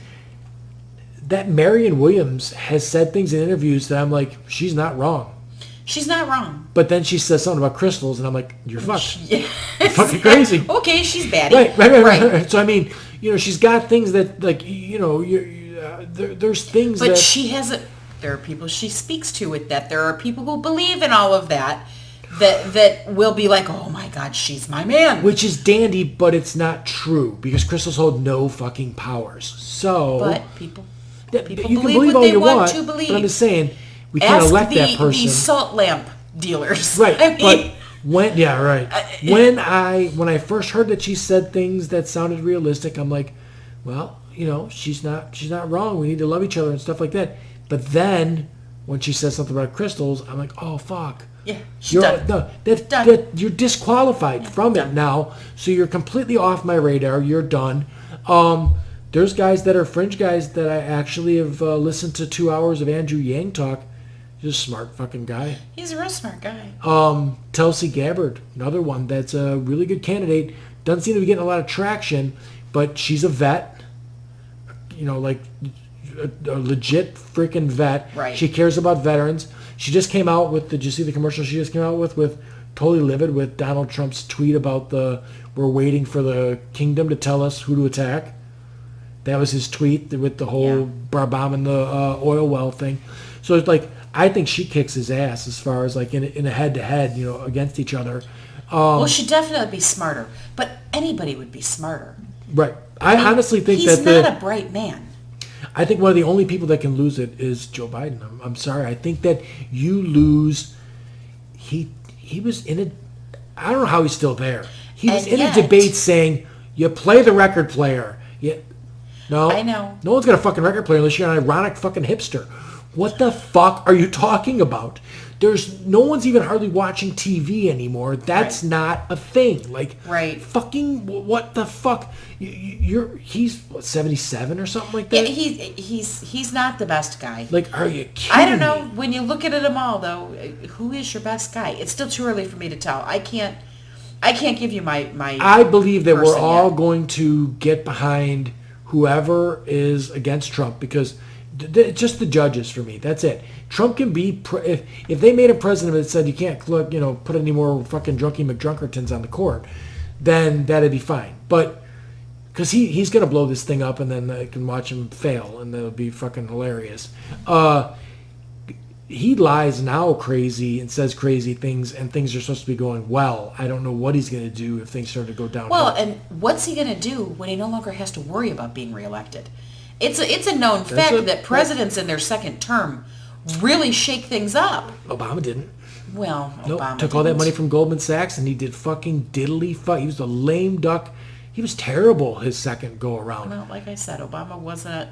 S1: that Marianne Williams has said things in interviews that I'm like, she's not wrong.
S2: She's not wrong.
S1: But then she says something about crystals, and I'm like, you're fucked. Yeah. You're fucking crazy.
S2: Okay, she's baddie.
S1: Right. So, I mean, she's got things that, like, there's things
S2: but
S1: that...
S2: But she hasn't... There are people she speaks to with that. There are people who believe in all of that will be like, oh, my God, she's my man.
S1: Which is dandy, but it's not true, because crystals hold no fucking powers. So...
S2: But people
S1: you
S2: believe
S1: can believe
S2: what
S1: all
S2: they
S1: you
S2: want to believe.
S1: But I'm just saying... We can't elect that person.
S2: The salt lamp dealers.
S1: Right. But when I first heard that she said things that sounded realistic, I'm like, well, she's not wrong. We need to love each other and stuff like that. But then when she says something about crystals, I'm like, oh fuck.
S2: Yeah, she's done.
S1: No, you're disqualified from it now. So you're completely off my radar. You're done. There's guys that are fringe guys that I actually have listened to 2 hours of Andrew Yang talk. He's a smart fucking guy.
S2: He's a real smart guy.
S1: Tulsi Gabbard, another one that's a really good candidate. Doesn't seem to be getting a lot of traction, but she's a vet. Like a legit freaking vet.
S2: Right.
S1: She cares about veterans. She just came out with, did you see the commercial she just came out with Totally Livid, with Donald Trump's tweet about we're waiting for the kingdom to tell us who to attack. That was his tweet with the whole bombing the oil well thing. So it's like, I think she kicks his ass as far as like in a head-to-head, against each other.
S2: Well, she'd definitely be smarter, but anybody would be smarter.
S1: Right. I honestly think
S2: he's not a bright man.
S1: I think one of the only people that can lose it is Joe Biden. I'm sorry. I think that you lose. He was in a. I don't know how he's still there. He was in a debate saying, "You play the record player." No.
S2: I know.
S1: No one's got a fucking record player unless you're an ironic fucking hipster. What the fuck are you talking about? There's no one's even hardly watching TV anymore. That's not a thing. Like, fucking what the fuck? He's what, 77 or something like that.
S2: Yeah, he's not the best guy.
S1: Like, are you kidding?
S2: I don't know. When you look at them all, though, who is your best guy? It's still too early for me to tell. I can't give you my. I
S1: believe that we're all going to get behind whoever is against Trump, because. Just the judges for me. That's it. Trump can be if they made a president that said you can't put any more fucking drunky McDrunkertons on the court, then that'd be fine. But because he's gonna blow this thing up, and then I can watch him fail, and that'll be fucking hilarious. He lies now crazy and says crazy things, and things are supposed to be going well. I don't know what he's gonna do if things start to go downhill.
S2: Well, and what's he gonna do when he no longer has to worry about being reelected? It's a known fact that presidents in their second term really shake things up.
S1: Obama didn't.
S2: Well, Obama
S1: took all that money from Goldman Sachs, and he did fucking diddly fuck. He was a lame duck. He was terrible his second go around.
S2: Well, like I said, Obama wasn't.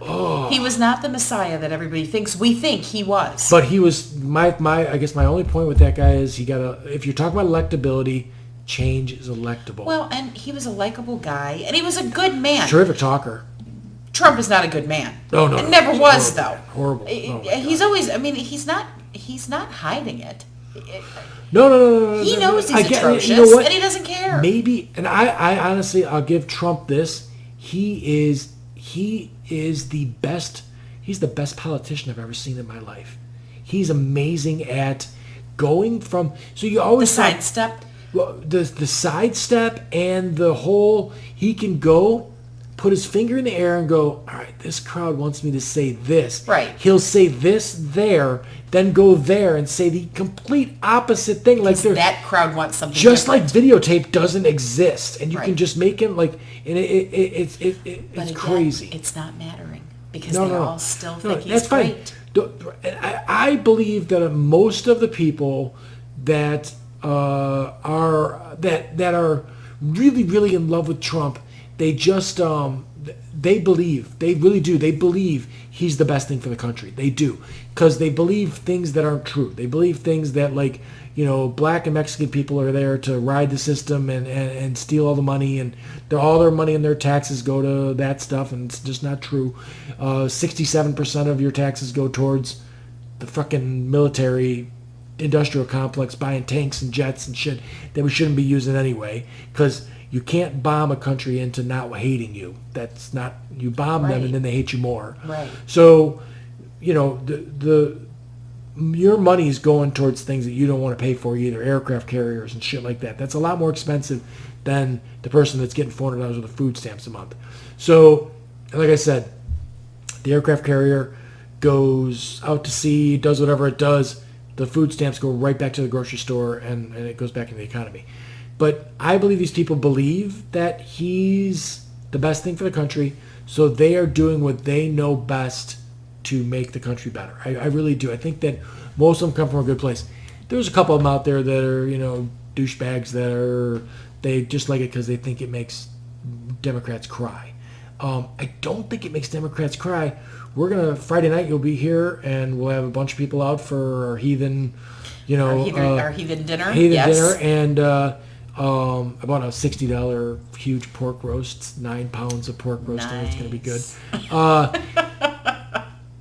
S2: He was not the Messiah that everybody thinks we think he was.
S1: But he was my. I guess my only point with that guy is he got if you're talking about electability, change is electable.
S2: Well, and he was a likable guy, and he was a good man.
S1: Terrific talker.
S2: Trump is not a good man.
S1: No.
S2: It never was, though.
S1: Horrible.
S2: He's always. I mean, he's not hiding it.
S1: No.
S2: He knows he's atrocious, and he doesn't care.
S1: Maybe, and I honestly, I'll give Trump this. He is the best. He's the best politician I've ever seen in my life. He's amazing at going from. So you always
S2: the sidestep.
S1: Well, the sidestep and the whole. He can go. Put his finger in the air and go, all right, this crowd wants me to say this.
S2: Right.
S1: He'll say this there, then go there and say the complete opposite thing. Like
S2: that crowd wants something
S1: just
S2: different.
S1: Like videotape doesn't exist. And you can just make him like, and it's
S2: again,
S1: crazy.
S2: It's not mattering because they all still think he's
S1: that's
S2: great.
S1: Fine. I believe that most of the people that are really, really in love with Trump, they just, they believe, they really do. They believe he's the best thing for the country. They do. Because they believe things that aren't true. They believe things that, like, black and Mexican people are there to ride the system and steal all the money, and all their money and their taxes go to that stuff, and it's just not true. 67% of your taxes go towards the fucking military industrial complex buying tanks and jets and shit that we shouldn't be using anyway, because you can't bomb a country into not hating you. That's not, you bomb them and then they hate you more.
S2: Right.
S1: So, your money's going towards things that you don't want to pay for either, aircraft carriers and shit like that. That's a lot more expensive than the person that's getting $400 worth of food stamps a month. So, like I said, the aircraft carrier goes out to sea, does whatever it does. The food stamps go right back to the grocery store, and it goes back into the economy. But I believe these people believe that he's the best thing for the country, so they are doing what they know best to make the country better. I really do. I think that most of them come from a good place. There's a couple of them out there that are, douchebags they just like it because they think it makes Democrats cry. I don't think it makes Democrats cry. Friday night you'll be here, and we'll have a bunch of people out for our heathen,
S2: our heathen dinner.
S1: Dinner, and about a $60 huge pork roast, 9 pounds of pork roast, and it's going to be good.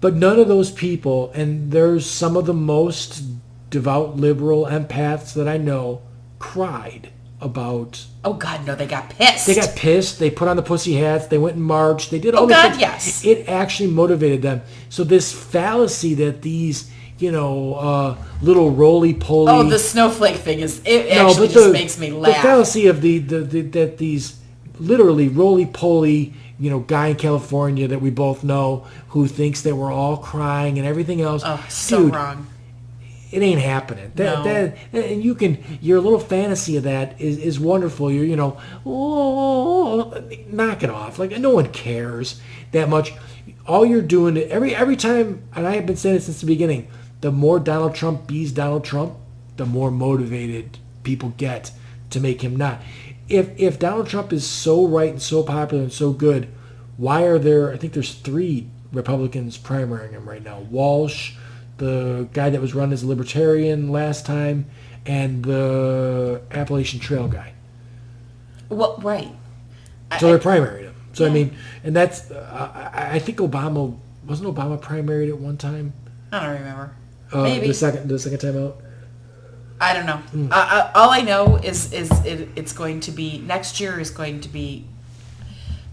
S1: But none of those people, and there's some of the most devout liberal empaths that I know, cried about...
S2: Oh, God, no, they got pissed.
S1: They got pissed. They put on the pussy hats. They went and marched. They did all
S2: this.
S1: Oh, God,
S2: things. Yes.
S1: It actually motivated them. So this fallacy that these, little roly-poly...
S2: Oh, the snowflake thing just makes me laugh.
S1: The fallacy of that these literally roly-poly, guy in California that we both know who thinks that we're all crying and everything else.
S2: Oh, so wrong.
S1: It ain't happening. And your little fantasy of that is wonderful. You're, knock it off. Like, no one cares that much. All you're doing, every time, and I have been saying it since the beginning, the more Donald Trump bees Donald Trump, the more motivated people get to make him not. If Donald Trump is so right and so popular and so good, why are there, I think there's 3 Republicans primarying him right now. Walsh, the guy that was run as a libertarian last time, and the Appalachian Trail guy.
S2: Well, right.
S1: So they're primaried him. So, yeah. And that's, I think wasn't Obama primaried at one time?
S2: I don't remember. Maybe.
S1: The second time out?
S2: I don't know. All I know is it's going to be, next year is going to be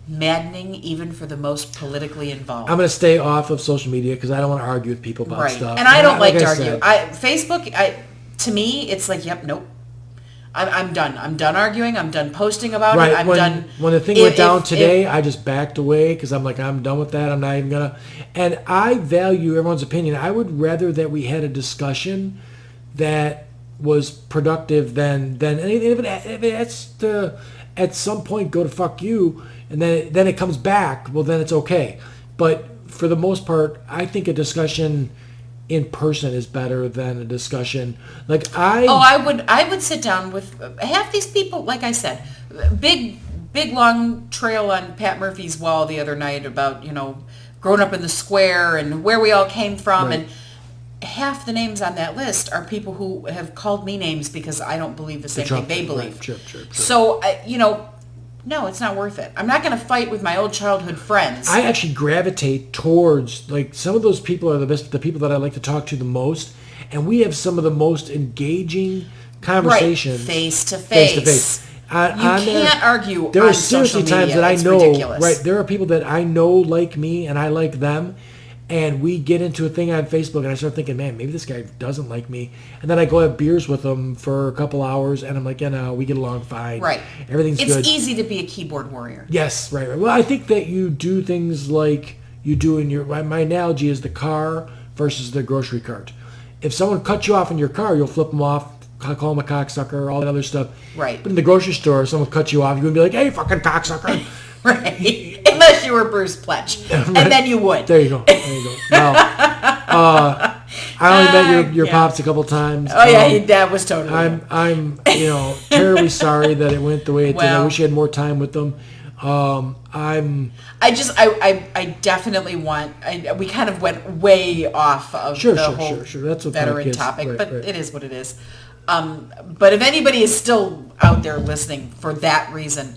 S2: maddening even for the most politically involved.
S1: I'm going to stay off of social media because I don't want to argue with people about stuff.
S2: And I don't like to argue. Facebook, to me, it's like, yep, nope. I'm done. I'm done arguing. I'm done posting about it. I'm done.
S1: When the thing went down today, I just backed away because I'm like, I'm done with that. I'm not even going to. And I value everyone's opinion. I would rather that we had a discussion that was productive than anything. If it has to, at some point, go to fuck you, and then it comes back, well, then it's okay. But for the most part, I think a discussion in person is better than a discussion.
S2: I would sit down with half these people, like I said, big long trail on Pat Murphy's wall the other night about, growing up in the square and where we all came from. Right. And half the names on that list are people who have called me names because I don't believe the same thing they believe.
S1: Right. Sure.
S2: So, no, it's not worth it. I'm not going to fight with my old childhood friends.
S1: I actually gravitate towards, some of those people are the people that I like to talk to the most, and we have some of the most engaging conversations.
S2: Right, face to face. You can't argue
S1: there
S2: on
S1: are seriously
S2: social media.
S1: Times that
S2: it's
S1: I know,
S2: ridiculous.
S1: right, there are people that I know like me, and I like them, and we get into a thing on Facebook, and I start thinking, man, maybe this guy doesn't like me. And then I go have beers with him for a couple hours, and I'm like, we get along fine.
S2: Right.
S1: Everything's good.
S2: It's easy to be a keyboard warrior.
S1: Yes, right. Well, I think that you do things like you do in my analogy is the car versus the grocery cart. If someone cuts you off in your car, you'll flip them off, call them a cocksucker, all that other stuff.
S2: Right.
S1: But in the grocery store, if someone cuts you off, you would be like, hey, fucking cocksucker.
S2: Right. Unless you were Bruce Pletch. Right. And then you would.
S1: There you go. Now, I only met your pops a couple times.
S2: Oh, yeah, your dad was totally.
S1: I'm terribly sorry that it went the way it did. I wish I had more time with them.
S2: I definitely want. We kind of went way off of the whole
S1: sure. That's what
S2: veteran topic, but
S1: right.
S2: It is what it is. But if anybody is still out there listening for that reason,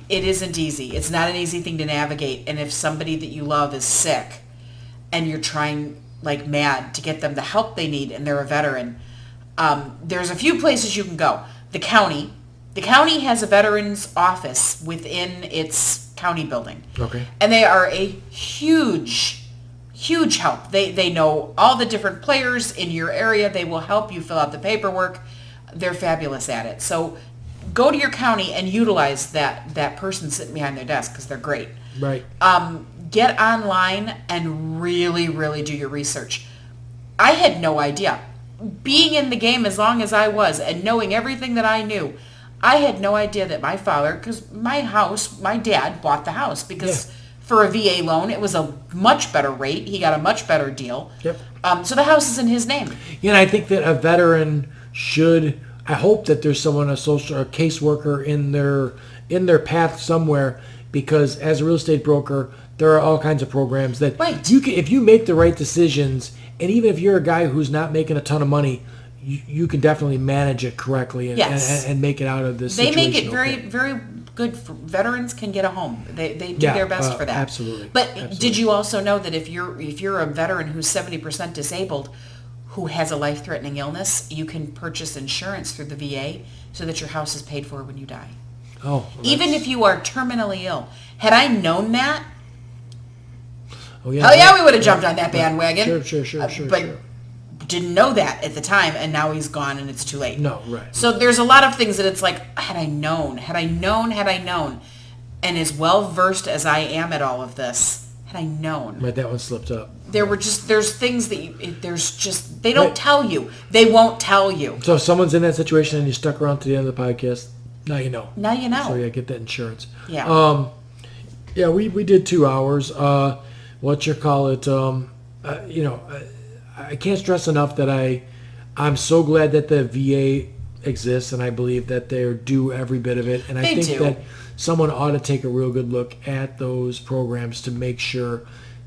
S2: it isn't easy. It's not an easy thing to navigate. And if somebody that you love is sick and you're trying like mad to get them the help they need and they're a veteran, there's a few places you can go. The county has a veterans office within its county building.
S1: Okay.
S2: And they are a huge help. They know all the different players in your area. They will help you fill out the paperwork. They're fabulous at it. So go to your county and utilize that person sitting behind their desk because they're great.
S1: Right.
S2: Get online and really, really do your research. I had no idea. Being in the game as long as I was and knowing everything that I knew, I had no idea that my father, because my dad bought the house because for a VA loan, it was a much better rate. He got a much better deal.
S1: Yep.
S2: So the house is in his name.
S1: Yeah, and I think that a veteran should, I hope that there's someone, a caseworker in their path somewhere, because as a real estate broker, there are all kinds of programs that you can, if you make the right decisions, and even if you're a guy who's not making a ton of money, you can definitely manage it correctly and make it out of this situation.
S2: They make it very good. Veterans can get a home. They do their best for that.
S1: Absolutely.
S2: But
S1: absolutely.
S2: Did you also know that if you're a veteran who's 70% disabled, who has a life-threatening illness, you can purchase insurance through the VA so that your house is paid for when you die.
S1: Oh. Well,
S2: even if you are terminally ill. Had I known that,
S1: oh yeah,
S2: hell yeah, we would have jumped on that bandwagon.
S1: Sure.
S2: But didn't know that at the time, and now he's gone and it's too late.
S1: No, right.
S2: So there's a lot of things that it's like, had I known. And as well versed as I am at all of this, had I known.
S1: Right, that one slipped up.
S2: There's things that they don't tell you. They won't tell you.
S1: So if someone's in that situation and you stuck around to the end of the podcast, now you know.
S2: Now you know.
S1: So yeah, get that insurance.
S2: Yeah.
S1: Yeah, we did 2 hours. I can't stress enough that I'm so glad that the VA exists, and I believe that they do every bit of it. And I think that someone ought to take a real good look at those programs to make sure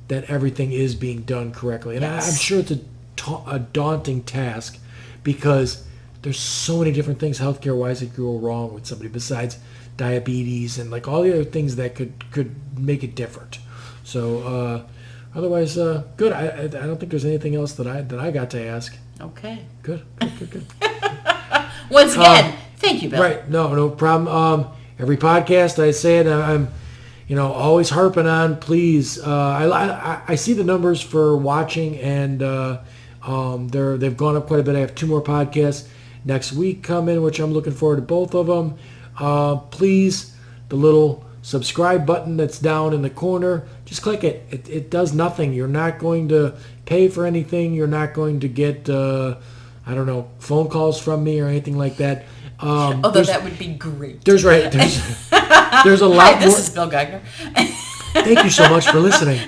S1: that everything is being done correctly. And I'm sure it's a daunting task, because there's so many different things healthcare-wise that could go wrong with somebody besides diabetes and like all the other things that could make it different. So otherwise, good. I don't think there's anything else that I got to ask.
S2: Okay.
S1: Good.
S2: Once again, thank you, Bill.
S1: Right. No problem. Every podcast I say it, I'm always harping on, please. I see the numbers for watching, and they've gone up quite a bit. I have 2 more podcasts next week coming, which I'm looking forward to both of them. Please, the little subscribe button that's down in the corner, just click it. It does nothing. You're not going to pay for anything. You're not going to get phone calls from me or anything like that.
S2: Although that would be great.
S1: There's a lot
S2: Hi,
S1: more.
S2: this is Bill Gagner.
S1: Thank you so much for listening.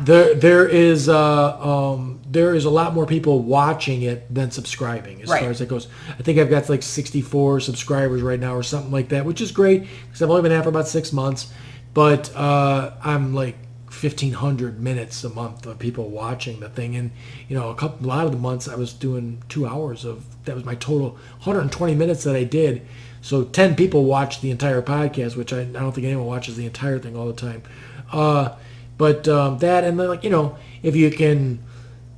S1: There is a lot more people watching it than subscribing as far as that goes. I think I've got like 64 subscribers right now or something like that, which is great because I've only been at it for about 6 months. But I'm like 1,500 minutes a month of people watching the thing, and a lot of the months I was doing 2 hours of, that was my total 120 minutes that I did. So 10 people watched the entire podcast, which I don't think anyone watches the entire thing all the time. But that, and then if you can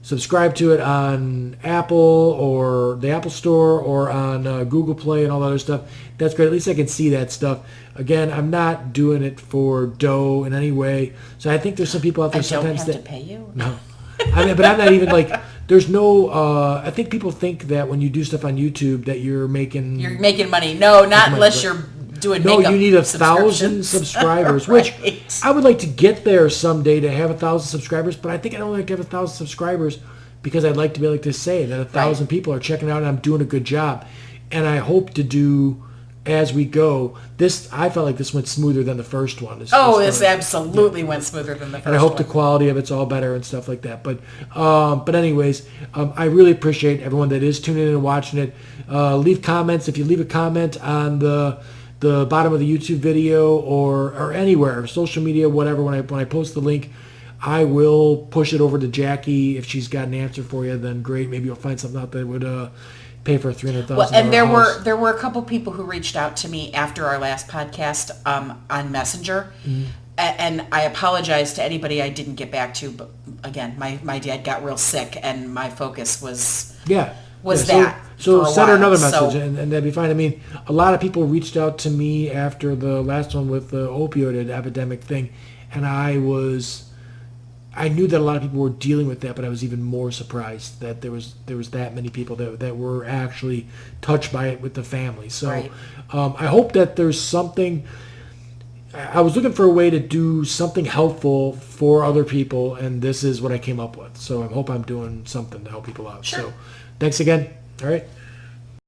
S1: subscribe to it on Apple or the Apple Store or on Google Play and all that other stuff, that's great. At least I can see that stuff. Again, I'm not doing it for dough in any way. So I think there's some people out there sometimes that...
S2: I don't have to pay you?
S1: No. But I'm not even like... There's no... I think people think that when you do stuff on YouTube that you're making...
S2: You're making money. No, not unless you're doing makeup.
S1: No, you need 1,000 subscribers, which I would like to get there someday to have 1,000 subscribers, but I think I don't like to have 1,000 subscribers because I'd like to be able to say that 1,000 people are checking it out and I'm doing a good job. And I hope to do, as we go, I felt like this went smoother than the first one.
S2: This absolutely went smoother than the first one.
S1: And I hope the quality of it's all better and stuff like that. But anyways, I really appreciate everyone that is tuning in and watching it. Leave comments. If you leave a comment on the bottom of the YouTube video or anywhere, social media, whatever, when I post the link, I will push it over to Jackie. If she's got an answer for you, then great. Maybe you'll find something out that would pay for a $300,000
S2: Well, and
S1: house.
S2: there were a couple people who reached out to me after our last podcast on Messenger, and I apologize to anybody I didn't get back to. But again, my dad got real sick, and my focus was that.
S1: So
S2: for a
S1: send her
S2: while.
S1: another message, and that'd be fine. I mean, a lot of people reached out to me after the last one with the opioid epidemic thing, and I knew that a lot of people were dealing with that, but I was even more surprised that there was that many people that were actually touched by it with the family. So
S2: Right.
S1: I hope that there's something. I was looking for a way to do something helpful for other people, and this is what I came up with. So I hope I'm doing something to help people out.
S2: Sure.
S1: So thanks again. All right.